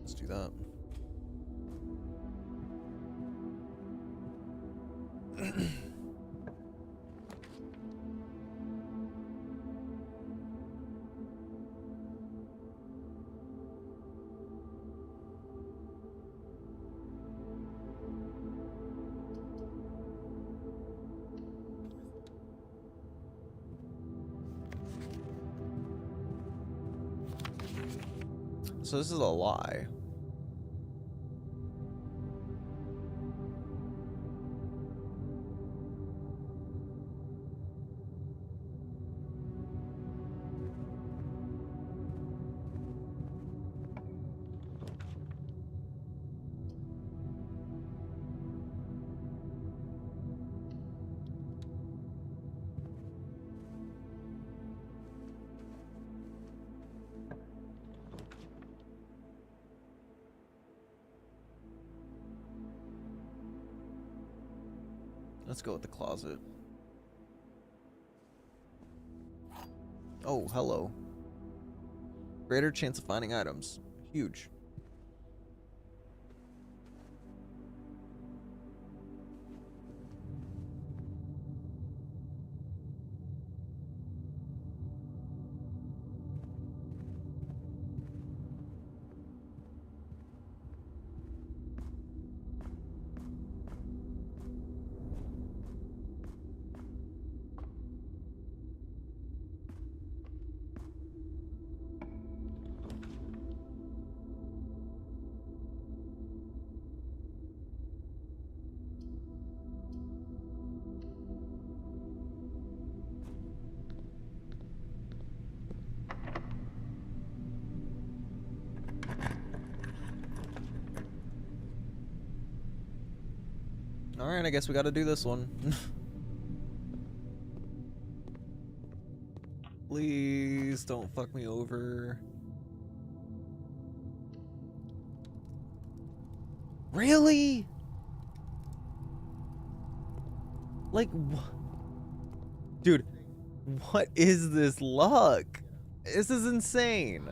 Let's do that. So this is a lie. Let's go with the closet. Oh, hello. Greater chance of finding items. Huge. Alright, I guess we gotta do this one. Please don't fuck me over. Really? Like, dude, what is this luck? This is insane.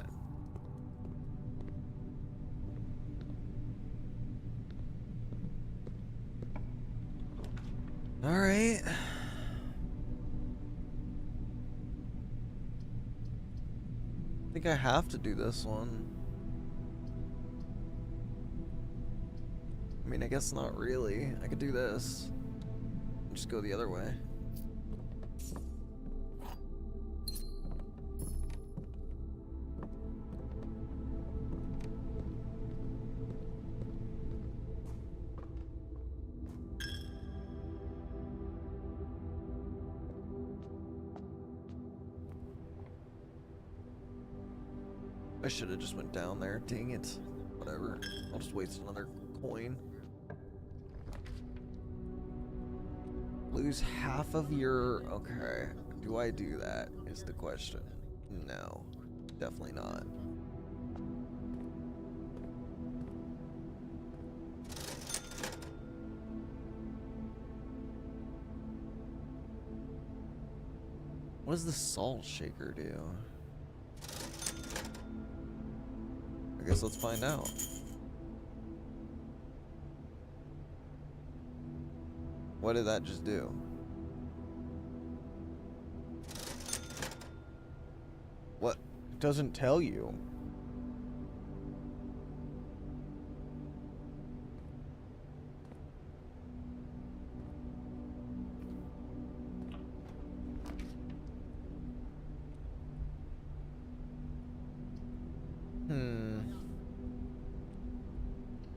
All right. I think I have to do this one. I mean, I guess not really. I could do this. And just go the other way. I should have just went down there. Dang it. Whatever. I'll just waste another coin. Lose half of your... Okay. Do I do that? Is the question. No. Definitely not. What does the salt shaker do? I guess let's find out. What did that just do? What? It doesn't tell you.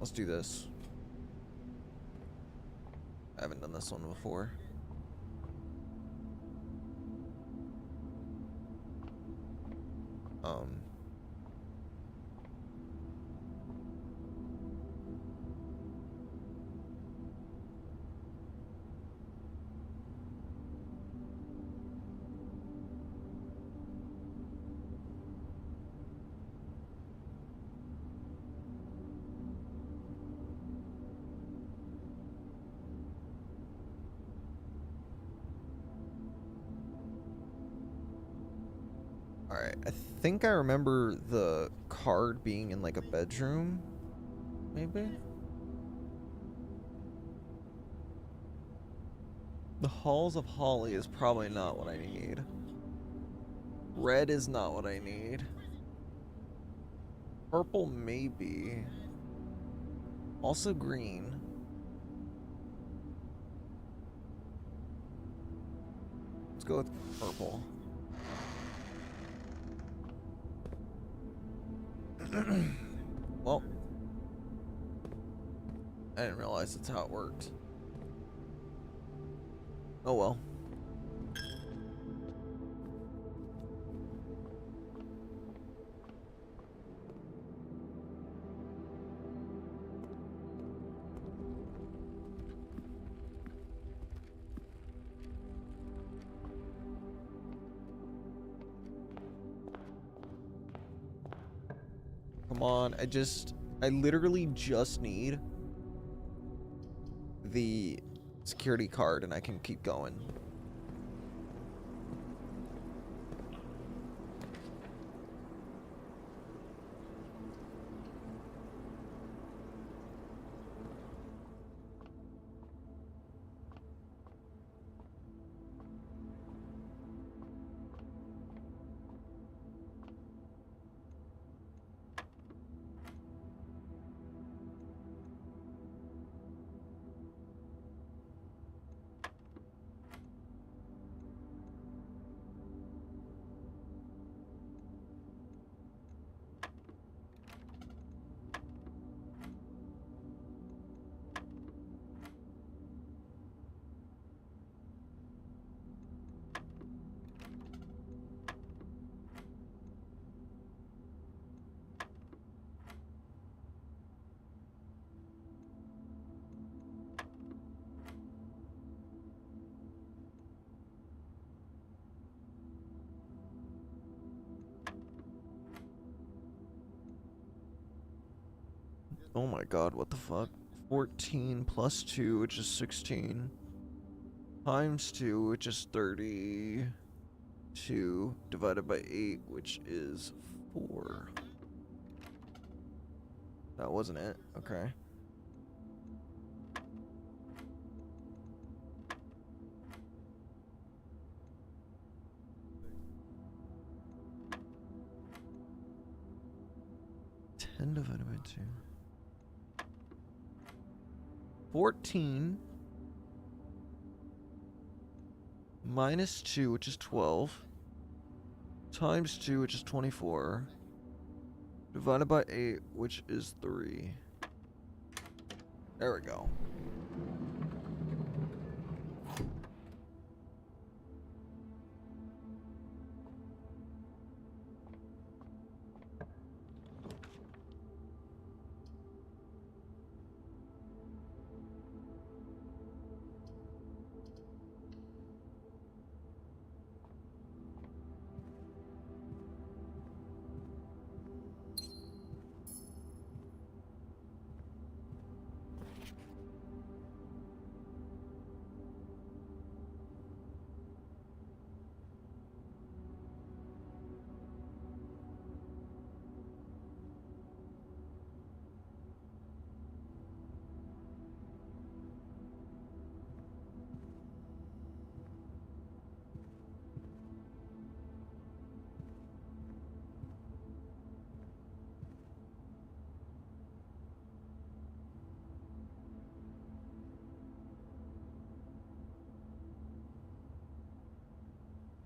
Let's do this. I haven't done this one before. Alright, I think I remember the card being in like a bedroom, maybe? The Halls of Holly is probably not what I need. Red is not what I need. Purple maybe. Also green. Let's go with purple. Well, I didn't realize that's how it worked. Oh well. Come on, I literally just need the security card and I can keep going. Oh my god, what the fuck? 14 plus 2, which is 16. Times 2, which is 32. Divided by 8, which is 4. That wasn't it. Okay. Ten divided by 2. 14 minus 2, which is 12, times 2, which is 24, divided by 8, which is 3. There we go.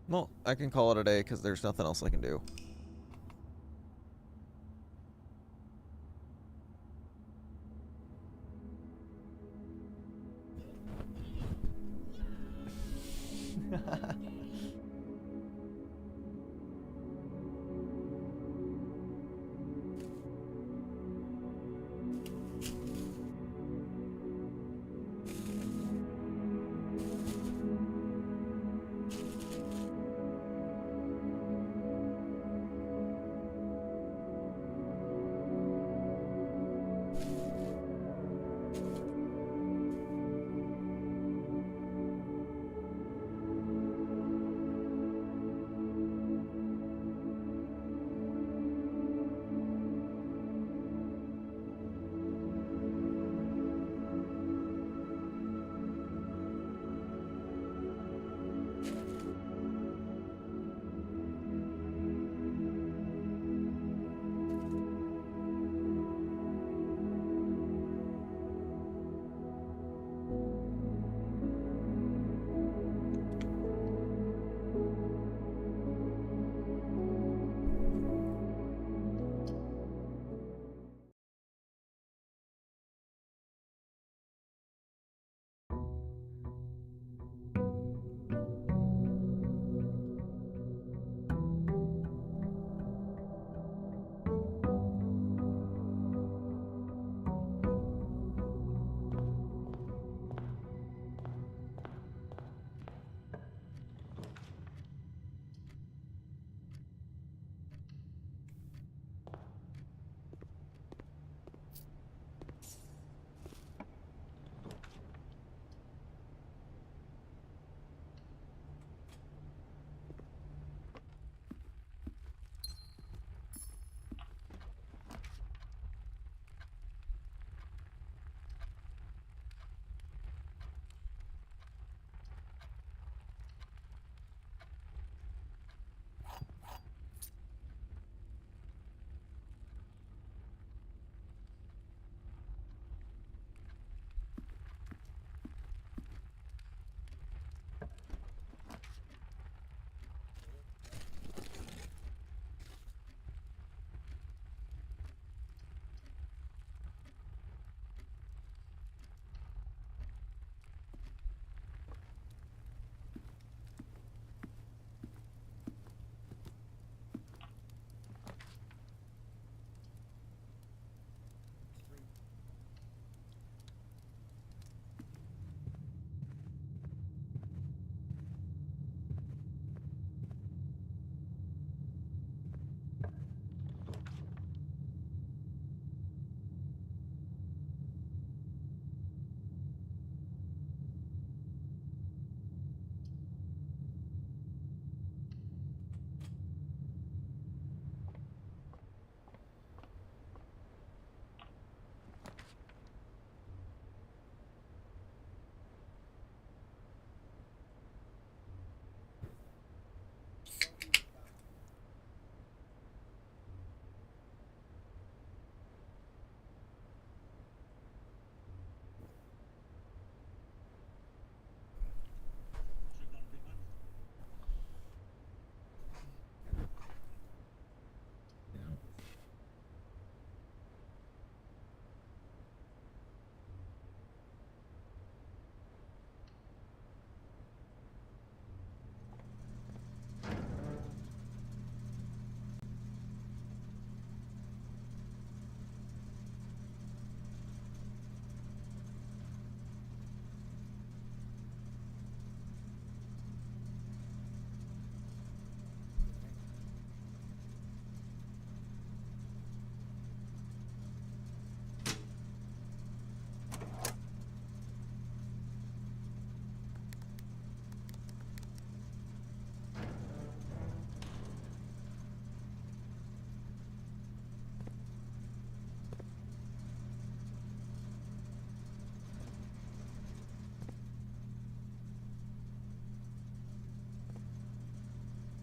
Well, I can call it a day because there's nothing else I can do.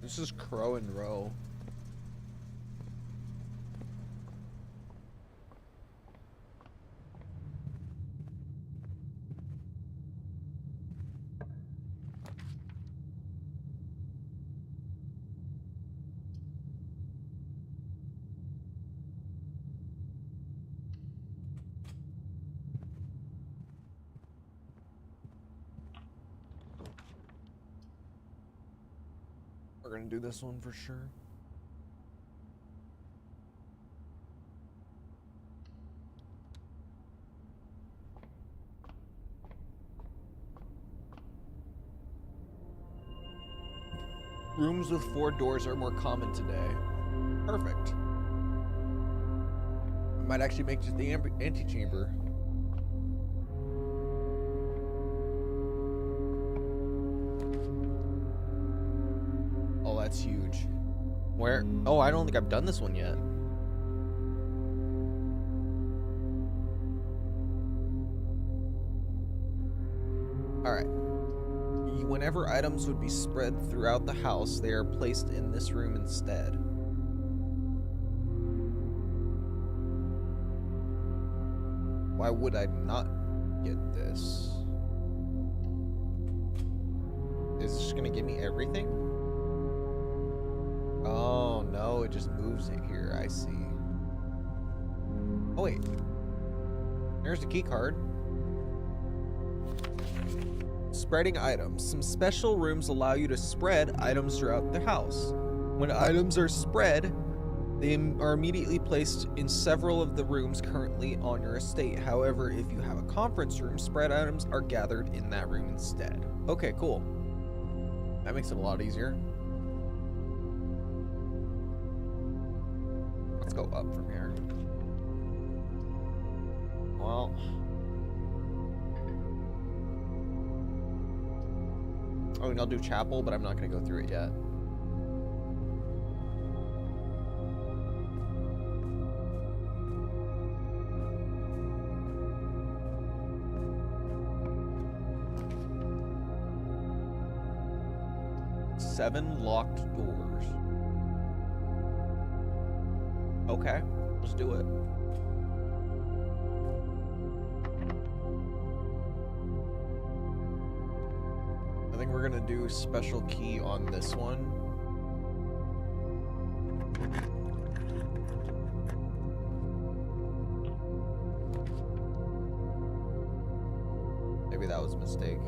This is Crow and Row. We're gonna do this one for sure. Rooms with 4 doors are more common today. Perfect. Might actually make just the antechamber. Oh, that's huge. Where? Oh, I don't think I've done this one yet. Alright. Whenever items would be spread throughout the house, they are placed in this room instead. Why would I not get this? Is this just gonna give me everything? Oh no, it just moves it here, I see. Oh wait. There's the key card. Spreading items. Some special rooms allow you to spread items throughout the house. When items are spread, they are immediately placed in several of the rooms currently on your estate. However, if you have a conference room, spread items are gathered in that room instead. Okay, cool. That makes it a lot easier. Let's go up from here. Well... I mean, I'll do chapel, but I'm not going to go through it yet. Seven locked doors. Okay, let's do it. I think we're gonna do special key on this one. Maybe that was a mistake.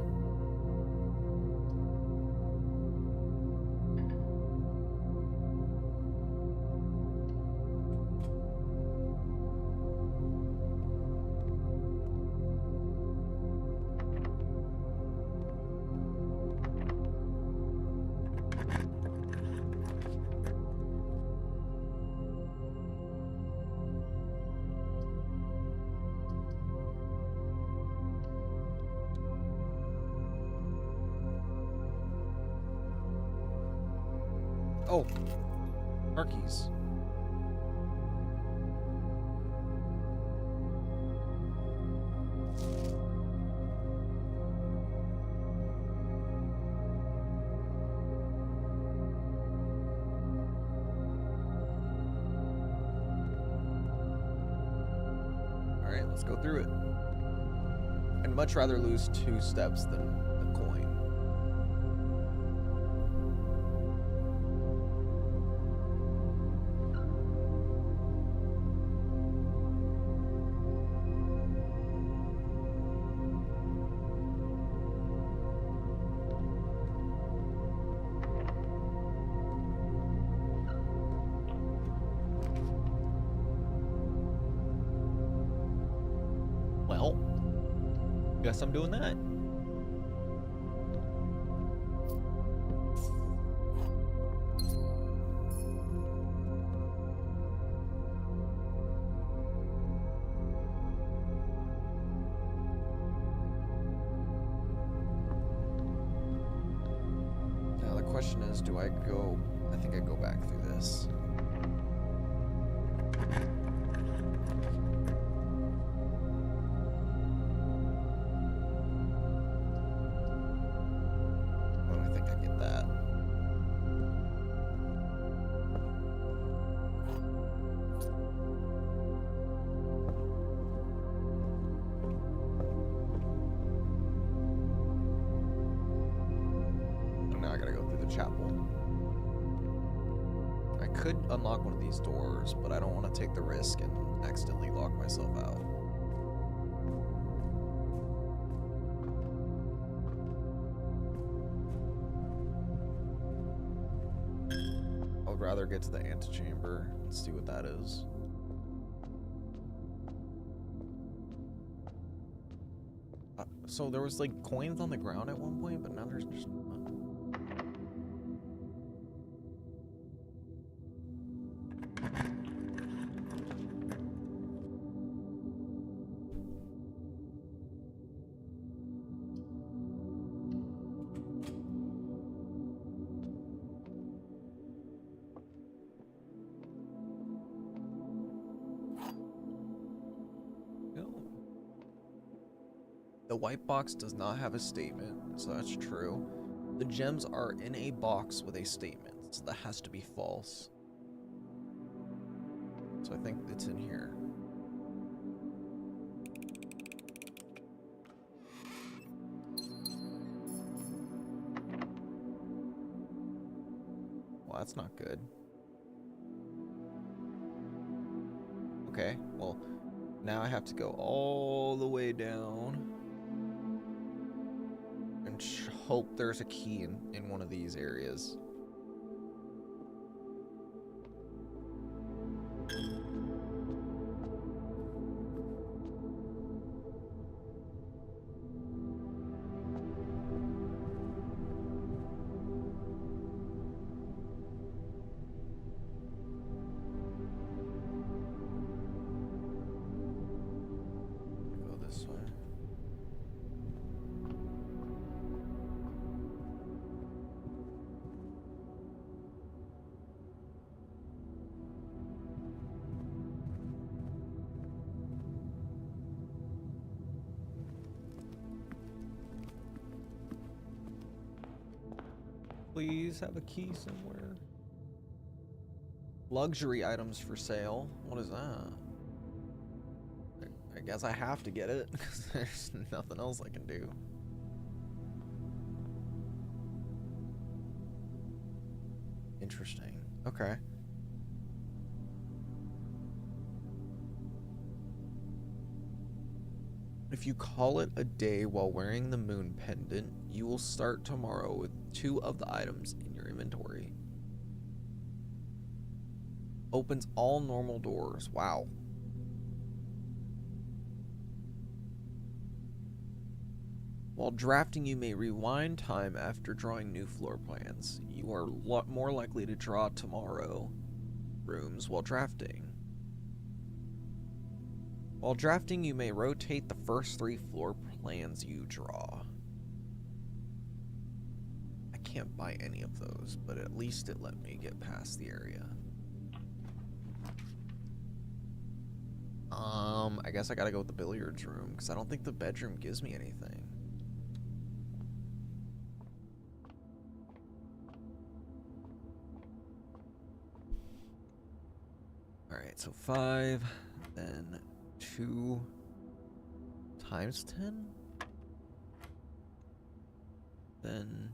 Oh, Marquis. All right, let's go through it. I'd much rather lose 2 steps than a coin. Well, guess I'm doing that. Now the question is, do I go? I think I go back through this. Oh, I think I get that. could unlock one of these doors, but I don't want to take the risk and accidentally lock myself out. I would rather get to the antechamber and see what that is. So there was like coins on the ground at one point, but now there's just none. The white box does not have a statement, so that's true. The gems are in a box with a statement, so that has to be false. So I think it's in here. Well, that's not good. Okay, well, now I have to go all the way down. Hope there's a key in one of these areas. Go this way. Please have a key somewhere. Luxury items for sale. What is that? I guess I have to get it because there's nothing else I can do. Interesting. Okay. If you call it a day while wearing the moon pendant, you will start tomorrow with 2 of the items in your inventory. Opens all normal doors. Wow. While drafting, you may rewind time after drawing new floor plans. You are more likely to draw tomorrow rooms while drafting. While drafting, you may rotate the first 3 floor plans you draw. I can't buy any of those, but at least it let me get past the area. I guess I gotta go with the billiards room, because I don't think the bedroom gives me anything. Alright, so 5, then 2 times 10, then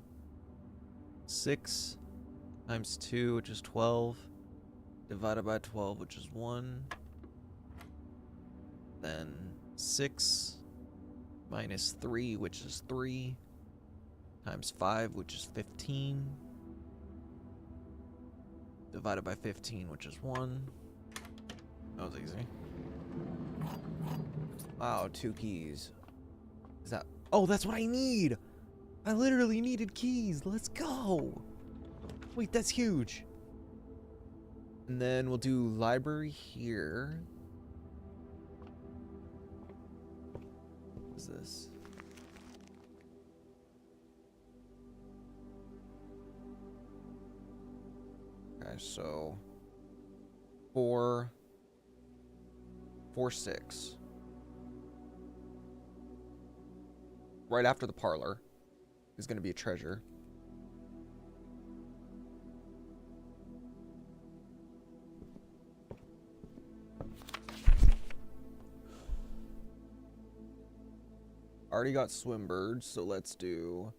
6 times 2, which is 12, divided by 12, which is 1, then 6 minus 3, which is 3, times 5, which is 15, divided by 15, which is 1. That was easy. Wow, 2 keys. Is that... Oh, that's what I need! I literally needed keys. Let's go! Wait, that's huge. And then we'll do library here. What is this? Okay, so 4, 4, 6. Right after the parlor is going to be a treasure. Already got Swimbird, so let's do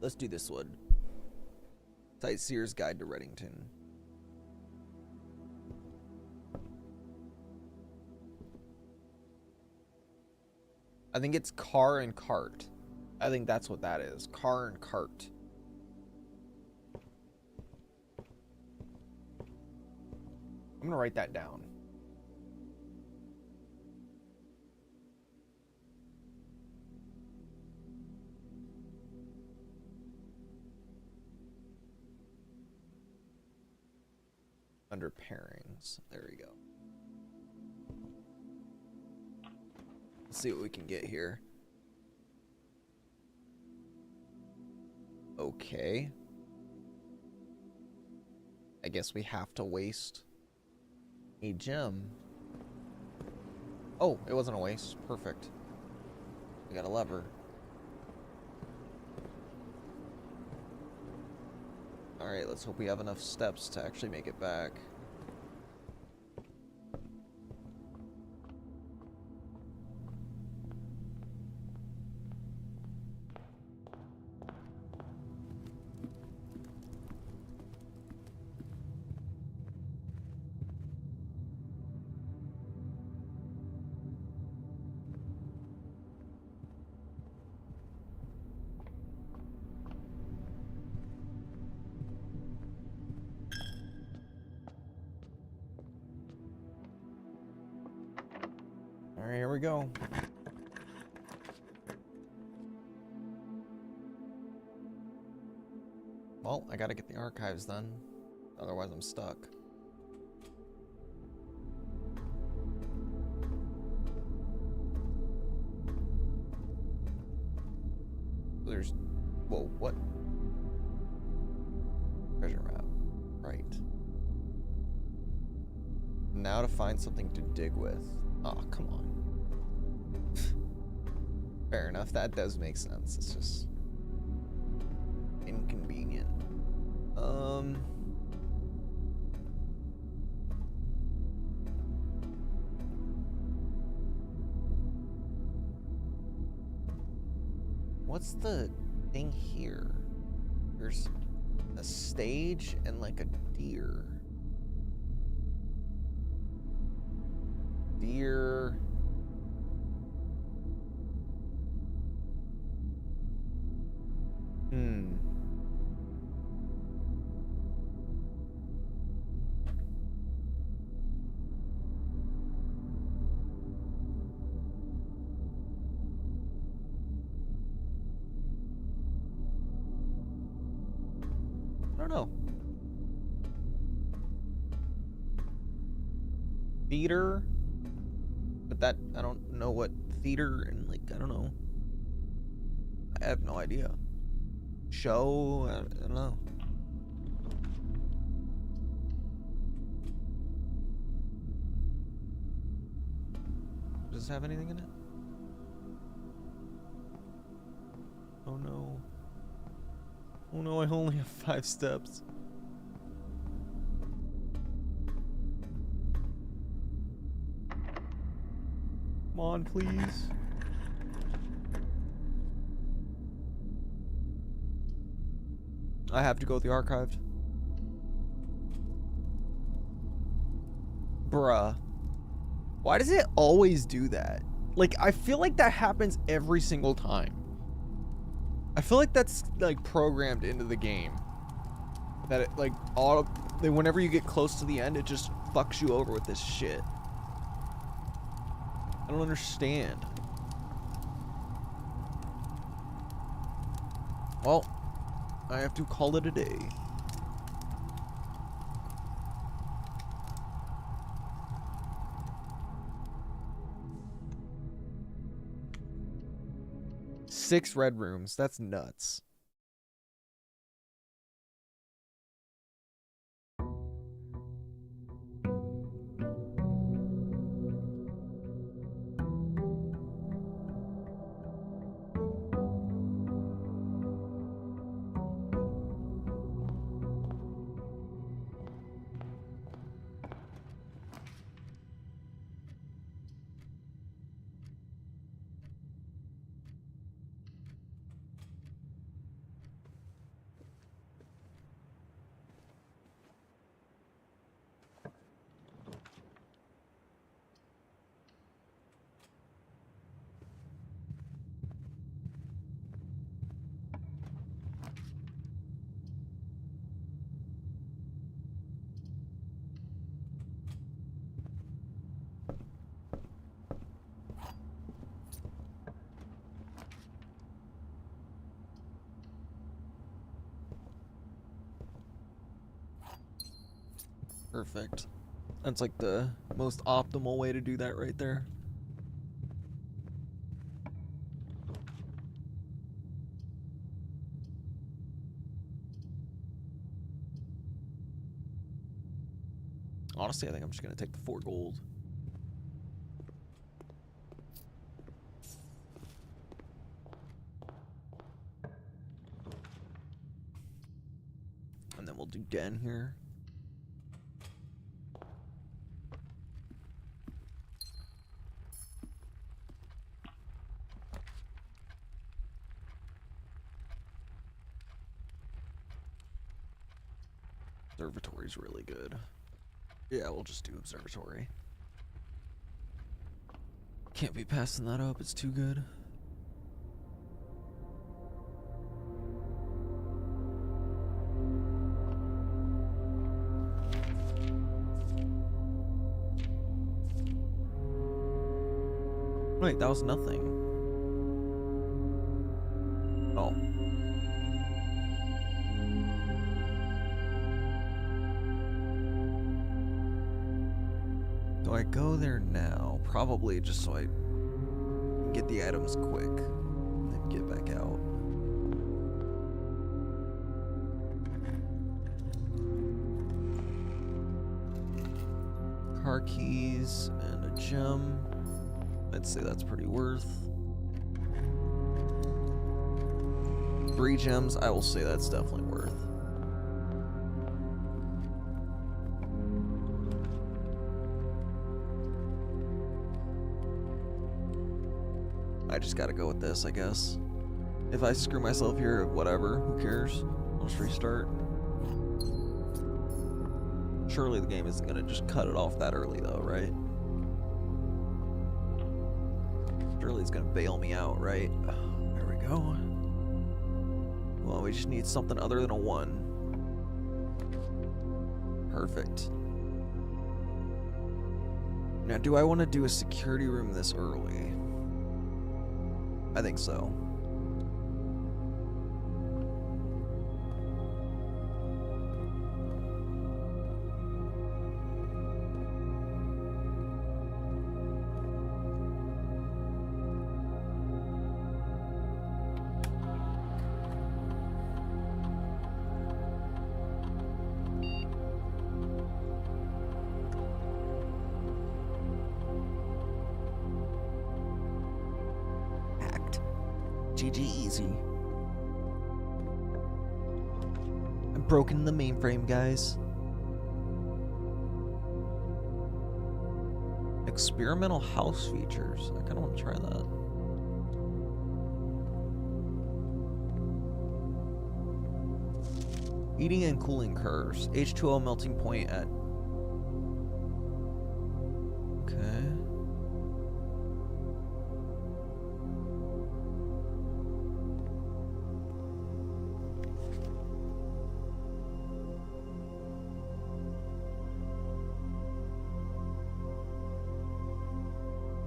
this one. Sightseer's Guide to Reddington. I think it's car and cart. I think that's what that is. Car and cart. I'm gonna write that down. Under pairings. There we go. Let's see what we can get here. Okay. I guess we have to waste a gem. Oh, it wasn't a waste. Perfect. We got a lever. Alright, let's hope we have enough steps to actually make it back. Alright, here we go. Well, I gotta get the archives done. Otherwise, I'm stuck. There's... Whoa, what? Treasure map. Right. Now to find something to dig with. Oh, come on. Fair enough, that does make sense. It's just inconvenient. What's the thing here? There's a stage and like a deer. Deer. I don't know. Theater? But that, I don't know what theater and like, I don't know. I have no idea. Show? I don't know. Does this have anything in it? Oh no. Oh no, I only have 5 steps. Come on, please. I have to go with the archived. Bruh. Why does it always do that? Like, I feel like that happens every single time. I feel like that's, like, programmed into the game. That it, like, whenever you get close to the end, it just fucks you over with this shit. I don't understand. Well, I have to call it a day. Six red rooms. That's nuts. Perfect. That's like the most optimal way to do that right there. Honestly, I think I'm just gonna take the 4 gold. And then we'll do den here. Observatory's really good. Yeah, we'll just do observatory. Can't be passing that up, it's too good. Wait, that was nothing. Oh. Do I go there now? Probably just so I can get the items quick and then get back out. Car keys and a gem. I'd say that's pretty worth. 3 gems, I will say that's definitely worth. I just gotta go with this, I guess. If I screw myself here, whatever, who cares? I'll just restart. Surely the game isn't gonna just cut it off that early though, right? Surely it's gonna bail me out, right? There we go. Well, we just need something other than a 1. Perfect. Now, do I want to do a security room this early? I think so. GG easy. I've broken the mainframe, guys. Experimental house features. I kind of want to try that. Heating and cooling curves. H2O melting point at... Okay.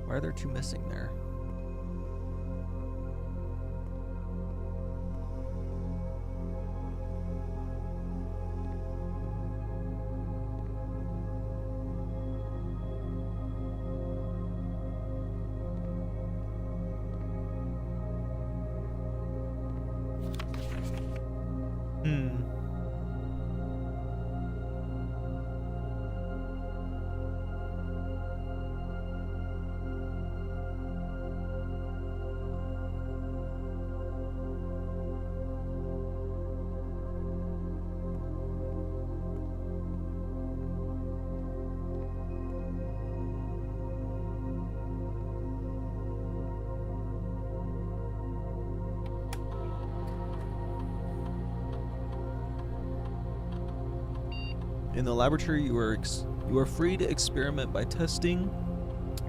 Why are there 2 missing there? In the laboratory, you are free to experiment by testing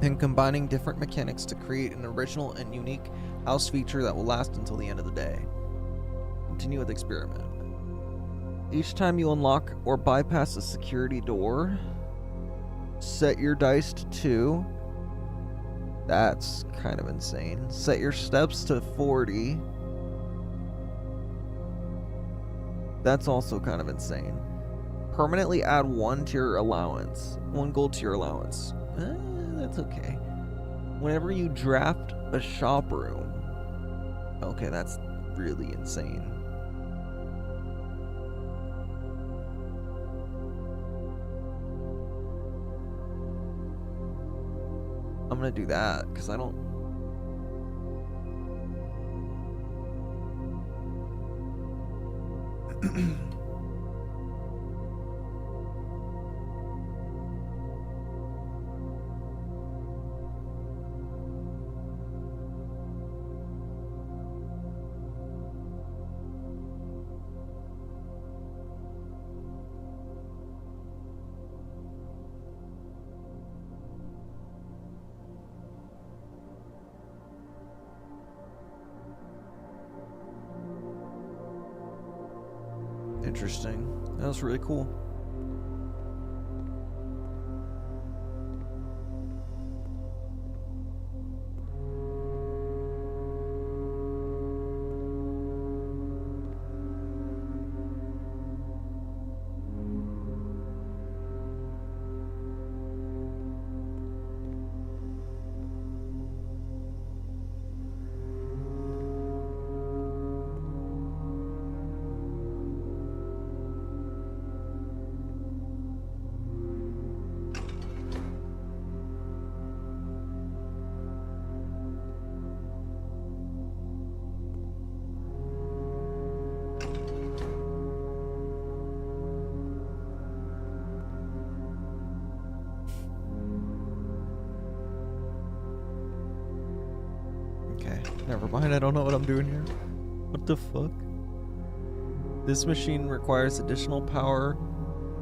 and combining different mechanics to create an original and unique house feature that will last until the end of the day. Continue with experiment. Each time you unlock or bypass a security door, set your dice to 2. That's kind of insane. Set your steps to 40. That's also kind of insane. Permanently add 1 to your allowance. 1 gold to your allowance. That's okay. Whenever you draft a shop room. Okay, that's really insane. I'm gonna do that because I don't. Interesting. That was really cool. Okay, never mind. I don't know what I'm doing here. What the fuck? This machine requires additional power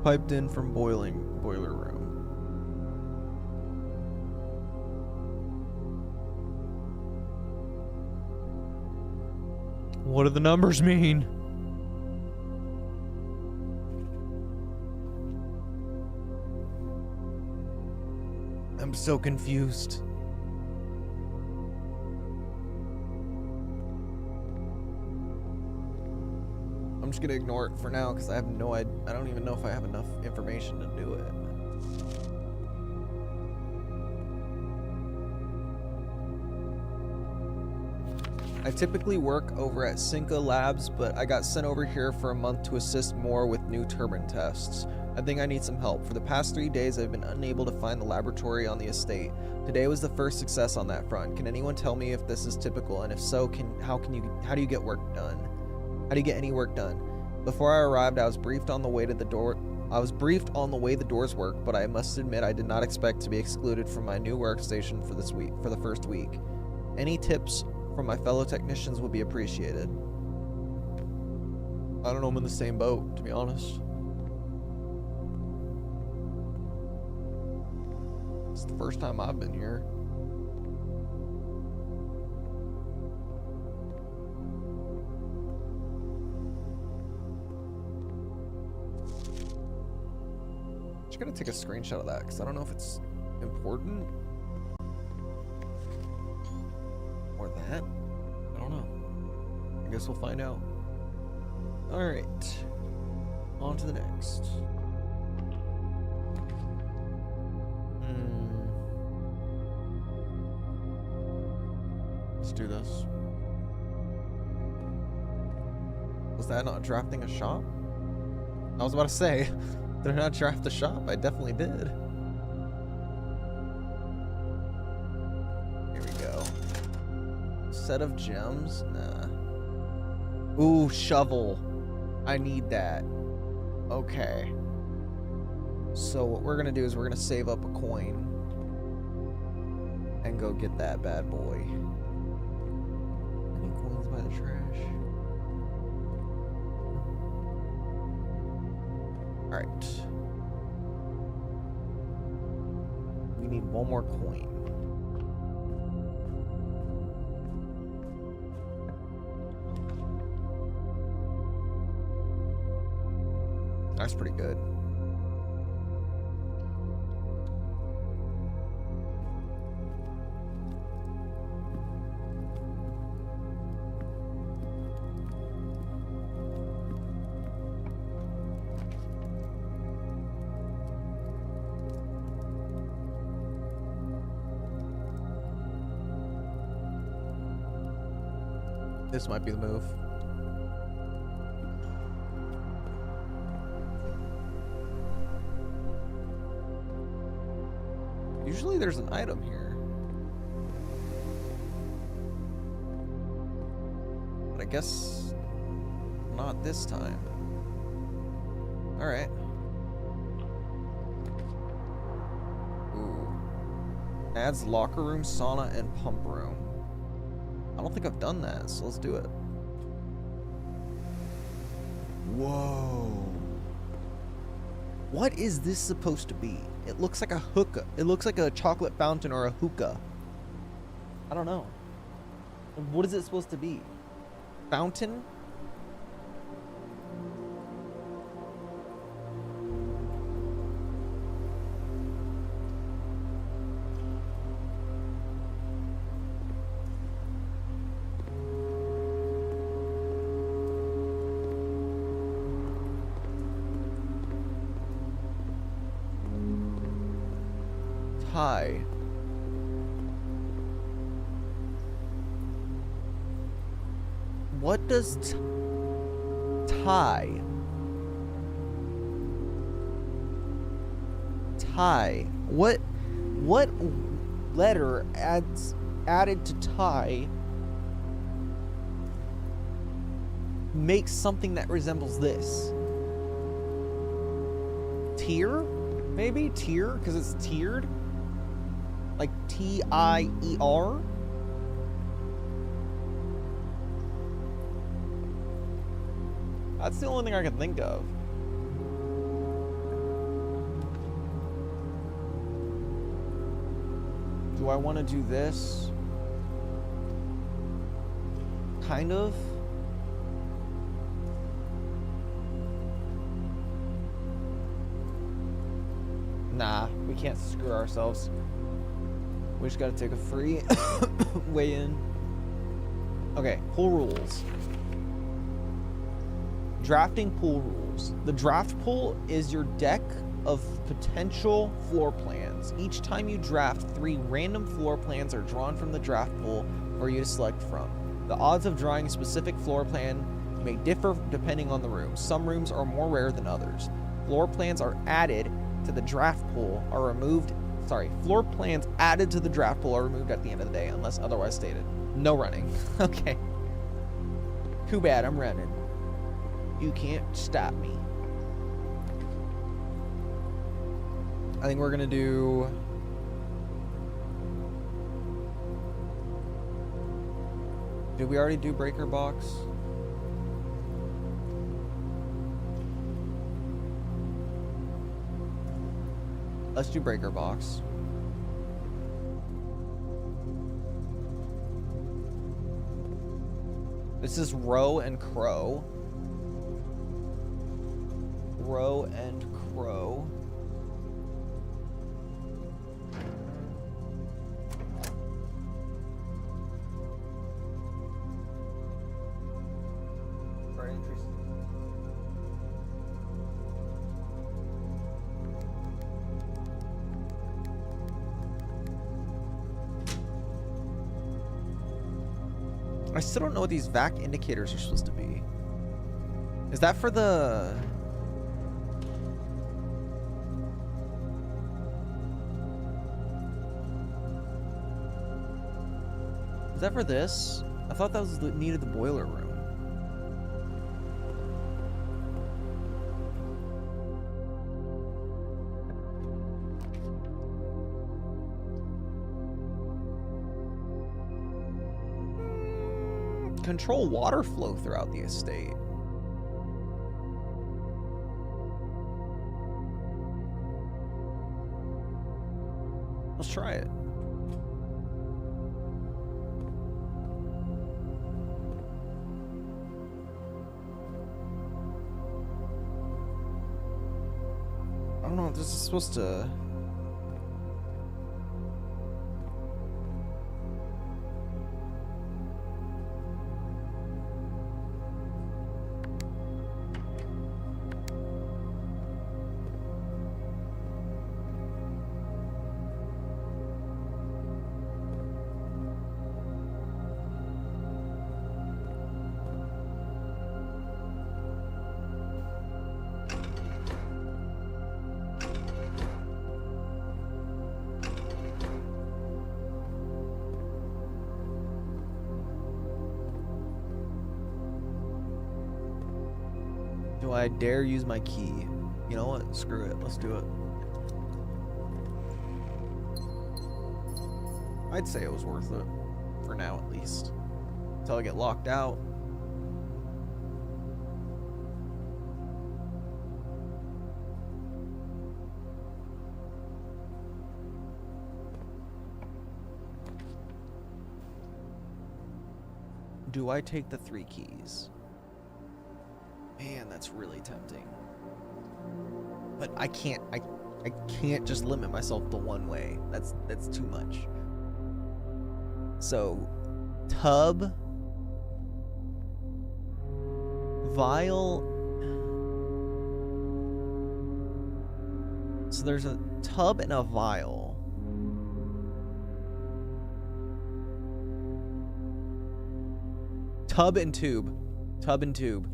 piped in from boiler room. What do the numbers mean? I'm so confused. I'm just gonna ignore it for now because I have no idea. I don't even know if I have enough information to do it. I typically work over at Cinca Labs, but I got sent over here for a month to assist more with new turbine tests. I think I need some help. For the past 3 days, I've been unable to find the laboratory on the estate. Today was the first success on that front. Can anyone tell me if this is typical, and if so, how do you get work done? How do you get any work done? Before I arrived, I was briefed on the way the doors work, but I must admit I did not expect to be excluded from my new workstation for the first week. Any tips from my fellow technicians would be appreciated. I don't know, I'm in the same boat, to be honest. It's the first time I've been here. Just gonna take a screenshot of that because I don't know if it's important or that. I don't know. I guess we'll find out. All right, on to the next. Let's do this. Was that not drafting a shop? I was about to say, did I not draft a shop? I definitely did. Here we go. Set of gems? Nah. Ooh, shovel. I need that. Okay. So what we're gonna do is we're gonna save up a coin and go get that bad boy. Any coins by the trash? Alright. We need one more coin. That's pretty good. This might be the move. Usually there's an item here. But I guess not this time. Alright. Ooh. Adds locker room, sauna, and pump room. I don't think I've done that, so let's do it. Whoa. What is this supposed to be? It looks like a hookah. It looks like a chocolate fountain or a hookah. I don't know. What is it supposed to be? Fountain? Thai. What does Thai? Thai. What letter added to Thai makes something that resembles this? Tier? Maybe tier because it's tiered? Like T-I-E-R? That's the only thing I can think of. Do I want to do this? Kind of. Nah, we can't screw ourselves. We just gotta take a free way in. Okay, pool rules. Drafting pool rules. The draft pool is your deck of potential floor plans. Each time you draft, 3 random floor plans are drawn from the draft pool for you to select from. The odds of drawing a specific floor plan may differ depending on the room. Some rooms are more rare than others. Floor plans are added to the draft pool are removed. Floor plans added to the draft pool are removed at the end of the day unless otherwise stated. No running. Okay. Too bad, I'm running. You can't stop me. I think we're gonna do... Did we already do breaker box? Let's do breaker box. This is Row and Crow. Row and Crow. Very interesting. I still don't know what these VAC indicators are supposed to be. Is that for the... Is that for this? I thought that was needed the boiler room. Control water flow throughout the estate. Let's try it. I don't know if this is supposed to... Do I dare use my key? You know what? Screw it. Let's do it. I'd say it was worth it. For now, at least. Until I get locked out. Do I take the 3 keys? Man, that's really tempting. But I can't just limit myself to one way. That's too much. So, tub, vial. So there's a tub and a vial. Tub and tube. Tub and tube.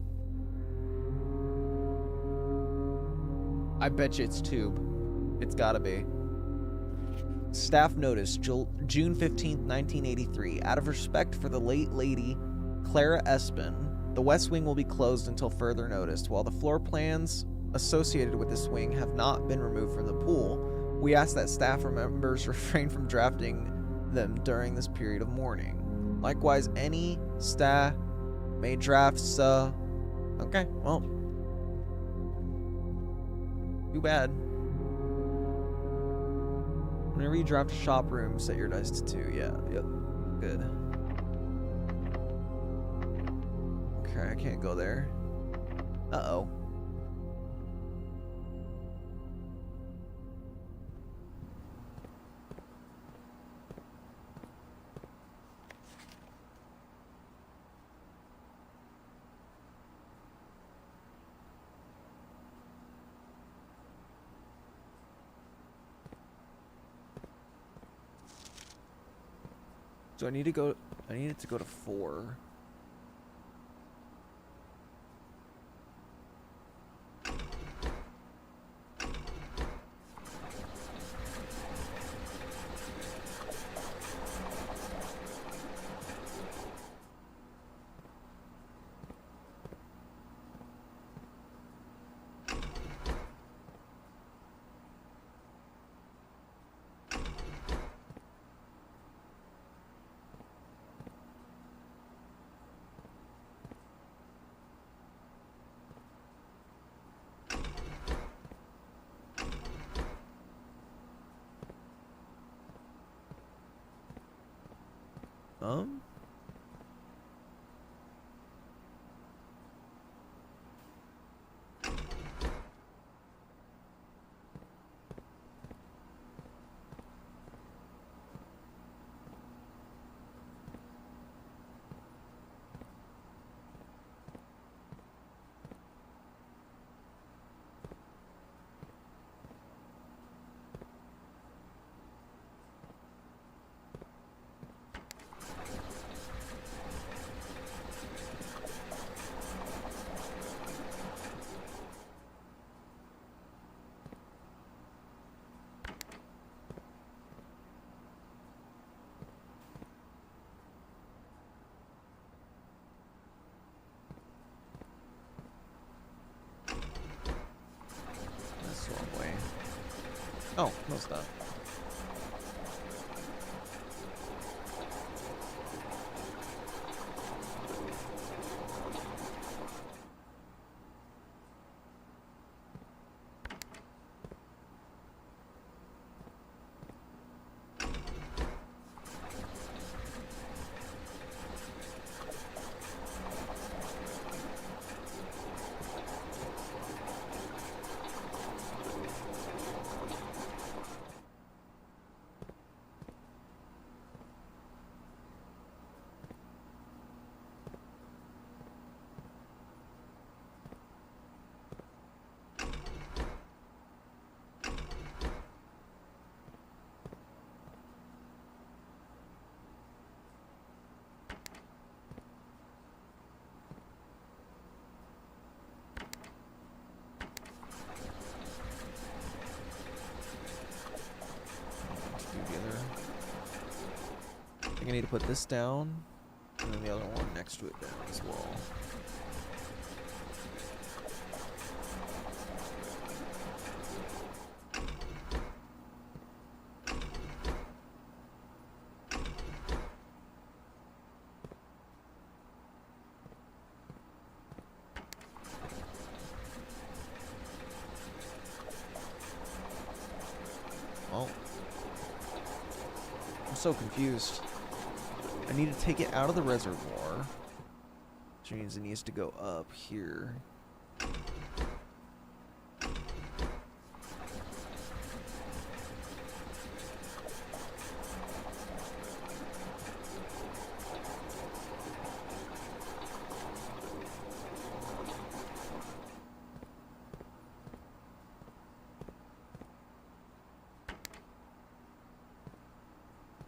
I bet you it's tube. It's gotta be. Staff notice, June 15th, 1983. Out of respect for the late lady Clara Espin, the West Wing will be closed until further notice. While the floor plans associated with this wing have not been removed from the pool, we ask that staff members refrain from drafting them during this period of mourning. Likewise, any staff may draft okay, well. Too bad. Whenever you draft a shop room, set your dice to 2. Yeah, yep. Good. Okay, I can't go there. Uh-oh. So I need it to go to 4. Oh, no stuff. I think I need to put this down, and then the other one next to it down as well. so confused. I need to take it out of the reservoir, which means it needs to go up here.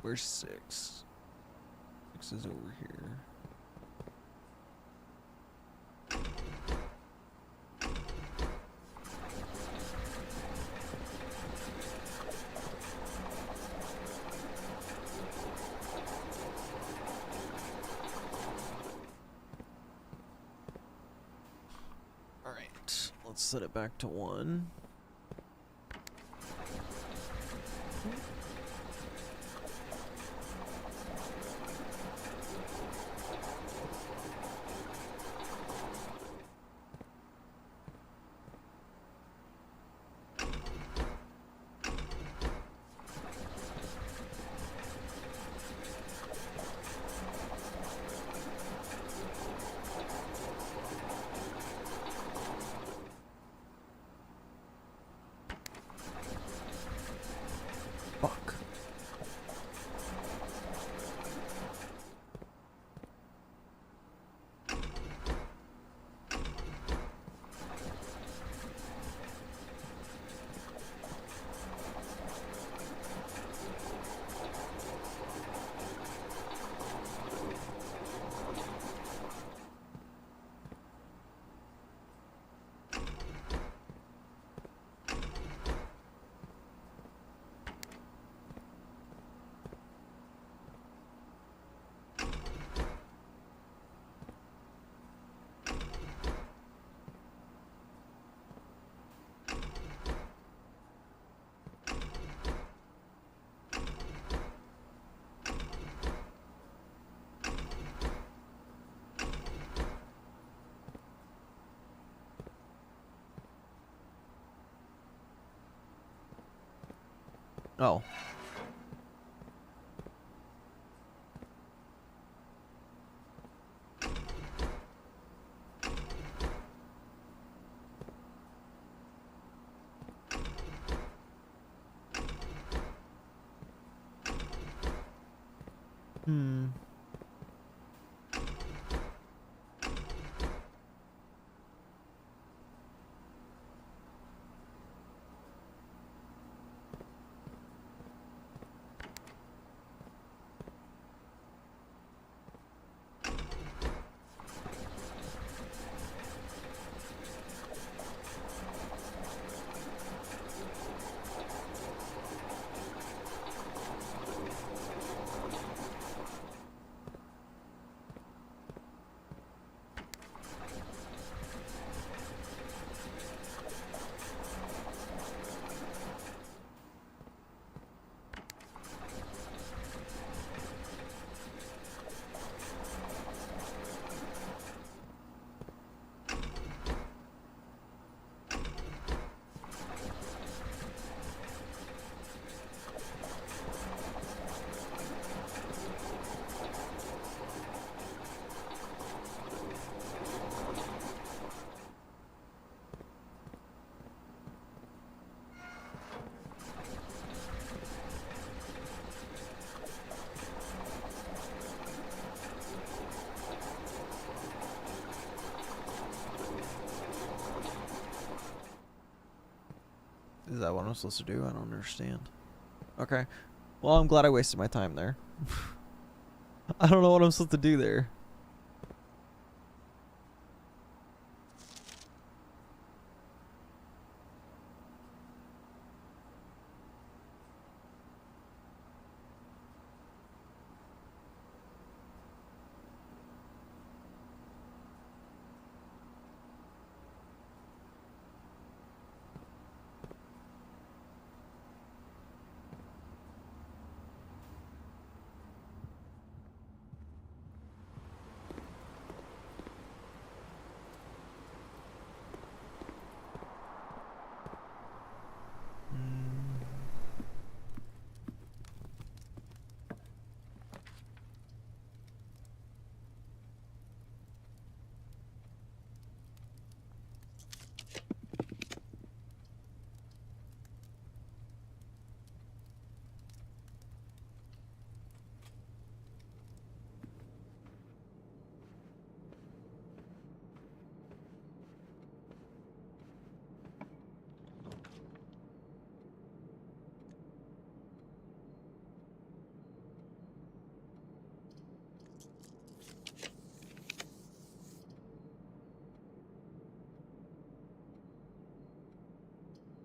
Where's 6? 6 is over here. All right, let's set it back to 1. Fuck. Oh. Hmm. Is that what I'm supposed to do? I don't understand. Okay. Well, I'm glad I wasted my time there. I don't know what I'm supposed to do there.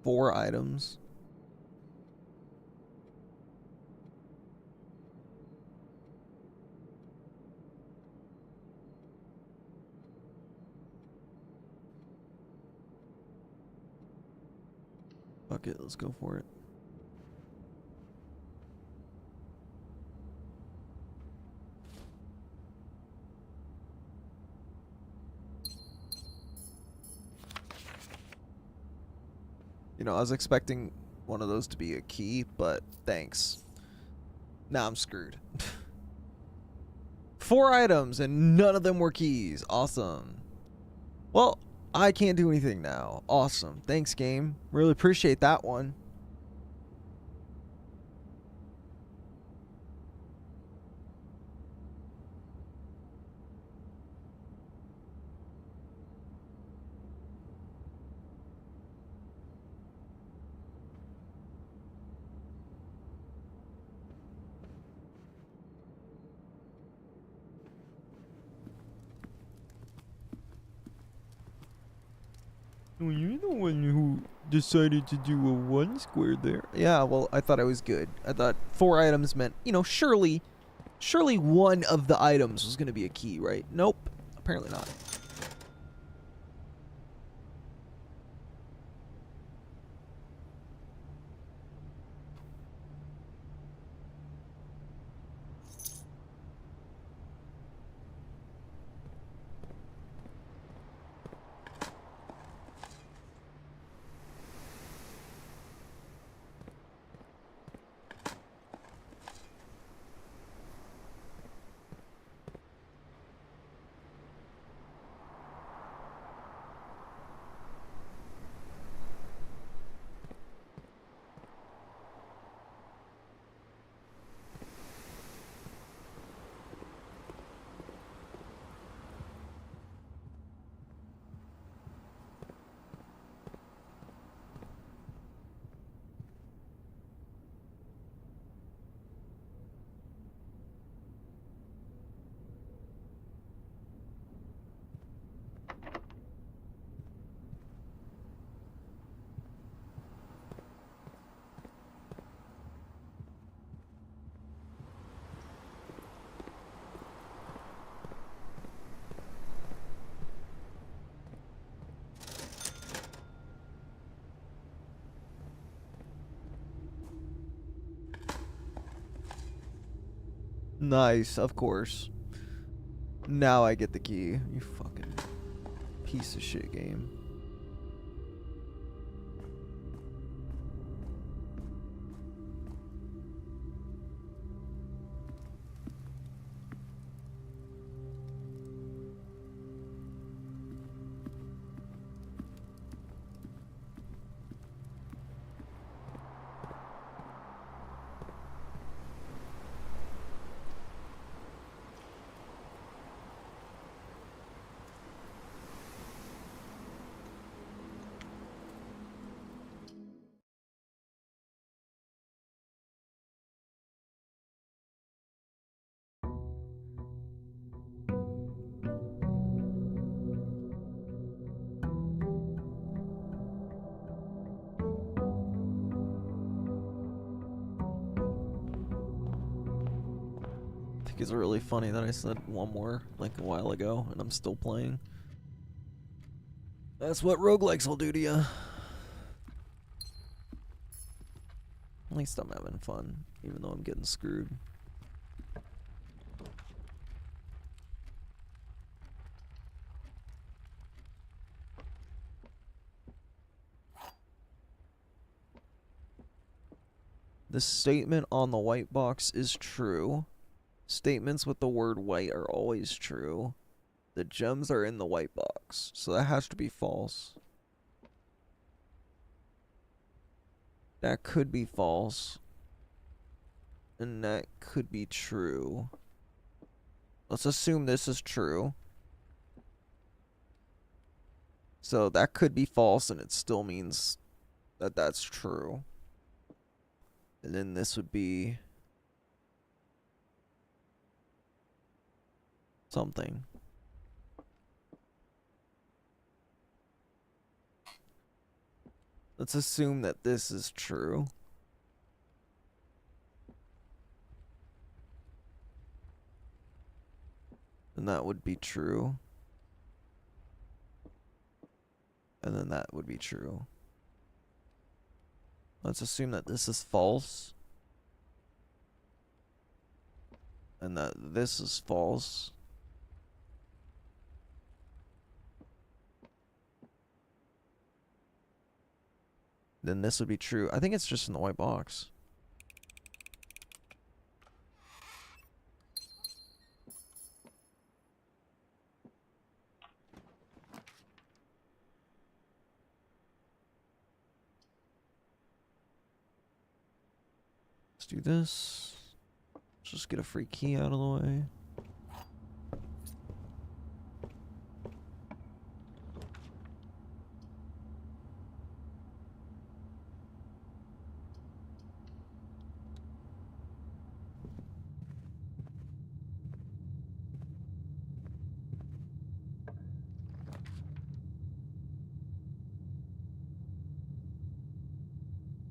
4 items. Fuck it, let's go for it. You know, I was expecting one of those to be a key, but thanks. Now I'm screwed. 4 items and none of them were keys. Awesome. Well, I can't do anything now. Awesome. Thanks, game. Really appreciate that one. Well, you're the one who decided to do a 1 square there. Yeah, well, I thought I was good. I thought 4 items meant, you know, surely one of the items was going to be a key, right? Nope. Apparently not. Nice, of course. Now I get the key. You fucking piece of shit game. I think it's really funny that I said one more like a while ago and I'm still playing. That's what roguelikes will do to you. At least I'm having fun, even though I'm getting screwed. The statement on the white box is true. Statements with the word white are always true. The gems are in the white box, so that has to be false. That could be false. And that could be true. Let's assume this is true. So that could be false, and it still means that that's true. And then this would be something. Let's assume that this is true. And that would be true. And then that would be true. Let's assume that this is false. And that this is false. Then this would be true. I think it's just in the white box. Let's do this. Let's just get a free key out of the way.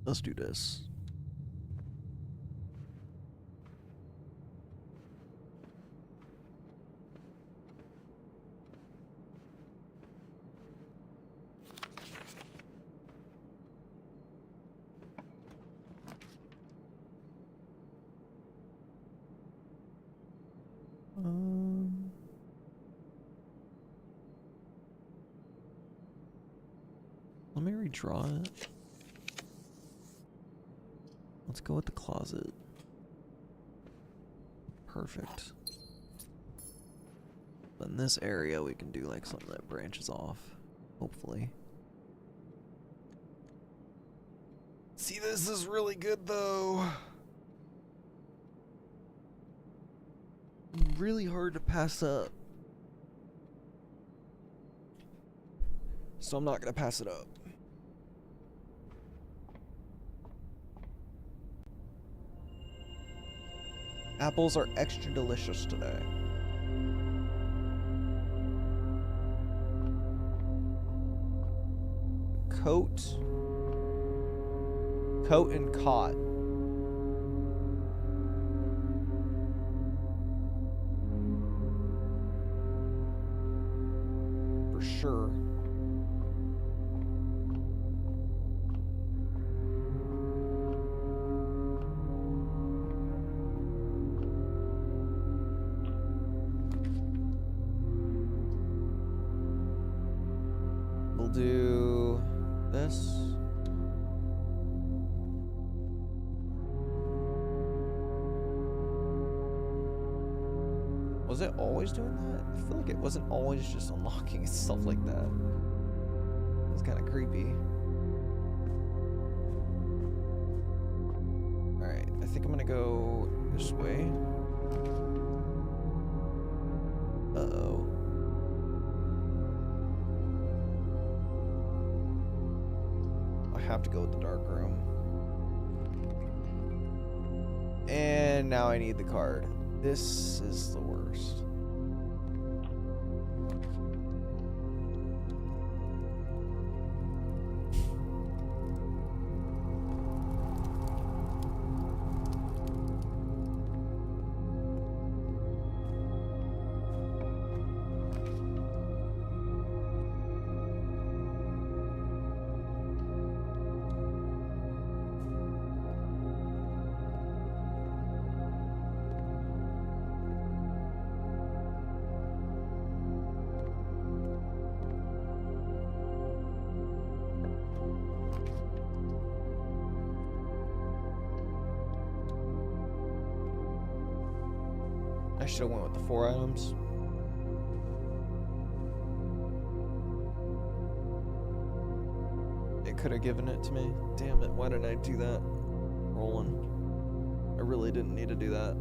Let's do this. Let me redraw it. Let's go with the closet. Perfect. In this area, we can do like something that branches off. Hopefully. See, this is really good though. Really hard to pass up. So I'm not gonna pass it up. Apples are extra delicious today. Coat and cot. For sure. We'll do this. Was it always doing that? I feel like it wasn't always just unlocking stuff like that. It was kind of creepy. Alright, I think I'm gonna go this way. Uh-oh. I have to go with the dark room. And now I need the card. This is the worst. I should have went with the 4 items. It could have given it to me. Damn it, why did I do that? Rolling. I really didn't need to do that.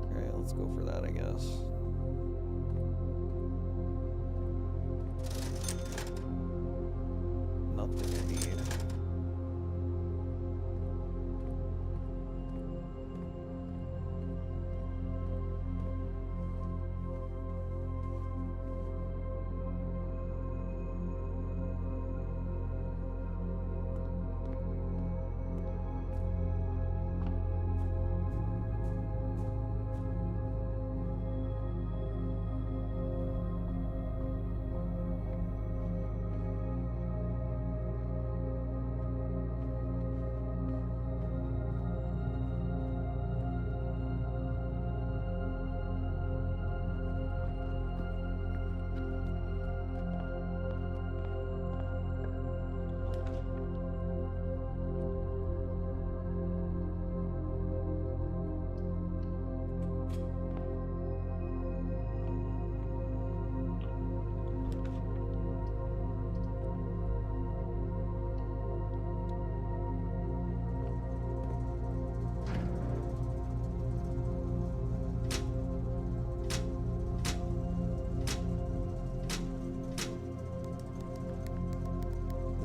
Okay, let's go for that, I guess. Nothing I need.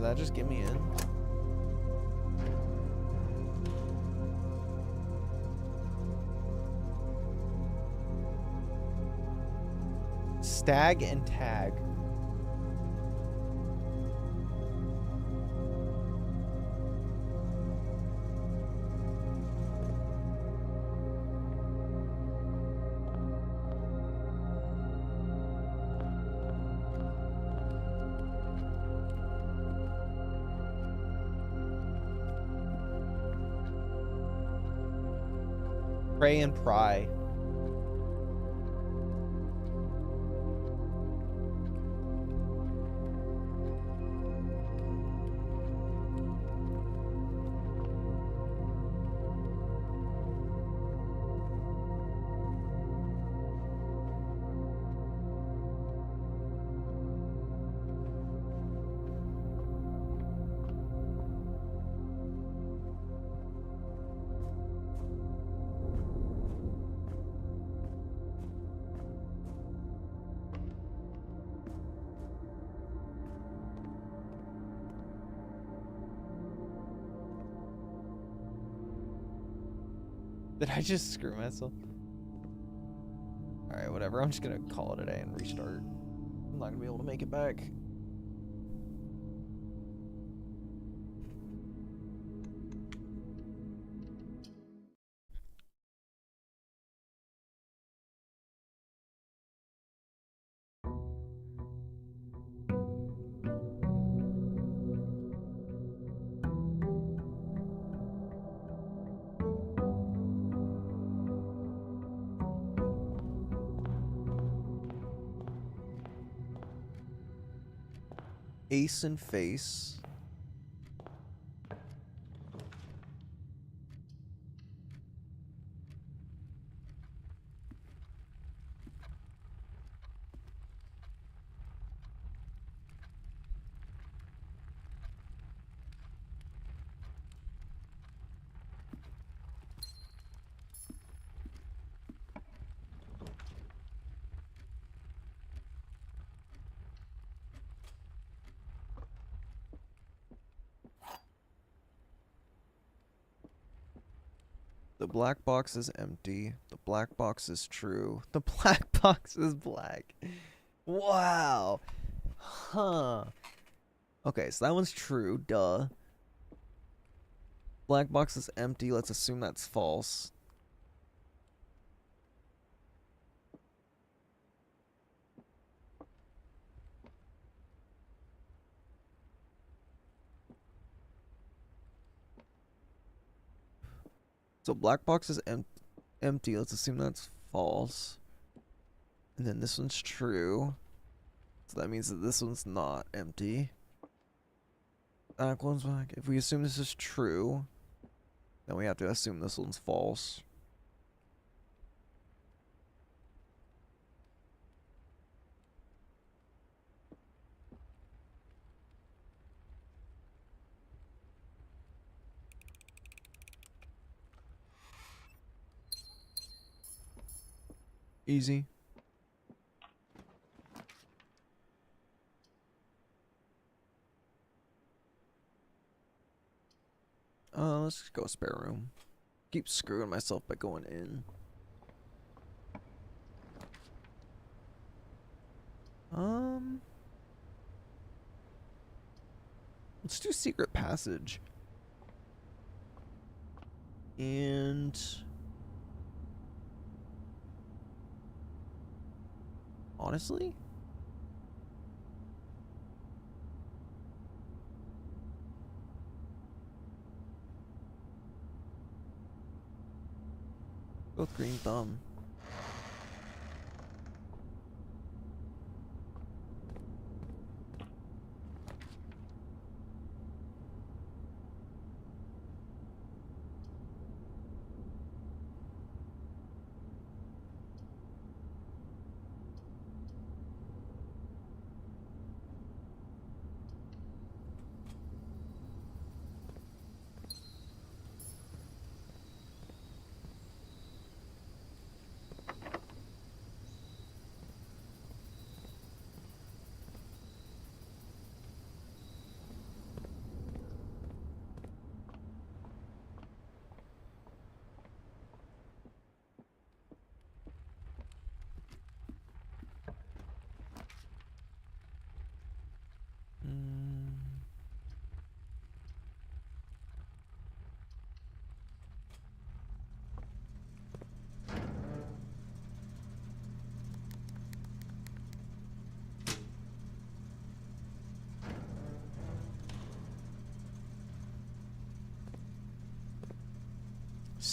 Did that just get me in? Stag and tag. Pray and pry. Did I just screw myself? Alright, whatever. I'm just gonna call it a day and restart. I'm not gonna be able to make it back. Ace and face. The black box is empty. The black box is true. The black box is black. Wow. Huh. Okay, so that one's true. Duh. Black box is empty. Let's assume that's false. So black box is empty. Let's assume that's false. And then this one's true. So that means that this one's not empty. Black one's black. If we assume this is true, then we have to assume this one's false. Easy. Let's just go spare room. Keep screwing myself by going in. Let's do secret passage. And honestly, both green thumb.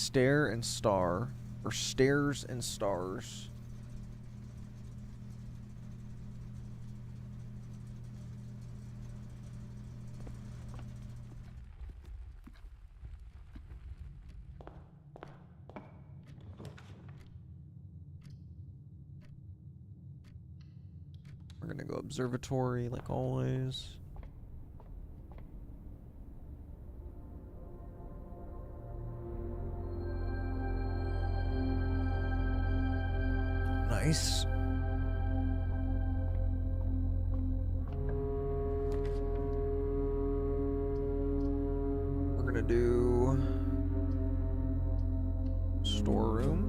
Stare and star, or stairs and stars. We're gonna go observatory like always. Nice. We're gonna do storeroom.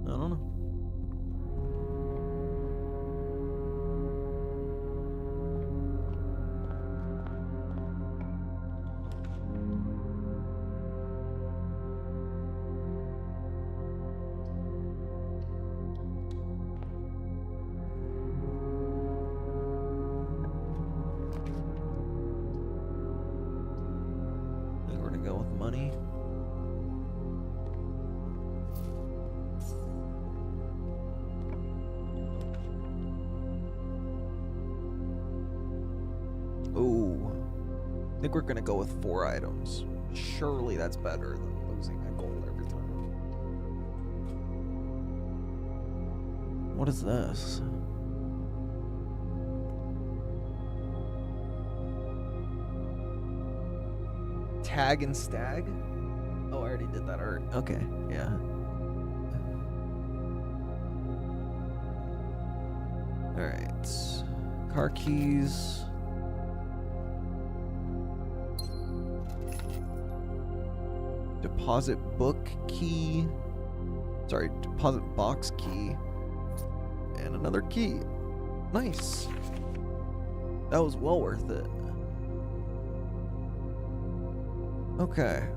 I don't know. I think we're gonna go with money. Ooh. I think we're gonna go with 4 items. Surely that's better than losing a gold every time. What is this? Tag and stag? Oh, I already did that art. Okay, yeah. Alright. Car keys. Deposit book key. Sorry, deposit box key. And another key. Nice. That was well worth it. Okay.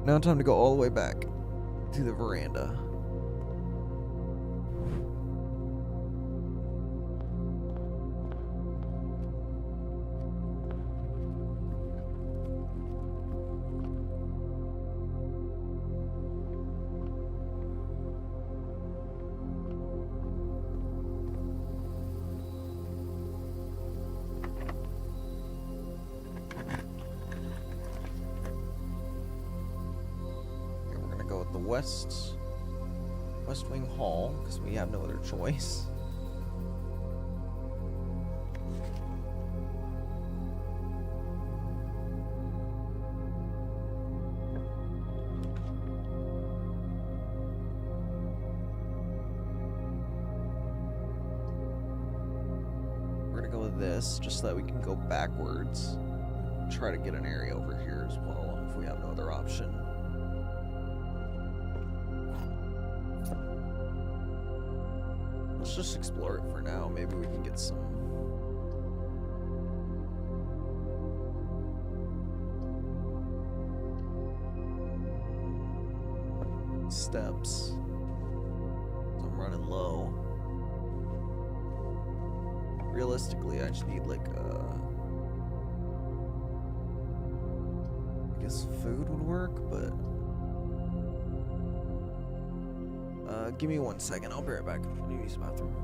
Now time to go all the way back to the veranda. The West Wing Hall, because we have no other choice. We're gonna go with this, just so that we can go backwards. Try to get an area over here as well, if we have no other option. Let's just explore it for now. Maybe we can get some steps. So I'm running low. Realistically, I just need like I guess food would work, but give me 1 second. I'll be right back. I need to use the bathroom.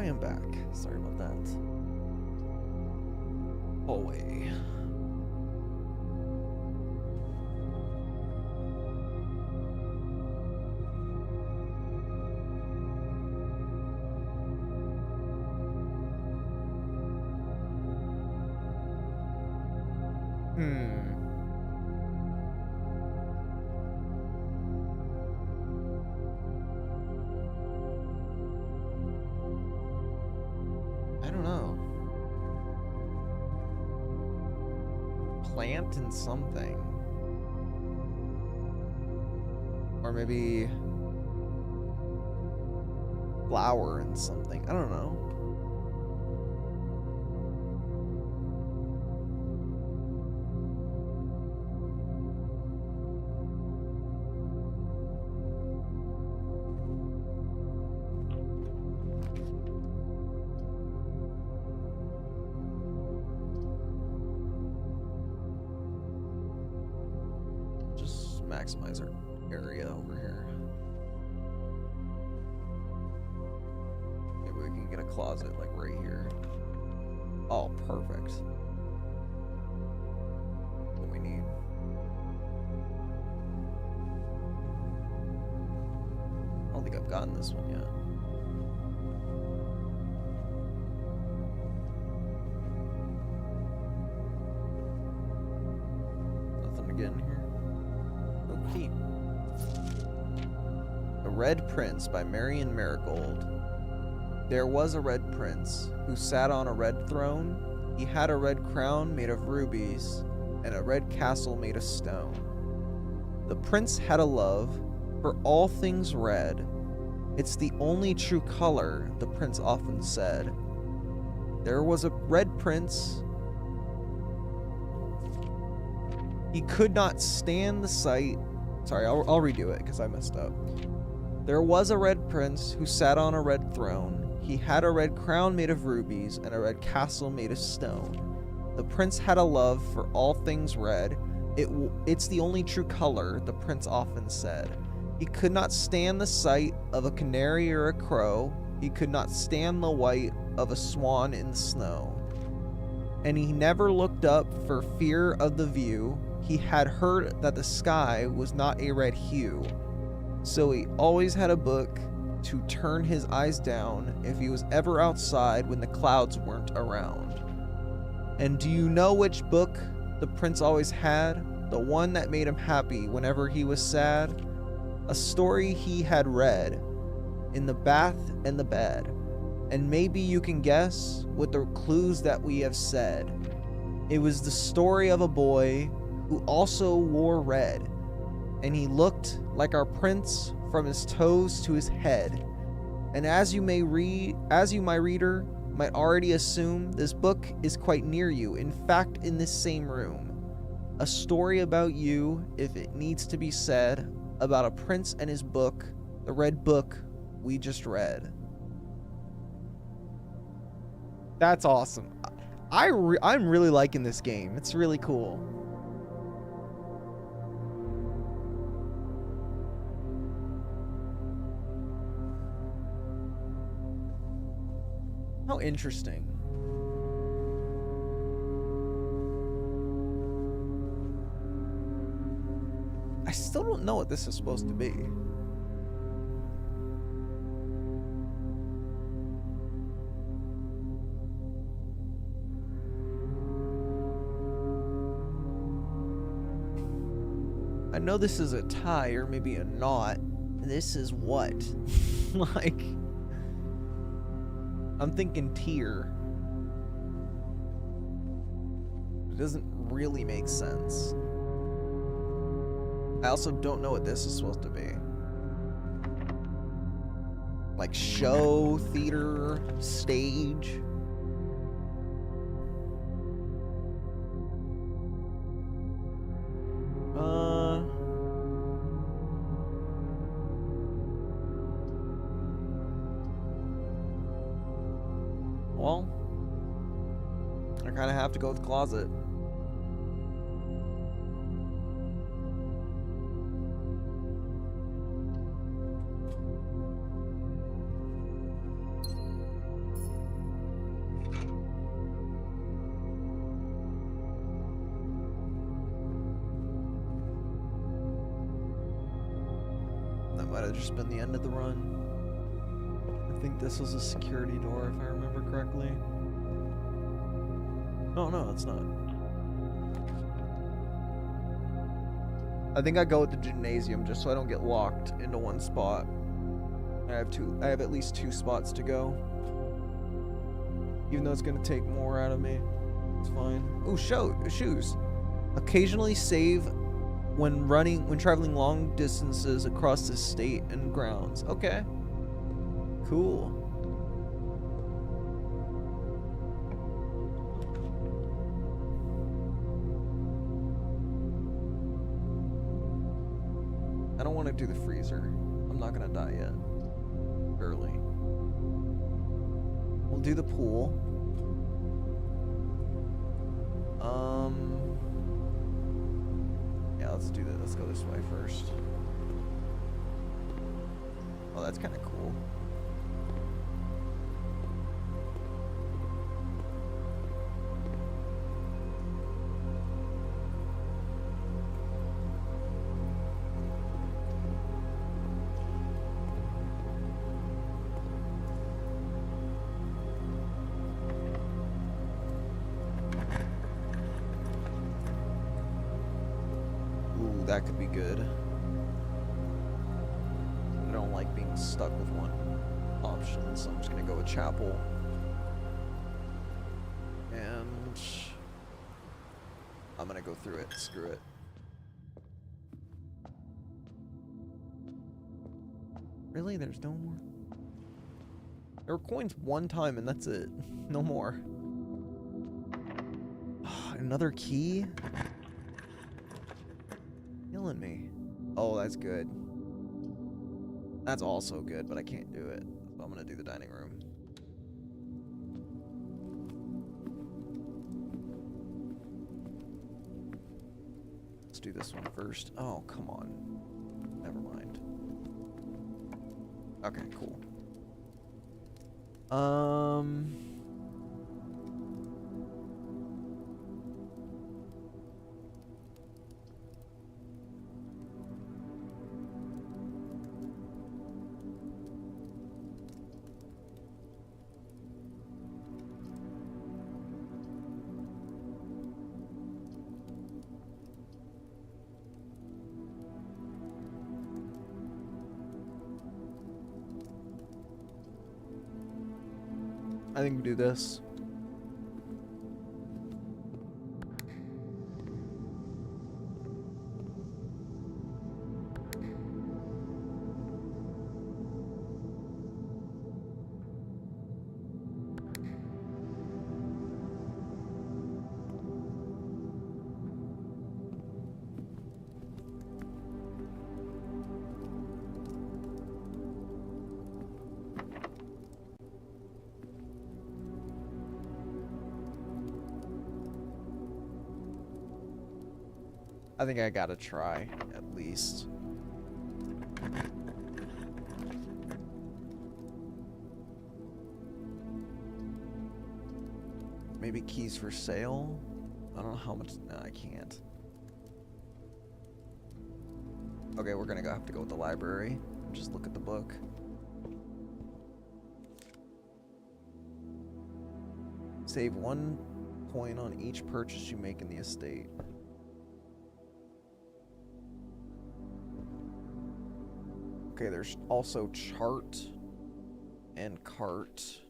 I am back. Sorry about that. Hallway. I don't know. Plant and something. Or maybe flower and something. I don't know. Just maximize our area over here. Maybe we can get a closet like right here. Oh, perfect. What we need. I don't think I've gotten this one yet. Nothing to get in here. Okay. The Red Prince by Marion Marigold. There was a red prince who sat on a red throne. He had a red crown made of rubies and a red castle made of stone. The prince had a love for all things red. It's the only true color, the prince often said. There was a red prince. He could not stand the sight. Sorry, I'll redo it because I messed up. There was a red prince who sat on a red throne. He had a red crown made of rubies and a red castle made of stone. The prince had a love for all things red. It's the only true color, the prince often said. He could not stand the sight of a canary or a crow. He could not stand the white of a swan in the snow. And he never looked up for fear of the view. He had heard that the sky was not a red hue. So he always had a book to turn his eyes down if he was ever outside when the clouds weren't around. And do you know which book the prince always had? The one that made him happy whenever he was sad? A story he had read in the bath and the bed. And maybe you can guess with the clues that we have said. It was the story of a boy who also wore red. And he looked like our prince from his toes to his head. And as you, my reader, might already assume, this book is quite near you, in fact, in this same room. A story about you, if it needs to be said, about a prince and his book, the red book we just read. That's awesome. I'm really liking this game. It's really cool. How interesting. I still don't know what this is supposed to be. I know this is a tie or maybe a knot. This is what? Like... I'm thinking tier. It doesn't really make sense. I also don't know what this is supposed to be. Like show, theater, stage. Well, I kind of have to go with closet. just been the end of the run. I think this was a security door, if I remember correctly. Oh, no, it's not. I think I go with the gymnasium just so I don't get locked into one spot. I have at least 2 spots to go. Even though it's gonna take more out of me. It's fine. Ooh, shoes. Occasionally save when traveling long distances across the state and grounds. Okay. Cool. I don't want to do the freezer. I'm not gonna die yet. Early. We'll do the pool. Yeah, let's do that. Let's go this way first. Oh, that's kind of cool. That could be good. I don't like being stuck with one option, so I'm just gonna go with chapel. And I'm gonna go through it. Screw it. Really? There's no more? There were coins one time and that's it. No more. Another key? Killing me. Oh, that's good. That's also good, but I can't do it. So I'm gonna do the dining room. Let's do this one first. Oh, come on. Never mind. Okay, cool. I think we do this. I think I gotta try, at least. Maybe keys for sale? I don't know how much. No, I can't. Okay, we're gonna have to go with the library. Just look at the book. Save 1 point on each purchase you make in the estate. Okay, there's also chart and cart.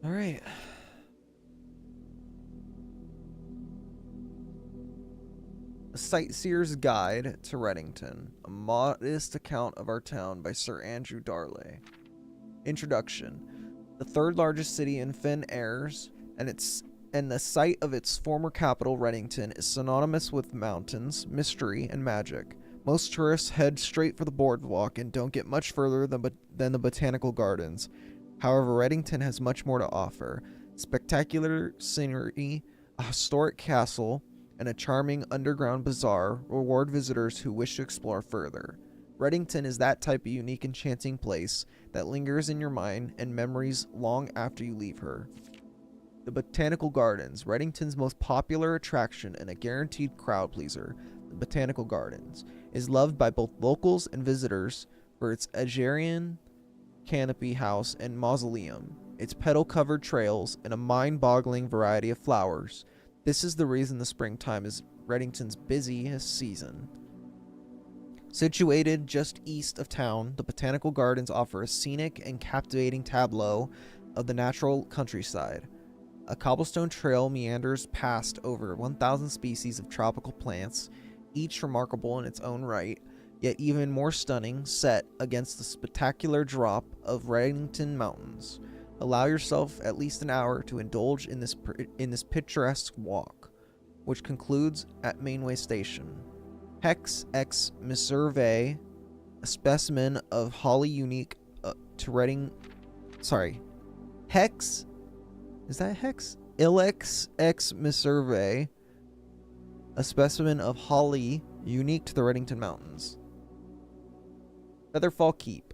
All right. A Sightseer's Guide to Reddington, a modest account of our town by Sir Andrew Darley. Introduction. The 3rd largest city in Fen Airs, and the site of its former capital, Reddington, is synonymous with mountains, mystery, and magic. Most tourists head straight for the boardwalk and don't get much further than the botanical gardens. However, Reddington has much more to offer. Spectacular scenery, a historic castle, and a charming underground bazaar reward visitors who wish to explore further. Reddington is that type of unique, enchanting place that lingers in your mind and memories long after you leave her. The Botanical Gardens, Reddington's most popular attraction and a guaranteed crowd pleaser. The Botanical Gardens is loved by both locals and visitors for its Agerian canopy house and mausoleum, its petal-covered trails, and a mind-boggling variety of flowers. This is the reason the springtime is Reddington's busiest season. Situated just east of town, the Botanical Gardens offer a scenic and captivating tableau of the natural countryside. A cobblestone trail meanders past over 1,000 species of tropical plants, each remarkable in its own right, yet even more stunning set against the spectacular drop of Reddington Mountains. Allow yourself at least an hour to indulge in this picturesque walk, which concludes at Mainway Station. Hex X Miserve, a specimen of holly unique to Redding. Sorry. Hex. Is that Hex? Ilex X Miserve, a specimen of holly unique to the Reddington Mountains. Featherfall Keep.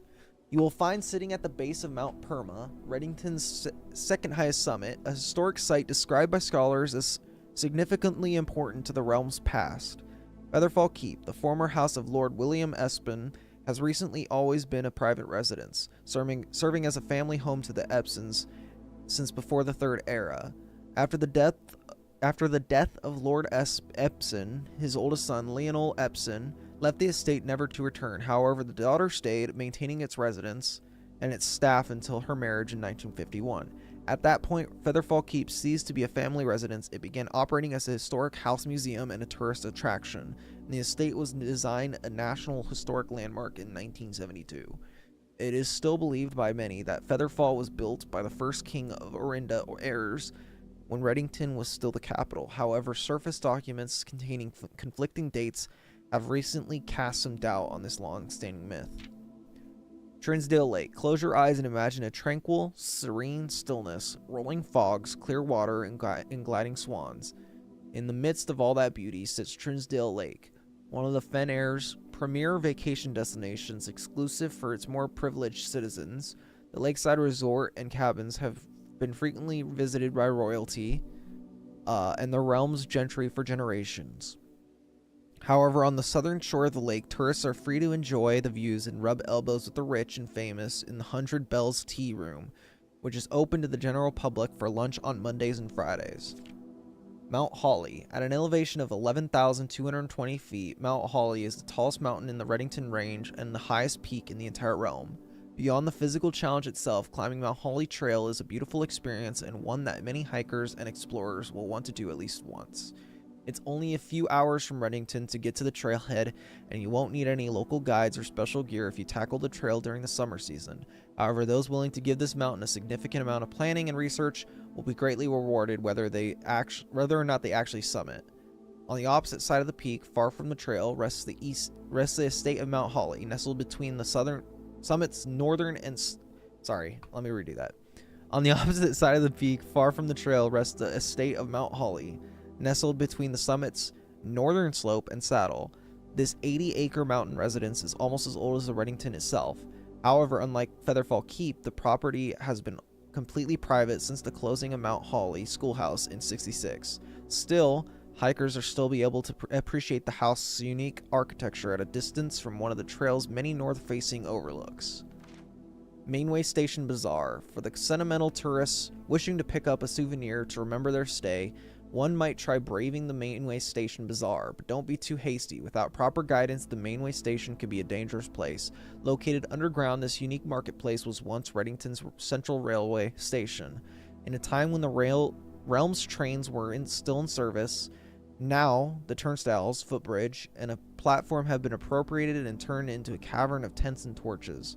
You will find sitting at the base of Mount Perma, Reddington's second highest summit, a historic site described by scholars as significantly important to the realm's past. Featherfall Keep, the former house of Lord William Espin, has recently always been a private residence, serving as a family home to the Epsons since before the Third Era. After the death of Lord Epson, his oldest son, Lionel Epson, left the estate never to return. However, the daughter stayed, maintaining its residence and its staff until her marriage in 1951. At that point, Featherfall Keep ceased to be a family residence. It began operating as a historic house museum and a tourist attraction, and the estate was designed a National Historic Landmark in 1972. It is still believed by many that Featherfall was built by the first king of Orinda or Ayers when Reddington was still the capital. However, surface documents containing conflicting dates have recently cast some doubt on this long-standing myth. Trinsdale Lake. Close your eyes and imagine a tranquil, serene stillness, rolling fogs, clear water, and gliding swans. In the midst of all that beauty sits Trinsdale Lake, one of the Fen Air's premier vacation destinations, exclusive for its more privileged citizens. The lakeside resort and cabins have been frequently visited by royalty and the realm's gentry for generations. However, on the southern shore of the lake, tourists are free to enjoy the views and rub elbows with the rich and famous in the 100 Bells Tea Room, which is open to the general public for lunch on Mondays and Fridays. Mount Holly. At an elevation of 11,220 feet, Mount Holly is the tallest mountain in the Reddington Range and the highest peak in the entire realm. Beyond the physical challenge itself, climbing Mount Holly Trail is a beautiful experience and one that many hikers and explorers will want to do at least once. It's only a few hours from Reddington to get to the trailhead, and you won't need any local guides or special gear if you tackle the trail during the summer season. However, those willing to give this mountain a significant amount of planning and research will be greatly rewarded whether or not they actually summit. On the opposite side of the peak, far from the trail, rests the estate of Mount Holly, nestled between the summit's northern and On the opposite side of the peak, far from the trail, rests the estate of Mount Holly, nestled between the summit's northern slope and saddle. This 80-acre mountain residence is almost as old as the Reddington itself. However, unlike Featherfall Keep, the property has been completely private since the closing of Mount Holly Schoolhouse in '66. Still, hikers are still be able to appreciate the house's unique architecture at a distance from one of the trail's many north-facing overlooks. Mainway Station Bazaar. For the sentimental tourists wishing to pick up a souvenir to remember their stay, one might try braving the Mainway Station Bazaar, but don't be too hasty. Without proper guidance, the Mainway Station can be a dangerous place. Located underground, this unique marketplace was once Reddington's central railway station. In a time when the realm's trains were still in service, now the turnstiles, footbridge, and a platform have been appropriated and turned into a cavern of tents and torches.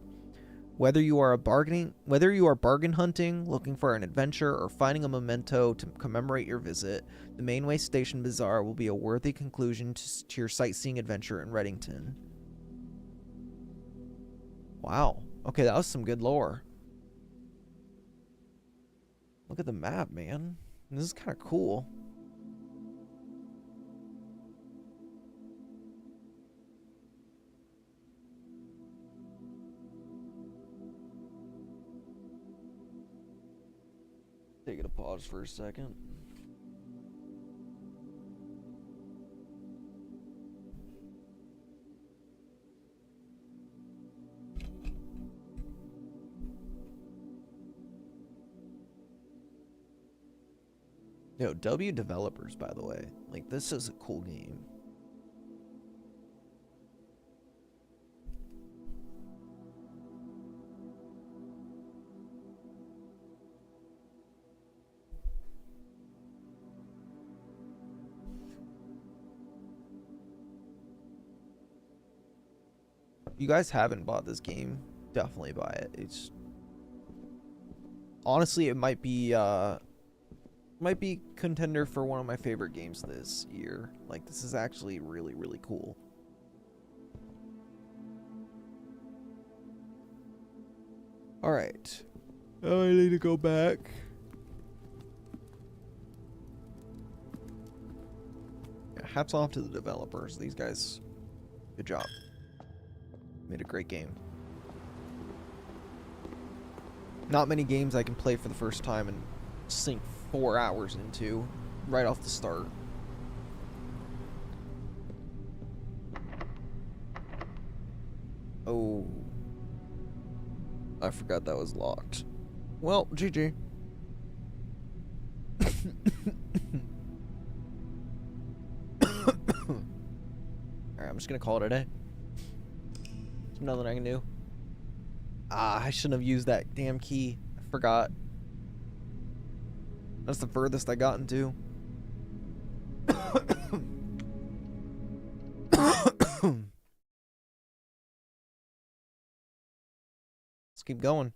Whether you are bargain hunting, looking for an adventure, or finding a memento to commemorate your visit, the Mainway Station Bazaar will be a worthy conclusion to your sightseeing adventure in Reddington. Wow. Okay, that was some good lore. Look at the map, man. This is kind of cool. Taking a pause for a second. Yo, W developers, by the way. Like, this is a cool game. You guys haven't bought this game, definitely buy it. It's honestly, it might be contender for one of my favorite games this year. Like, this is actually really, really cool. All right. Oh, I need to go back. Yeah, hats off to the developers. These guys, good job. Made a great game. Not many games I can play for the first time and sink 4 hours into right off the start. Oh, I forgot that was locked. Well, GG. Alright, I'm just gonna call it a day. There's nothing I can do. Ah, I shouldn't have used that damn key. I forgot. That's the furthest I got into. Let's keep going.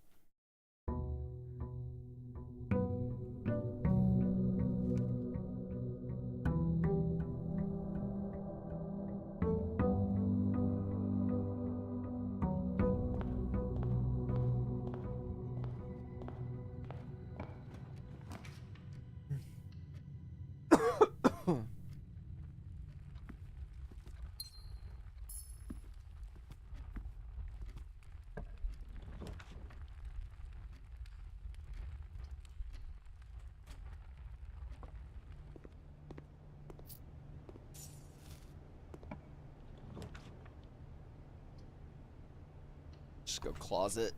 Just go closet.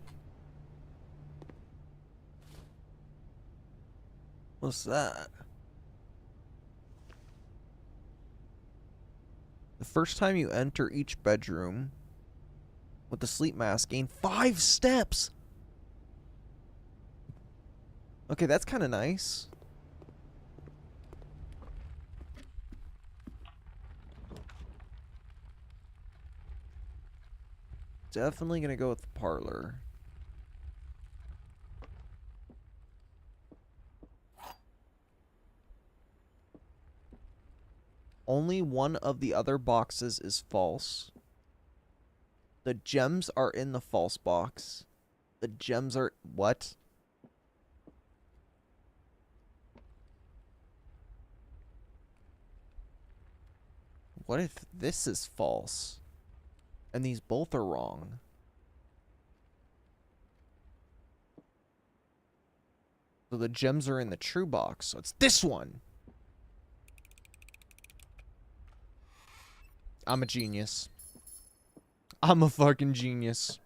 What's that? The first time you enter each bedroom with the sleep mask, gain 5 steps. Okay, that's kind of nice. Definitely gonna go with the parlor. Only one of the other boxes is false. The gems are in the false box. The gems are... What? What if this is false? And these both are wrong. So the gems are in the true box. So it's this one. I'm a genius. I'm a fucking genius.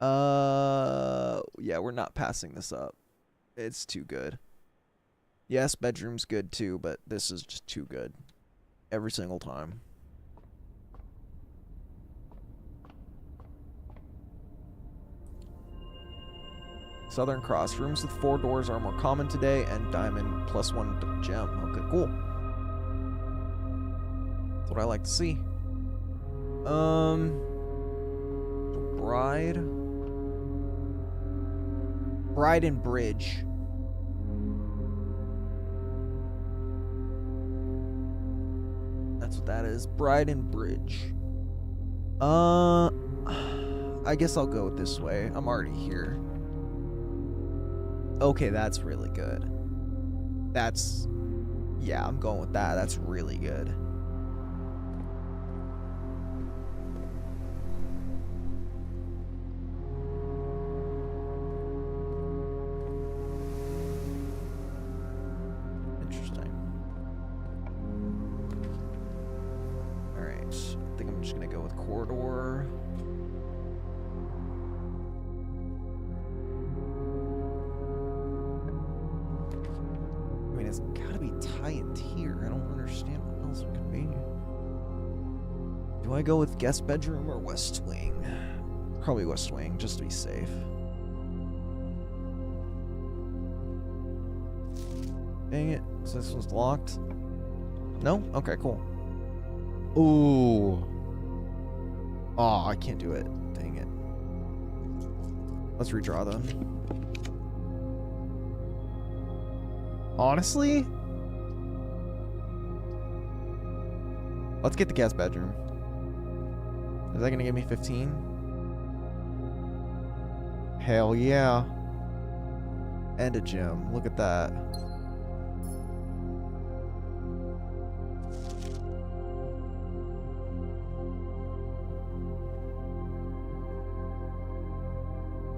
Yeah, we're not passing this up. It's too good. Yes, bedroom's good too, but this is just too good. Every single time. Southern Cross. Rooms with 4 doors are more common today, and diamond +1 gem. Okay, cool. That's what I like to see. Bride and Bridge. That's what that is. Bride and Bridge. I guess I'll go this way. I'm already here. Okay, that's really good. That's... Yeah, I'm going with that. That's really good. I think I'm just gonna go with corridor. I mean, it's gotta be tie and tier. I don't understand what else it could be. Do I go with guest bedroom or west wing? Probably west wing, just to be safe. Dang it. So this one's locked? No? Okay, cool. Ooh. Oh, I can't do it. Dang it. Let's redraw then. Honestly? Let's get the guest bedroom. Is that gonna give me 15? Hell yeah. And a gym. Look at that.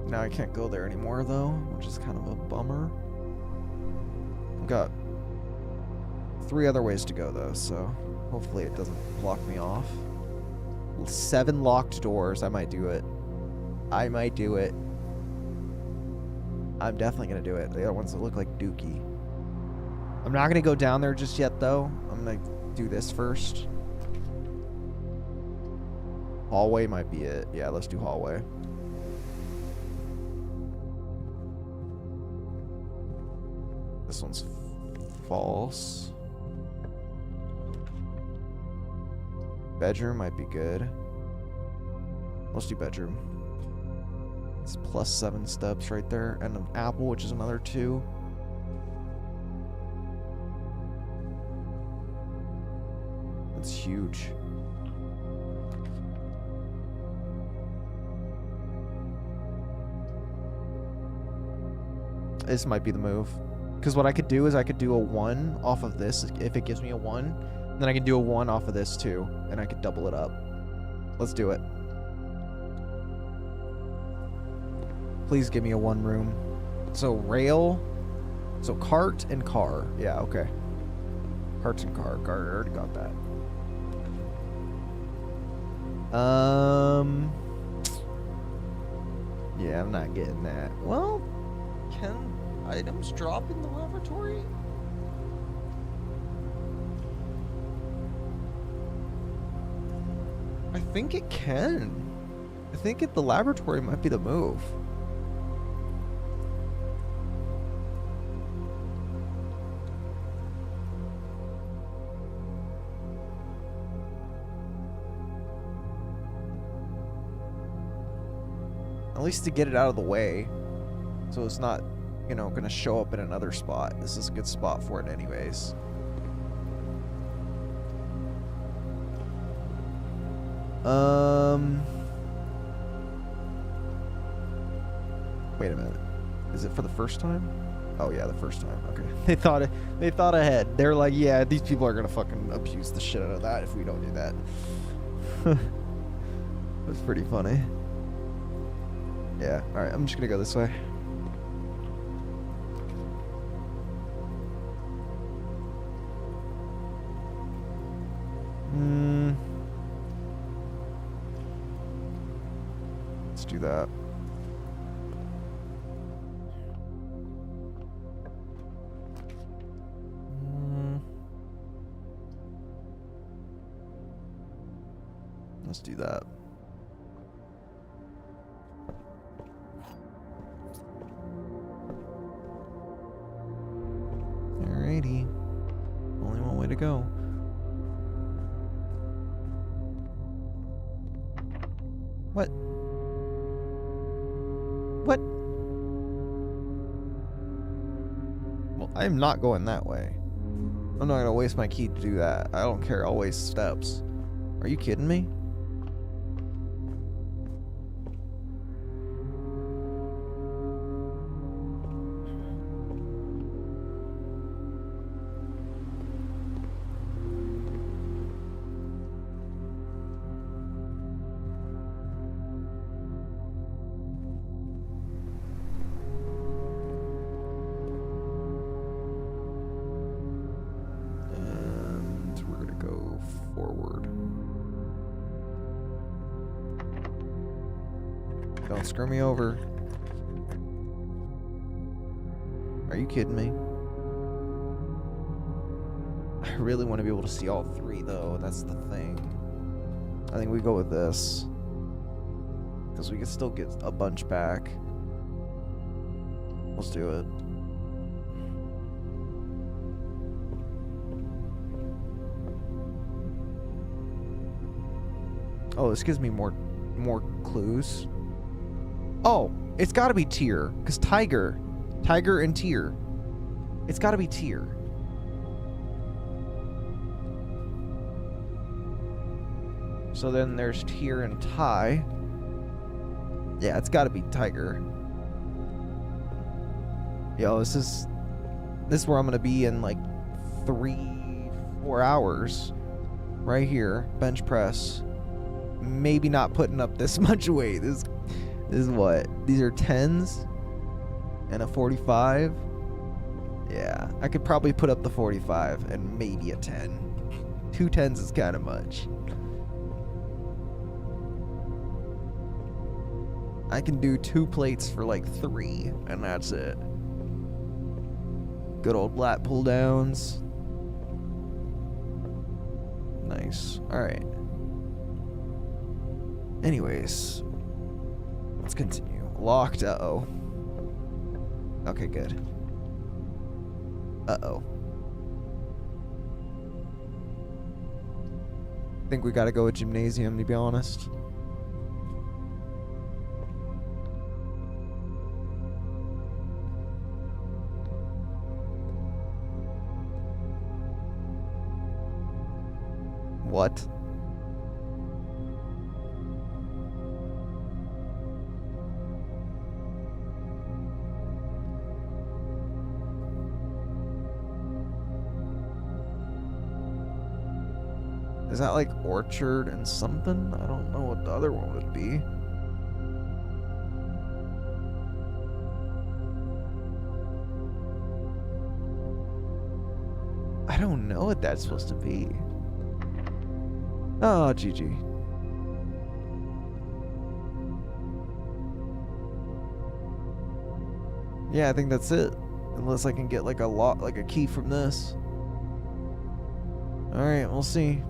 Now I can't go there anymore though, which is kind of a bummer. I've got 3 other ways to go though, so hopefully it doesn't block me off. 7 locked doors. I might do it. I might do it. I'm definitely gonna do it. The other ones that look like Dookie. I'm not gonna go down there just yet though. I'm gonna do this first. Hallway might be it. Yeah, let's do hallway. This one's false. Bedroom might be good. Let's do bedroom. It's +7 steps right there. And an apple, which is another 2. That's huge. This might be the move. Because what I could do is I could do a 1 off of this if it gives me a 1. Then I can do a 1 off of this too. And I could double it up. Let's do it. Please give me a 1 room. So rail. So cart and car. Yeah, okay. Carts and car. I already got that. Yeah, I'm not getting that. Well, can items drop in the laboratory? I think it can. I think the laboratory might be the move. At least to get it out of the way. So it's not, you know, gonna show up in another spot. This is a good spot for it anyways. Wait a minute. Is it for the first time? Oh yeah, the first time. Okay. They thought ahead. They're like, yeah, these people are gonna fucking abuse the shit out of that if we don't do that. That's pretty funny. Yeah, alright, I'm just gonna go this way. Let's do that. Let's do that. Alrighty. Only one way to go. What? What? Well, I'm not going that way. I'm not gonna waste my key to do that. I don't care. I'll waste steps. Are you kidding me? And we're gonna go forward. Don't screw me over. Are you kidding me? I really want to be able to see all three, though. That's the thing. I think we go with this. Because we can still get a bunch back. Let's do it. Oh, this gives me more clues. Oh, it's got to be Tyr, because Tiger and Tyr. It's got to be Tyr. So then there's Tyr and Ty. Yeah, it's got to be Tiger. Yo, this is where I'm gonna be in like 3-4 hours. Right here, bench press. Maybe not putting up this much weight. This is what? These are 10s and a 45. Yeah, I could probably put up the 45 and maybe a 10. 2 10s is kind of much. I can do 2 plates for like 3, and that's it. Good old lat pull downs. Nice. Alright. Anyways, let's continue. Locked. Uh-oh. Okay, good. Uh-oh. I think we gotta go with gymnasium, to be honest. What? Is that like orchard and something? I don't know what the other one would be. I don't know what that's supposed to be. Oh, GG. Yeah, I think that's it. Unless I can get like a key from this. Alright, we'll see.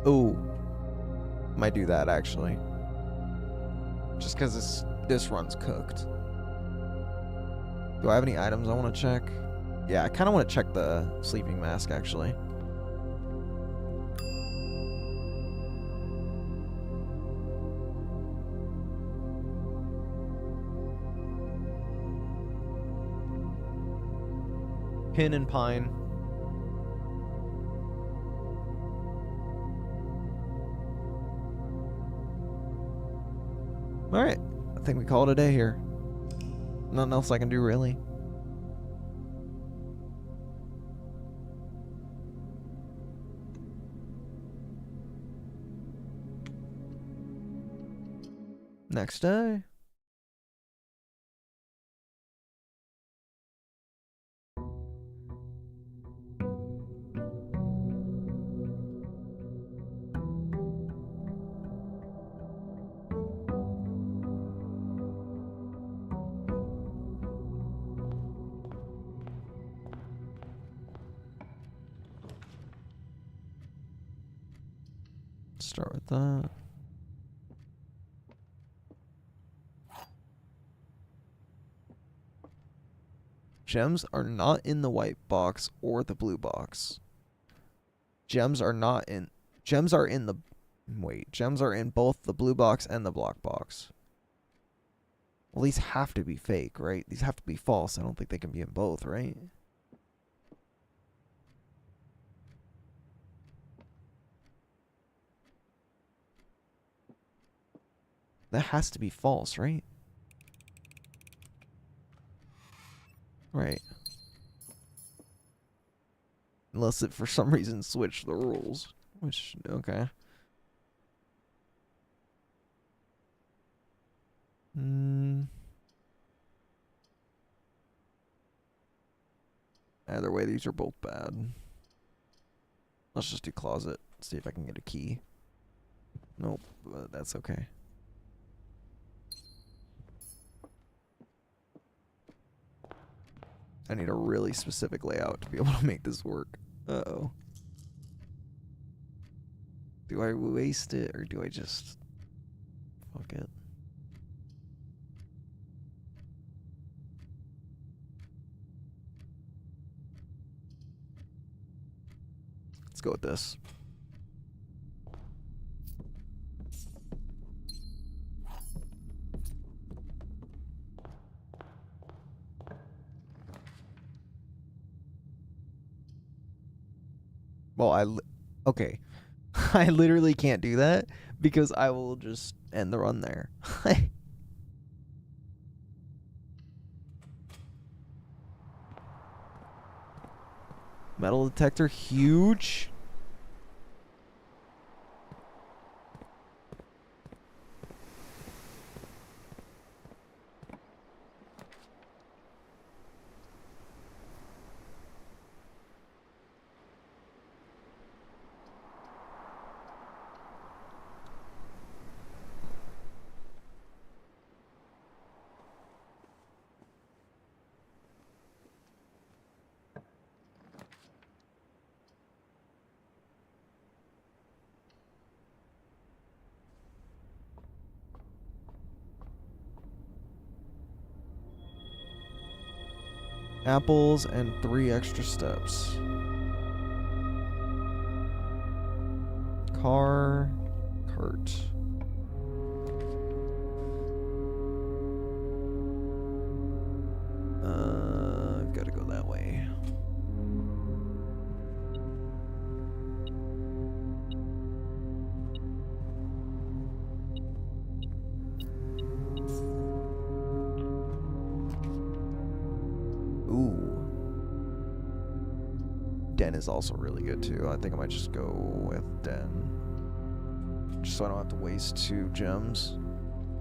Ooh. Might do that, actually. Just because this run's cooked. Do I have any items I want to check? Yeah, I kind of want to check the sleeping mask, actually. Pin and pine. Alright, I think we call it a day here. Nothing else I can do, really. Next day. Start with that. Gems are not in the white box or the blue box. Gems are in both the blue box and the black box. Well, these have to be fake, right? These have to be false. I don't think they can be in both, right? That has to be false, right? Right. Unless it for some reason switched the rules. Which, okay. Either way, these are both bad. Let's just do closet. See if I can get a key. Nope, but that's okay. I need a really specific layout to be able to make this work. Uh-oh. Do I waste it or do I just... fuck it? Let's go with this. Well, okay. I literally can't do that because I will just end the run there. Metal detector, huge. Apples and 3 extra steps. Car, cart. I've got to go that way. Ooh. Den is also really good too. I think I might just go with Den. Just so I don't have to waste 2 gems.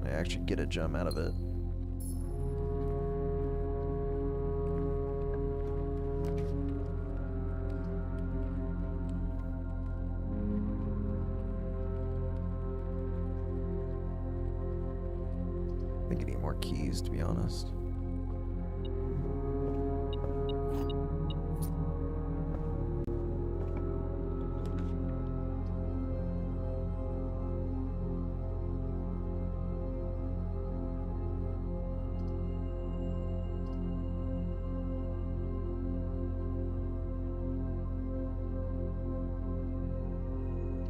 I actually get a gem out of it. I think I need more keys, to be honest.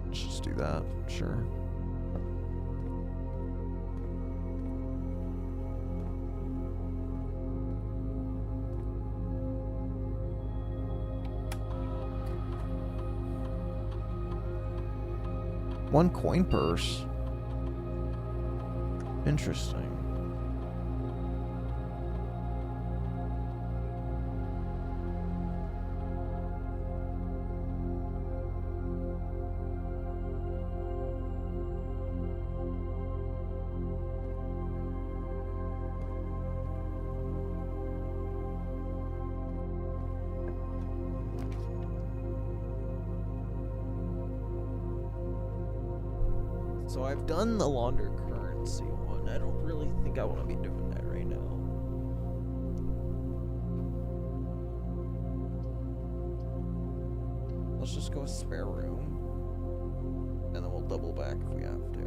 Let's just do that, sure. One coin purse. Interesting. So I've done the launder currency one. I don't really think I want to be doing that right now. Let's just go with spare room. And then we'll double back if we have to.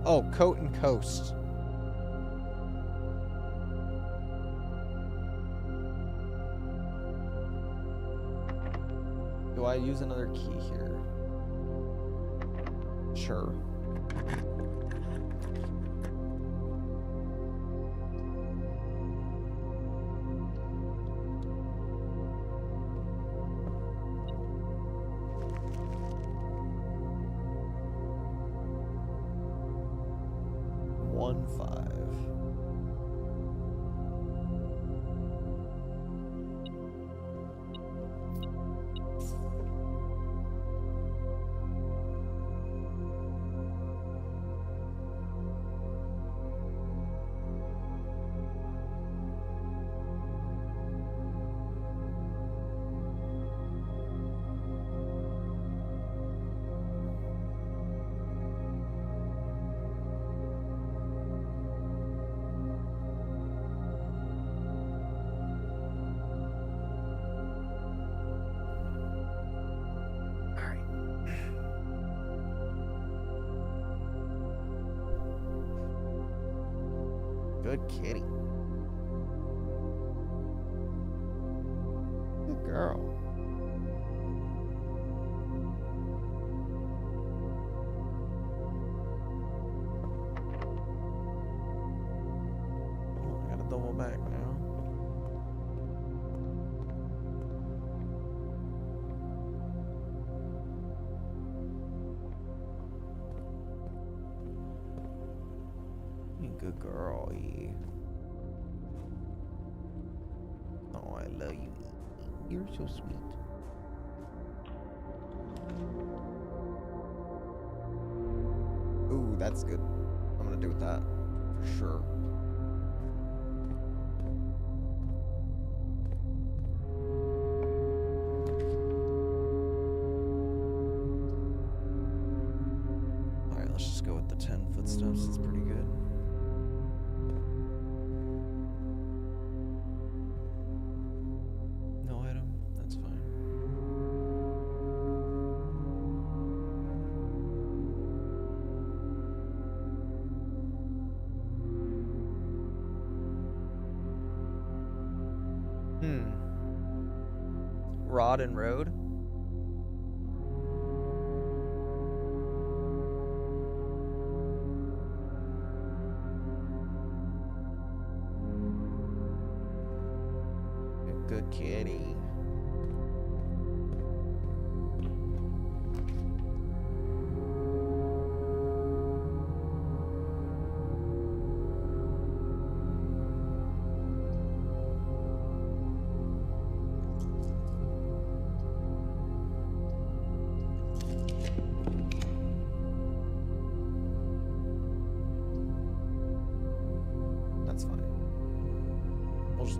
Oh, coat and coast. Do I use another key here? Sure. Good kitty. Good girl. Oh, I gotta double back now. Good girl, E. Oh, I love you, E. You're so sweet. Ooh, that's good. I'm gonna do with that for sure. All right, let's just go with the 10 footsteps. It's pretty good. Rod and road. Good kitty.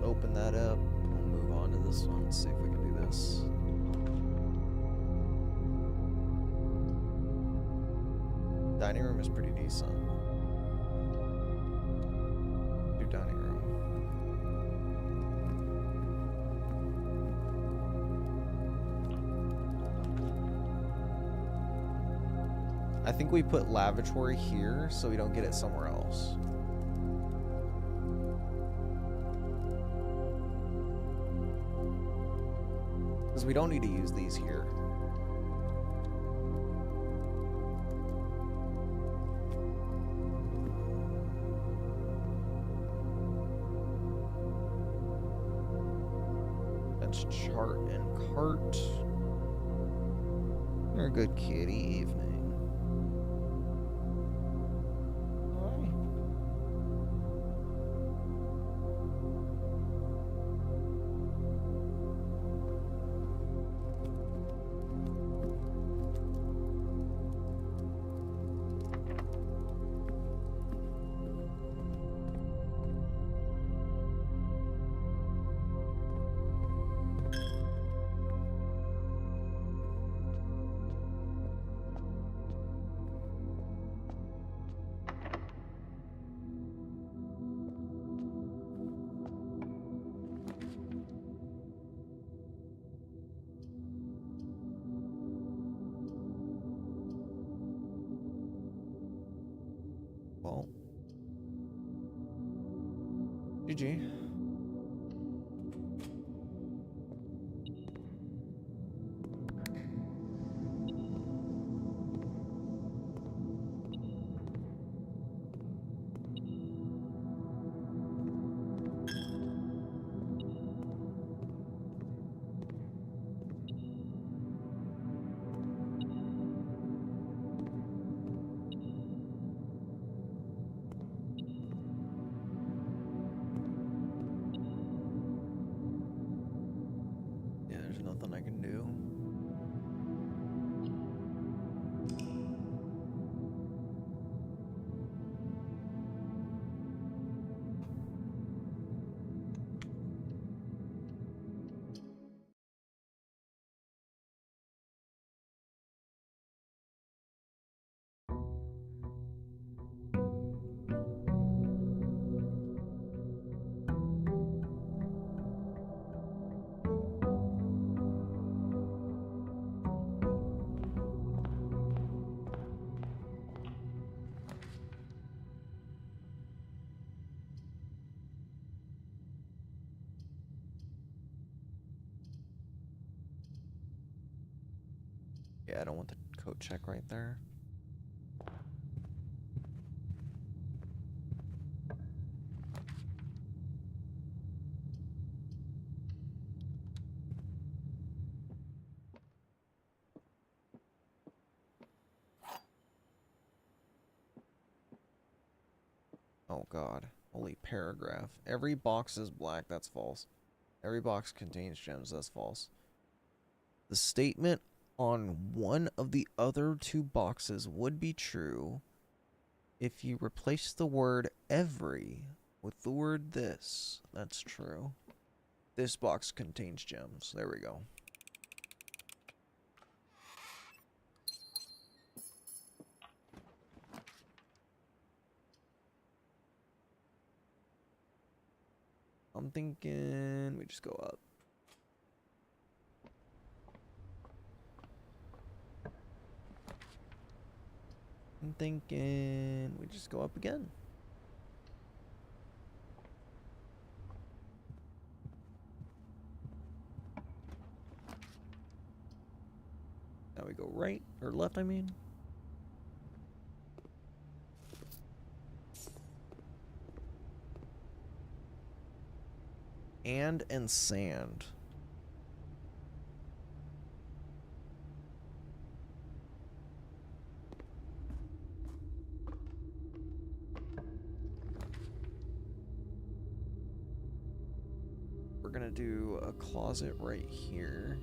Open that up. We'll move on to this one. See if we can do this. Dining room is pretty decent. Do dining room. I think we put lavatory here so we don't get it somewhere else. Because we don't need to use these here. That's chart and cart. You're a good kitty. Evening. GG. Yeah, there's nothing I can do. Yeah, I don't want the code check right there. Oh god. Holy paragraph. Every box is black. That's false. Every box contains gems. That's false. The statement on one of the other two boxes would be true if you replace the word every with the word this. That's true. This box contains gems. There we go. I'm thinking we just go up. I'm thinking we just go up again. Now we go right, or left, I mean. And sand. We're gonna do a closet right here.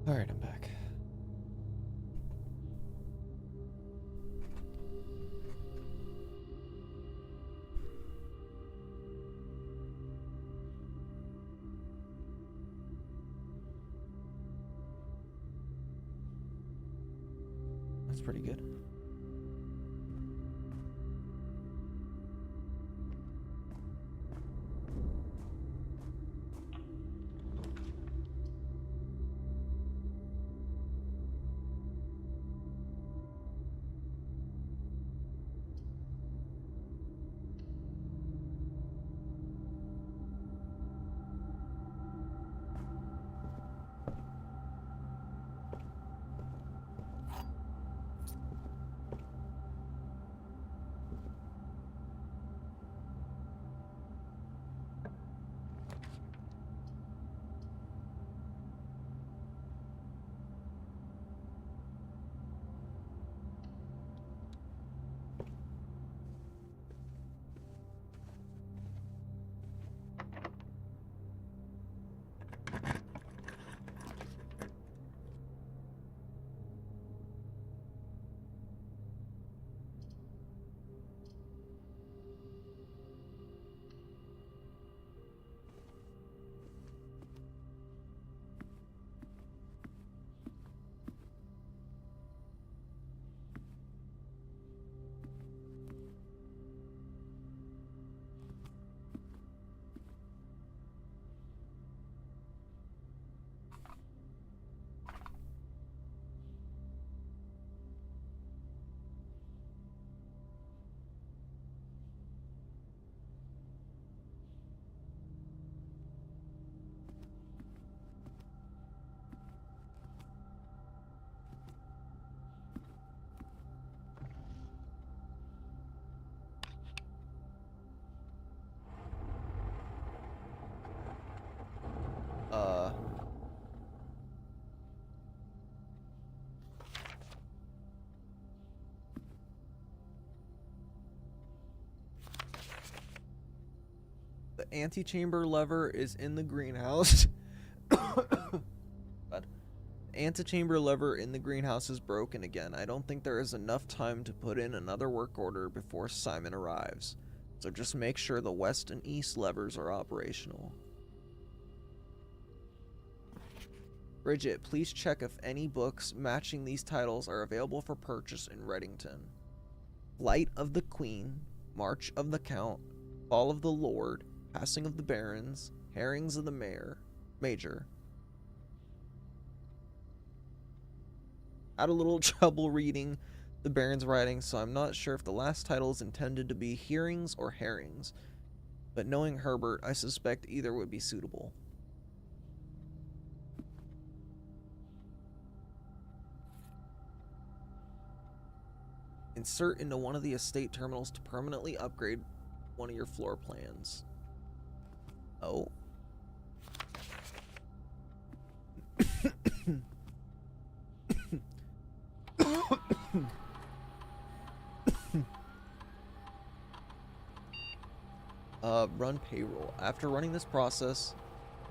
Alright, I'm back. That's pretty good. The antechamber lever is in the greenhouse. But antechamber lever in the greenhouse is broken again. I don't think there is enough time to put in another work order before Simon arrives. So just make sure the west and east levers are operational. Bridget, please check if any books matching these titles are available for purchase in Reddington. Flight of the Queen, March of the Count, Fall of the Lord, Passing of the Barons, Herrings of the Major. Had a little trouble reading the Baron's writing, so I'm not sure if the last title is intended to be Hearings or Herrings. But knowing Herbert, I suspect either would be suitable. Insert into one of the estate terminals to permanently upgrade one of your floor plans. Oh. Run payroll. After running this process,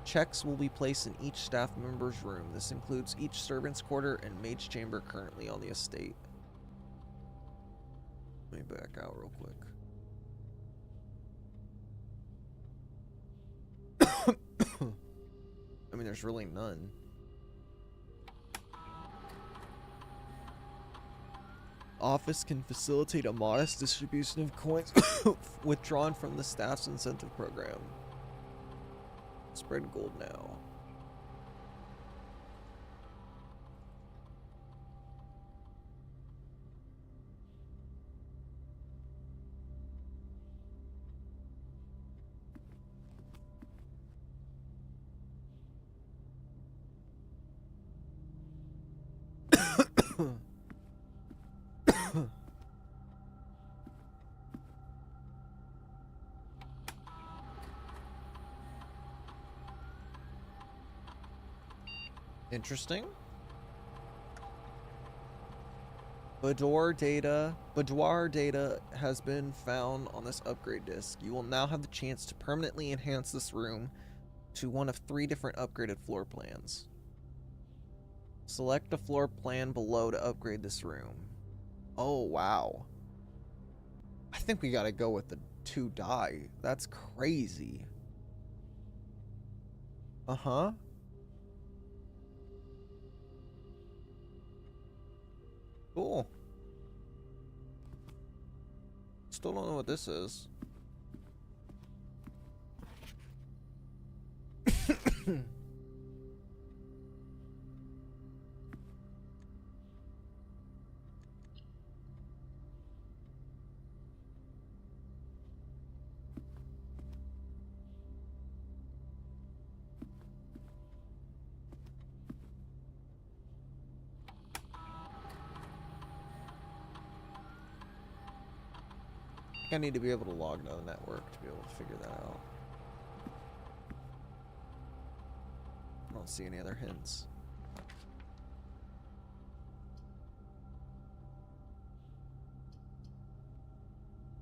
checks will be placed in each staff member's room. This includes each servant's quarter and mage chamber currently on the estate. Let me back out real quick. I mean, there's really none. Office can facilitate a modest distribution of coins withdrawn from the staff's incentive program. Spread gold now. Interesting. Boudoir data has been found on this upgrade disc. You will now have the chance to permanently enhance this room to one of 3 different upgraded floor plans. Select the floor plan below to upgrade this room. Oh, wow. I think we gotta go with the 2 die. That's crazy. Uh-huh. Cool. Still don't know what this is. I need to be able to log into the network to be able to figure that out. I don't see any other hints.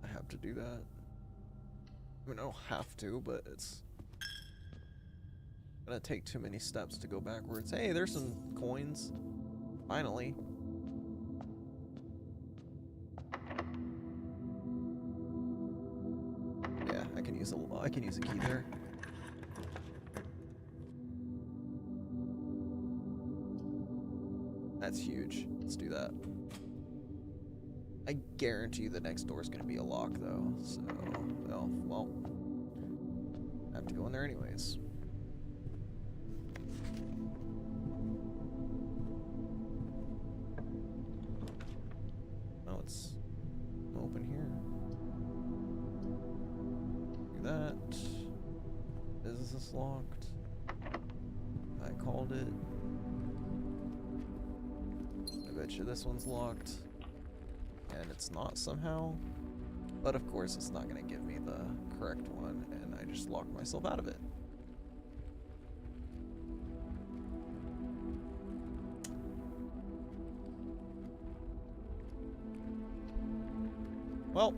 I have to do that. I mean, I don't have to, but it's gonna take too many steps to go backwards. Hey, there's some coins. Finally. Yeah, I can use a key there. That's huge. Let's do that. I guarantee the next door is going to be a lock, though. So, well, I have to go in there anyways. Oh, it's open here. Do that. Is this locked? I called it. I bet you this one's locked. And it's not somehow. But of course it's not going to give me the correct one, and I just locked myself out of it. Well.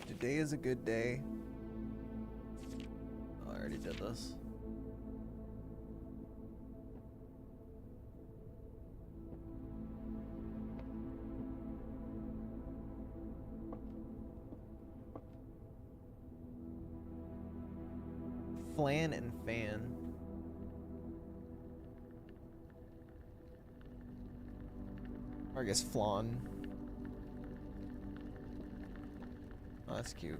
Today is a good day. Oh, I already did this. Flan and fan. Or I guess flan. Oh, that's cute.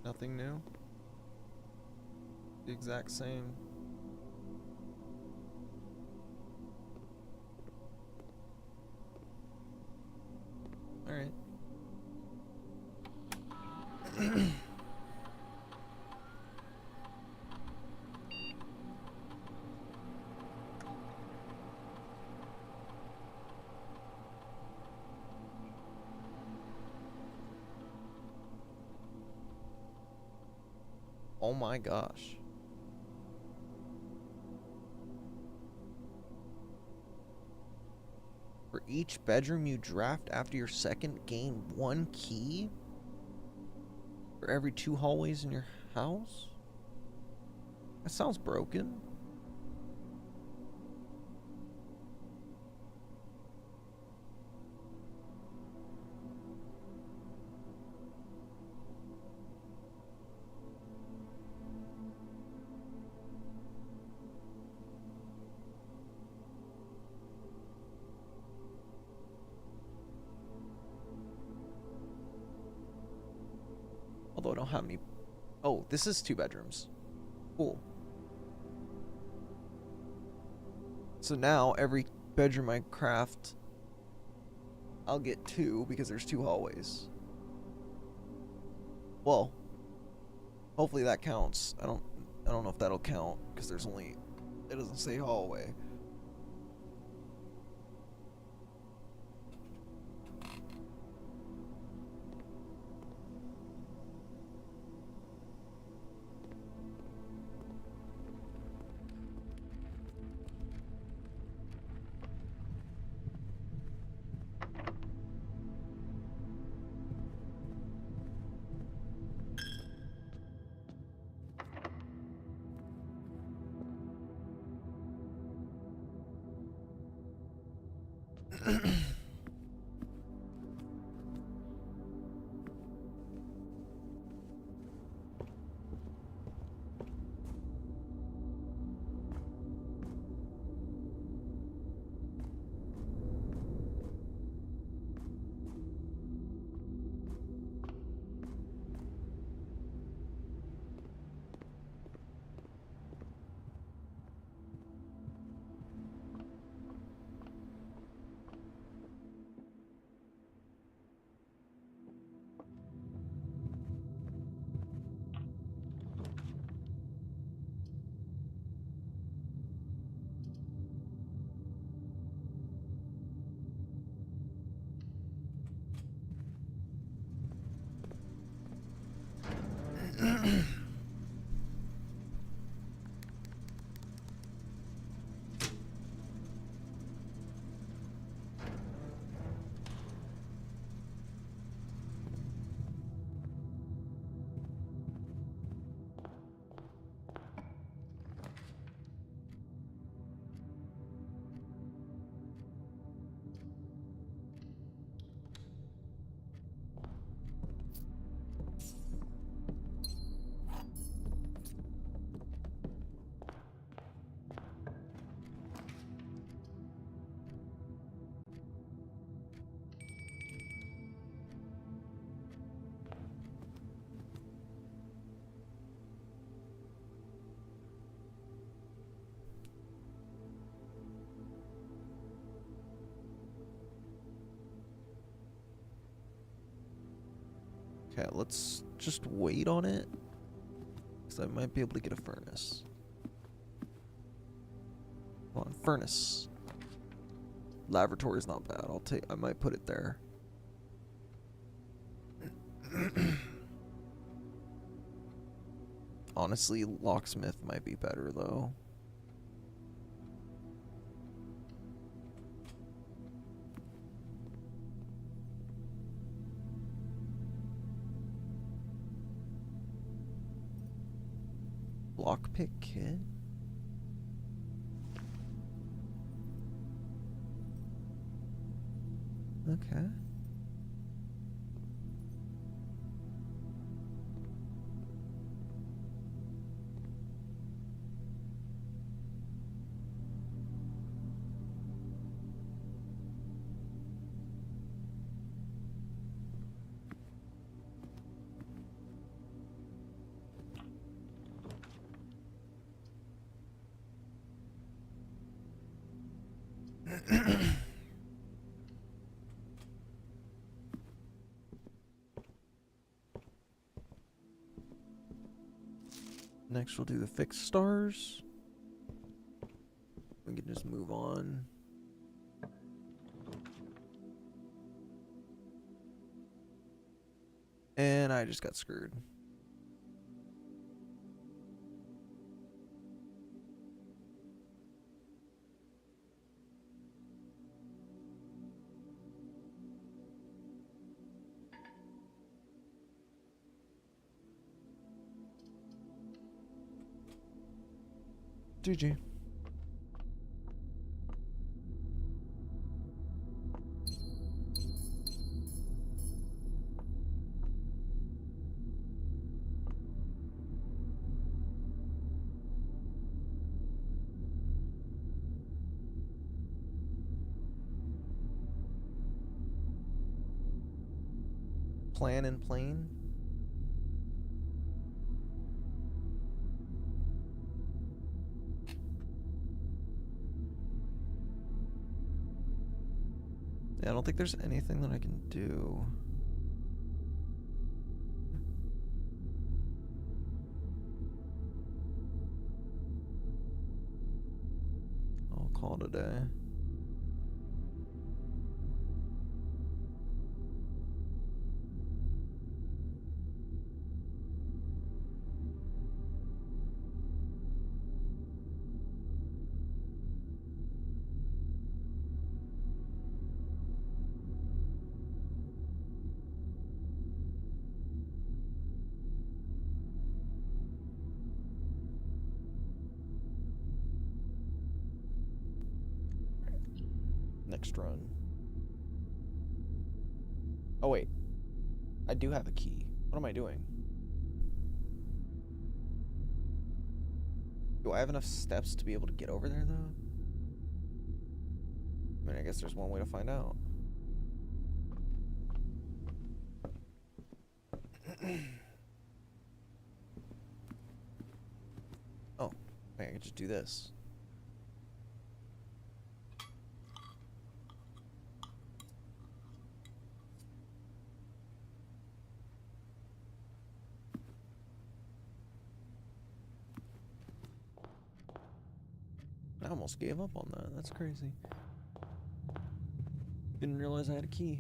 Nothing new? The exact same. Alright. Oh my gosh. For each bedroom you draft after your second, gain 1 key? For every 2 hallways in your house? That sounds broken. don't have any. Oh, this is 2 bedrooms. Cool. So now every bedroom I craft, I'll get 2 because there's 2 hallways. Well, hopefully that counts. I don't know if that'll count because there's only, it doesn't say hallway. Okay, let's just wait on it, because I might be able to get a furnace. Come on, furnace. Laboratory's not bad. I might put it there. Honestly, locksmith might be better though. Lockpick kit. Okay. Next we'll do the fixed stars. We can just move on. And I just got screwed. GG. Plan and plane. Yeah, I don't think there's anything that I can do. I'll call it a day. Next run. Oh wait, I do have a key. What am I doing? Do I have enough steps to be able to get over there though? I mean, I guess there's one way to find out. Oh, wait, I could just do this. I almost gave up on that. That's crazy. Didn't realize I had a key.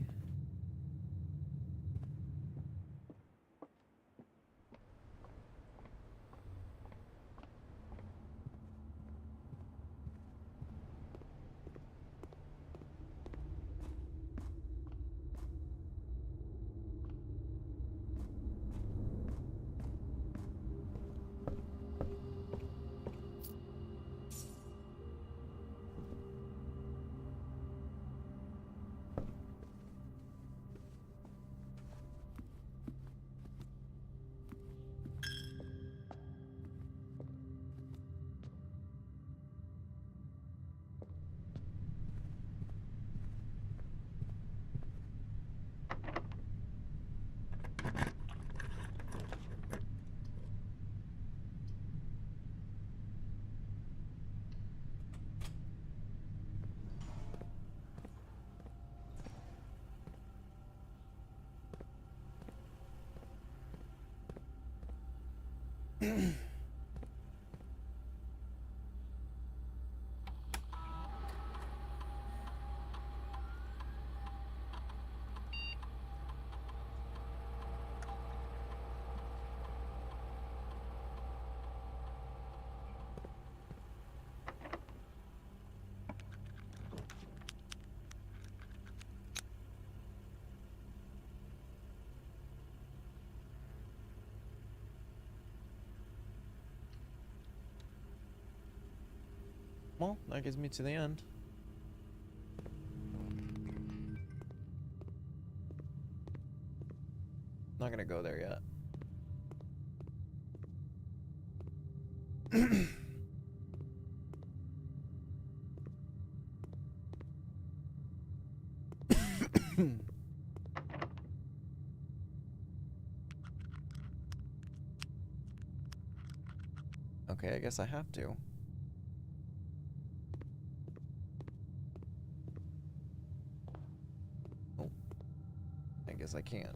Well, that gets me to the end. Not gonna go there yet. Okay, I guess I have to. Oh, I guess I can't.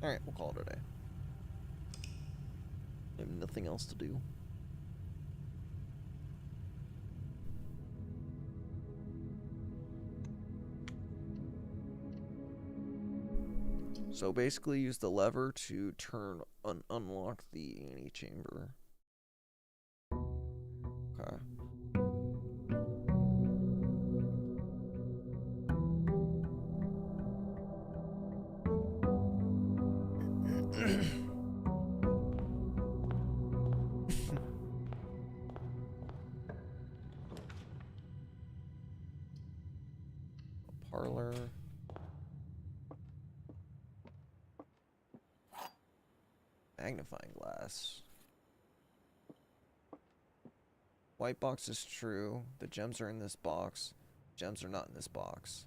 Alright, we'll call it a day. I have nothing else to do. So basically use the lever to unlock the antechamber. Okay. Parlor. Magnifying glass. White box is true. The gems are in this box. Gems are not in this box.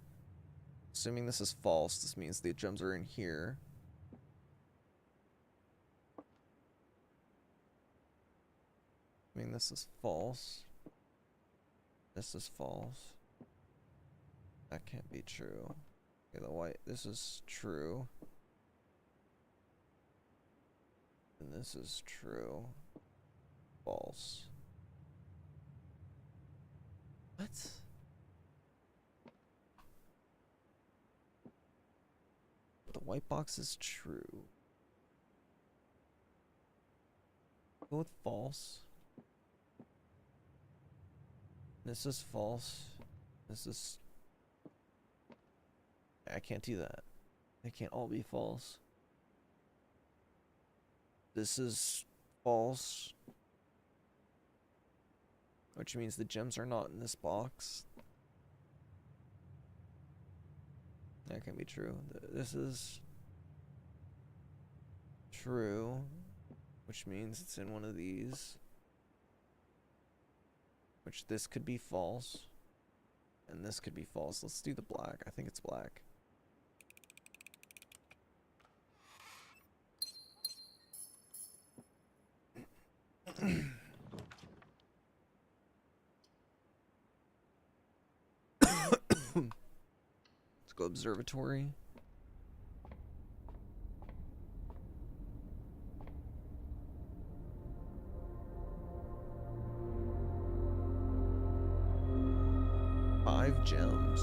Assuming this is false, this means the gems are in here. I mean, this is false. This is false. That can't be true. Okay, the white. This is true. And this is true. False. What? The white box is true. Go with false. This is false. This is... I can't do that. They can't all be false. This is false. Which means the gems are not in this box. That can't be true. This is true. Which means it's in one of these. Which this could be false. And this could be false. Let's do the black. I think it's black. Let's go observatory. Five gems.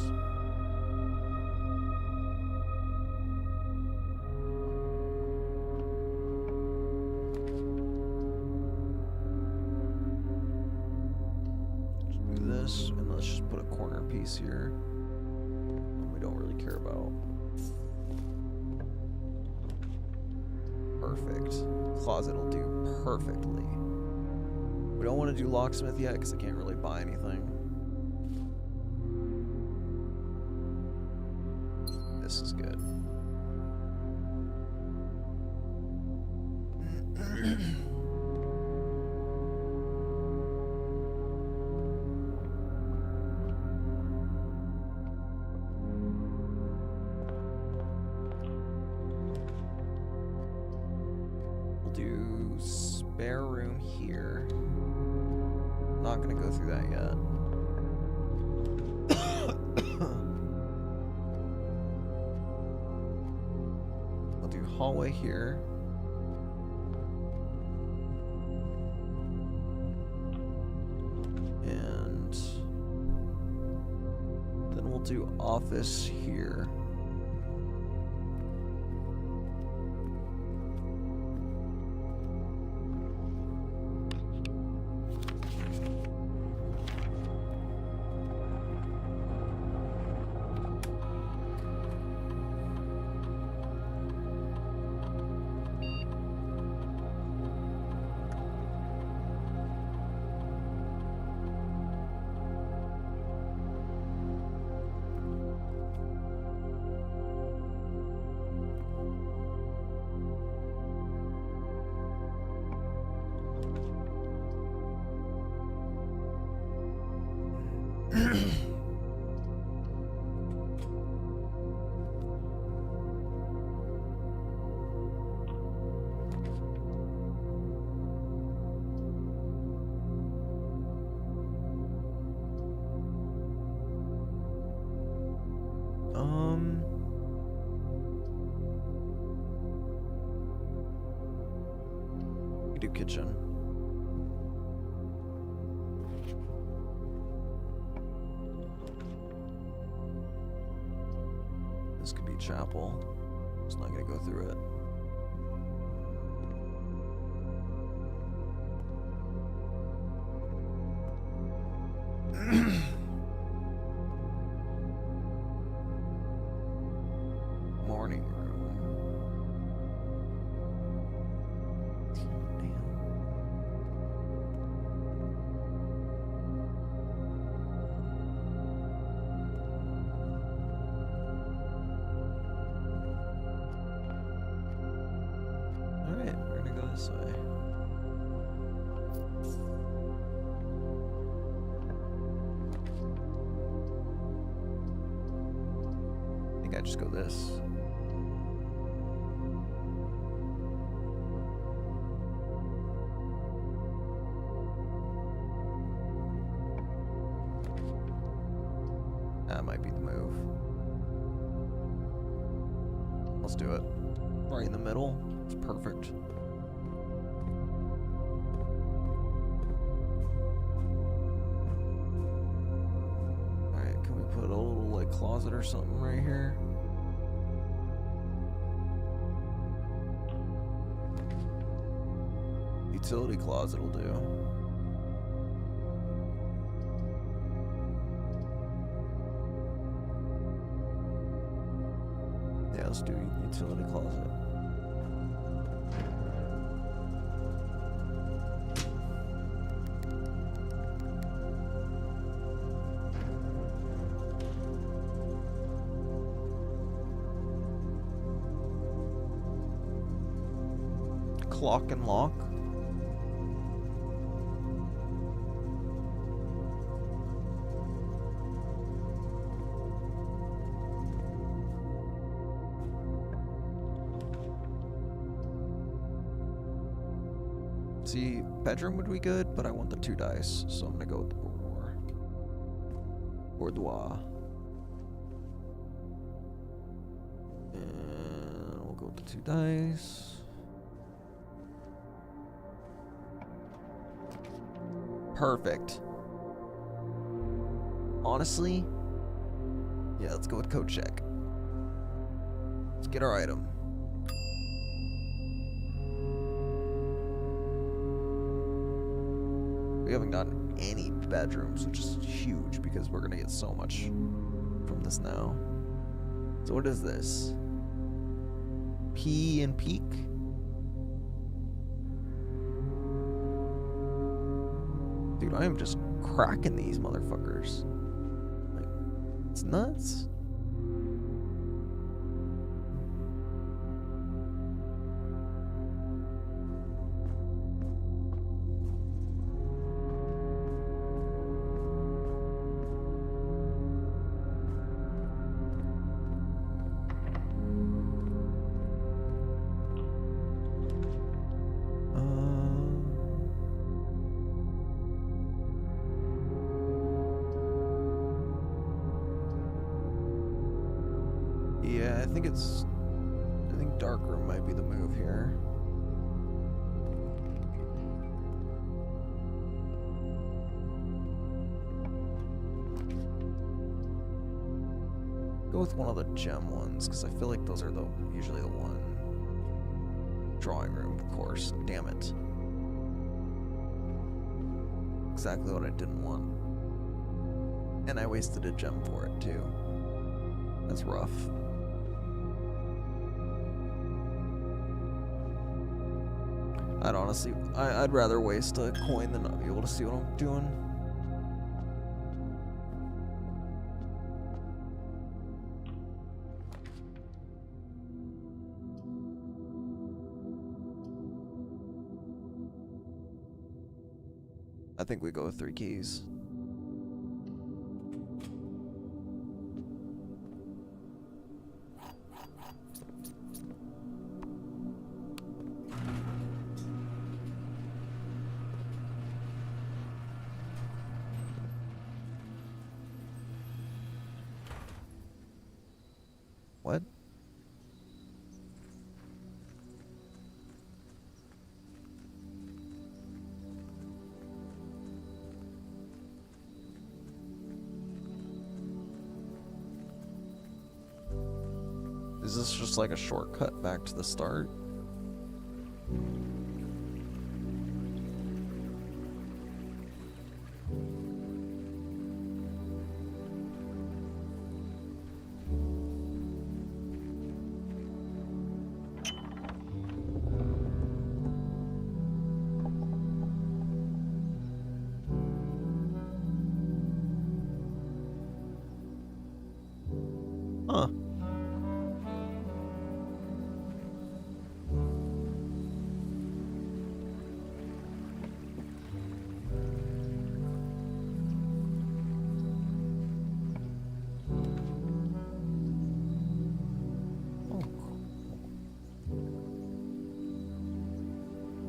Let's do this, and let's just put a corner piece here. We don't really care about. Perfect. Closet will do perfectly. We don't want to do locksmith yet because I can't really buy anything. This is good. We'll do spare room here. Not gonna go through that yet. Hallway here. And then we'll do office here. We do kitchen. This could be chapel. Just not gonna go through it. Morning room. Damn. Alright, we're gonna go this way. I think I just go this. Let's do it. Right in the middle. It's perfect. Alright, can we put a little like closet or something right here? Utility closet will do. Yeah, let's do utility closet. Clock and lock. See, bedroom would be good, but I want the 2 dice, so I'm gonna go with the boudoir. Boudoir. And we'll go with the 2 dice. Perfect. Honestly, yeah, let's go with code check. Let's get our item. We haven't gotten any bedrooms, which is huge because we're gonna get so much from this now. So what is this? Pee and peek? Dude, I am just cracking these motherfuckers. Like, it's nuts. Yeah, I think dark room might be the move here. Go with one of the gem ones, because I feel like those are usually the one. Drawing room, of course. Damn it. Exactly what I didn't want. And I wasted a gem for it, too. That's rough. I'd rather waste a coin than not be able to see what I'm doing. I think we go with 3 keys. What? Is this just like a shortcut back to the start? Huh.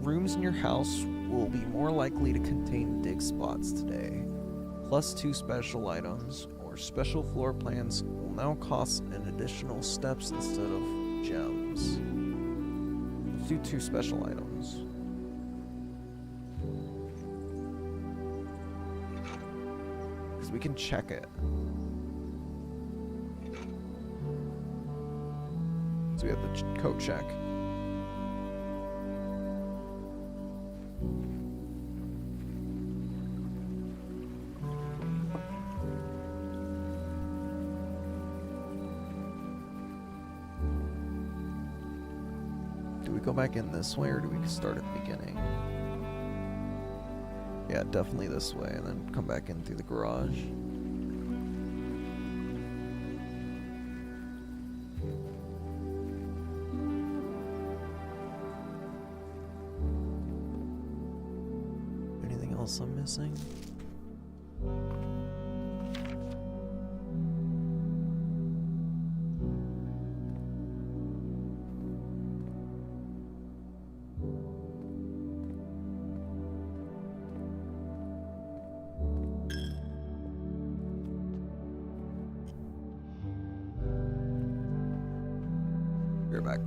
Rooms in your house will be more likely to contain dig spots today. +2 special items or special floor plans will now cost an additional steps instead of gems. Let's do 2 special items. Because we can check it. So we have the code check. Do we go back in this way or do we start at the beginning? Yeah, definitely this way and then come back in through the garage. Anything else I'm missing? You're back.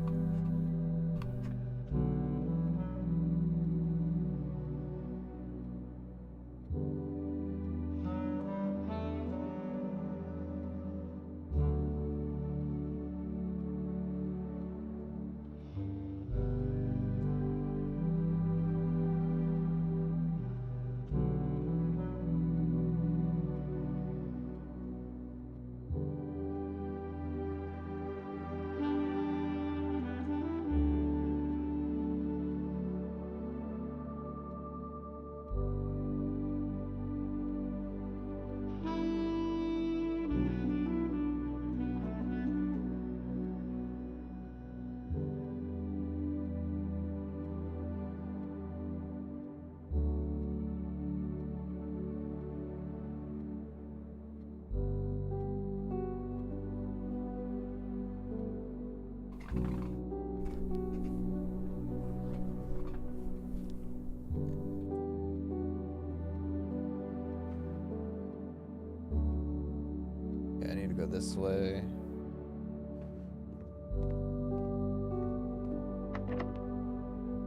Yeah, I need to go this way.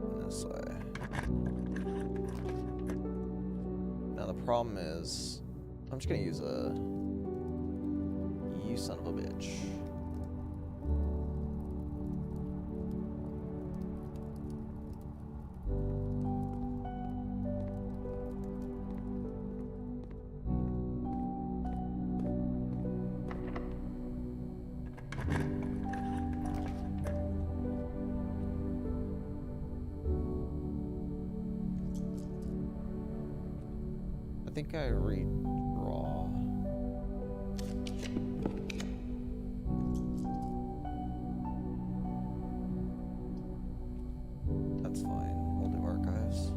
And this way. Now the problem is, I'm just gonna use a... You son of a bitch. I think I redraw. That's fine. We'll do archives.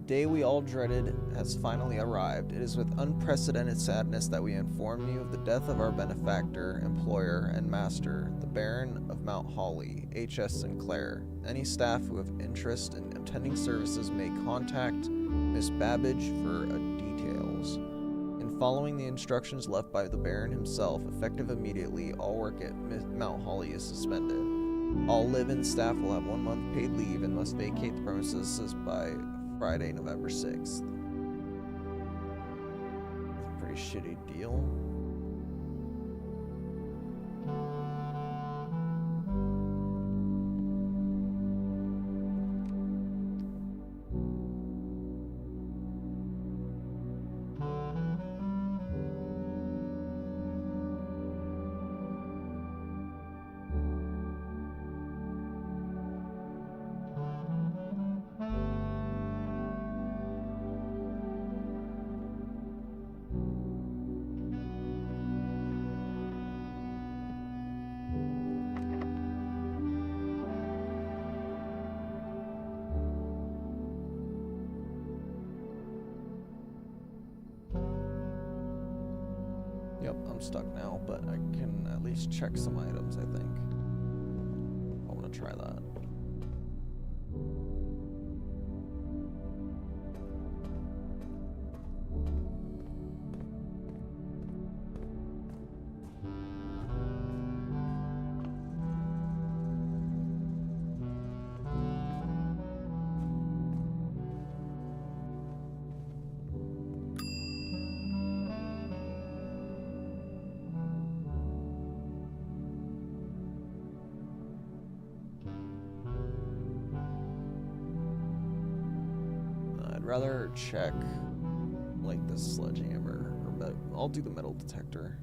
day we all dreaded has finally arrived. It is with unprecedented sadness that we inform you of the death of our benefactor, employer, and master, the Baron of Mount Holly, H.S. Sinclair. Any staff who have interest in attending services may contact Miss Babbage for details. In following the instructions left by the Baron himself, effective immediately, all work at Mount Holly is suspended. All live-in staff will have 1 month paid leave and must vacate the premises by Friday, November 6th. Pretty shitty deal. Yep, I'm stuck now, but I can at least check some items, I think. I want to try that. I'd rather check like the sledgehammer or I'll do the metal detector.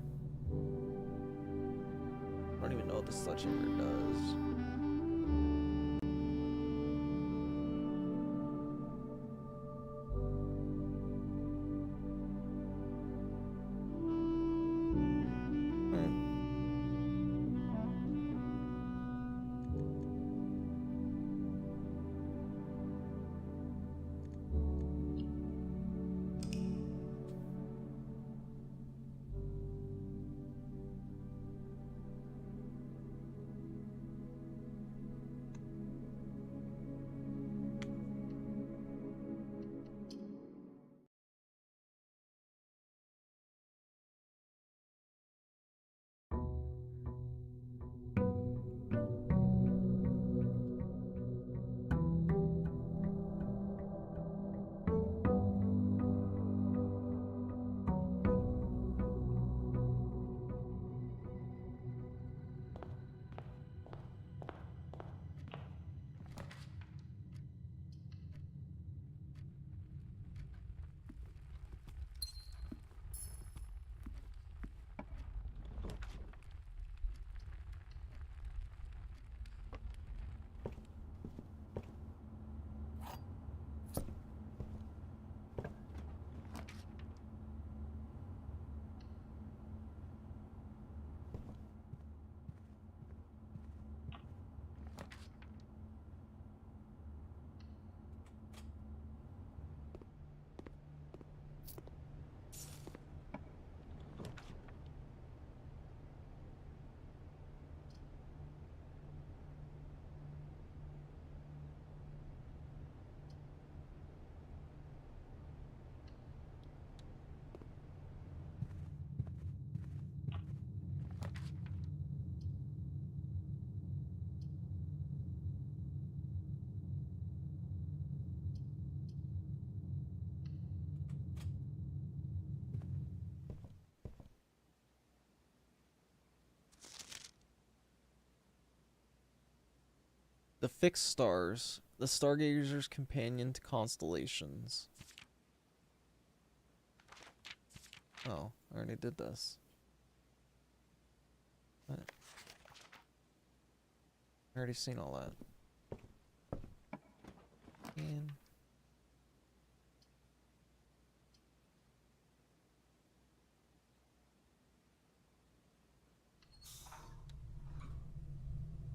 I don't even know what the sledgehammer does. The fixed stars, the stargazer's companion to constellations. Oh, I already did this. What? I already seen all that. And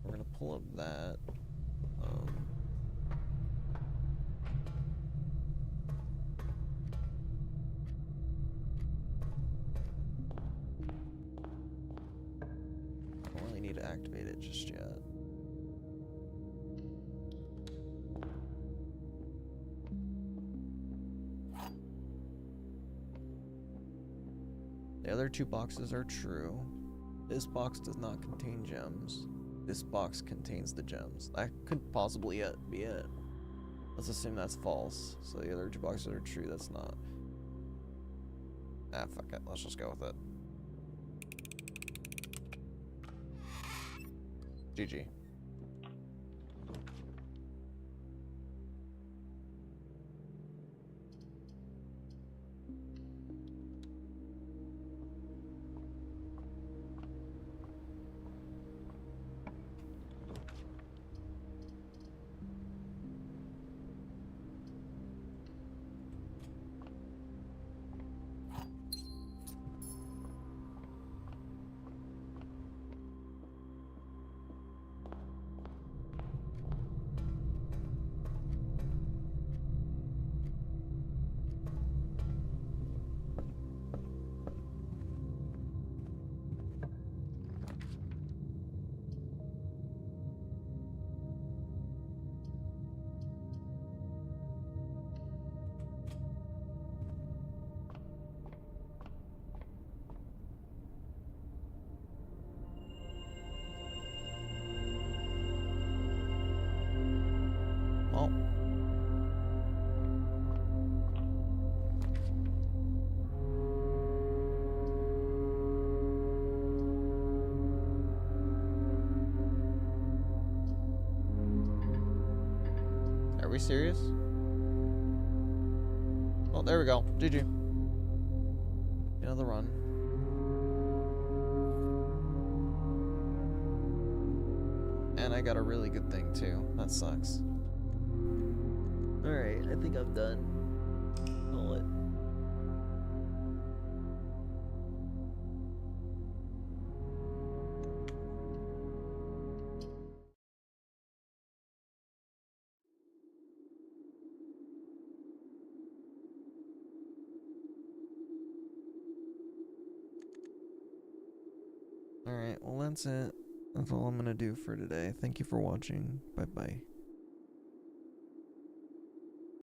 we're gonna pull up that. other 2 boxes are true. This box does not contain gems. This box contains the gems. That could possibly be it. Let's assume that's false. So the other 2 boxes are true. That's not. Ah, fuck it. Let's just go with it. GG. Well. Are we serious? Well, there we go. GG. Another run. And I got a really good thing too. That sucks. Alright, I think I'm done. Call it. Alright, well that's it. That's all I'm gonna do for today. Thank you for watching. Bye bye.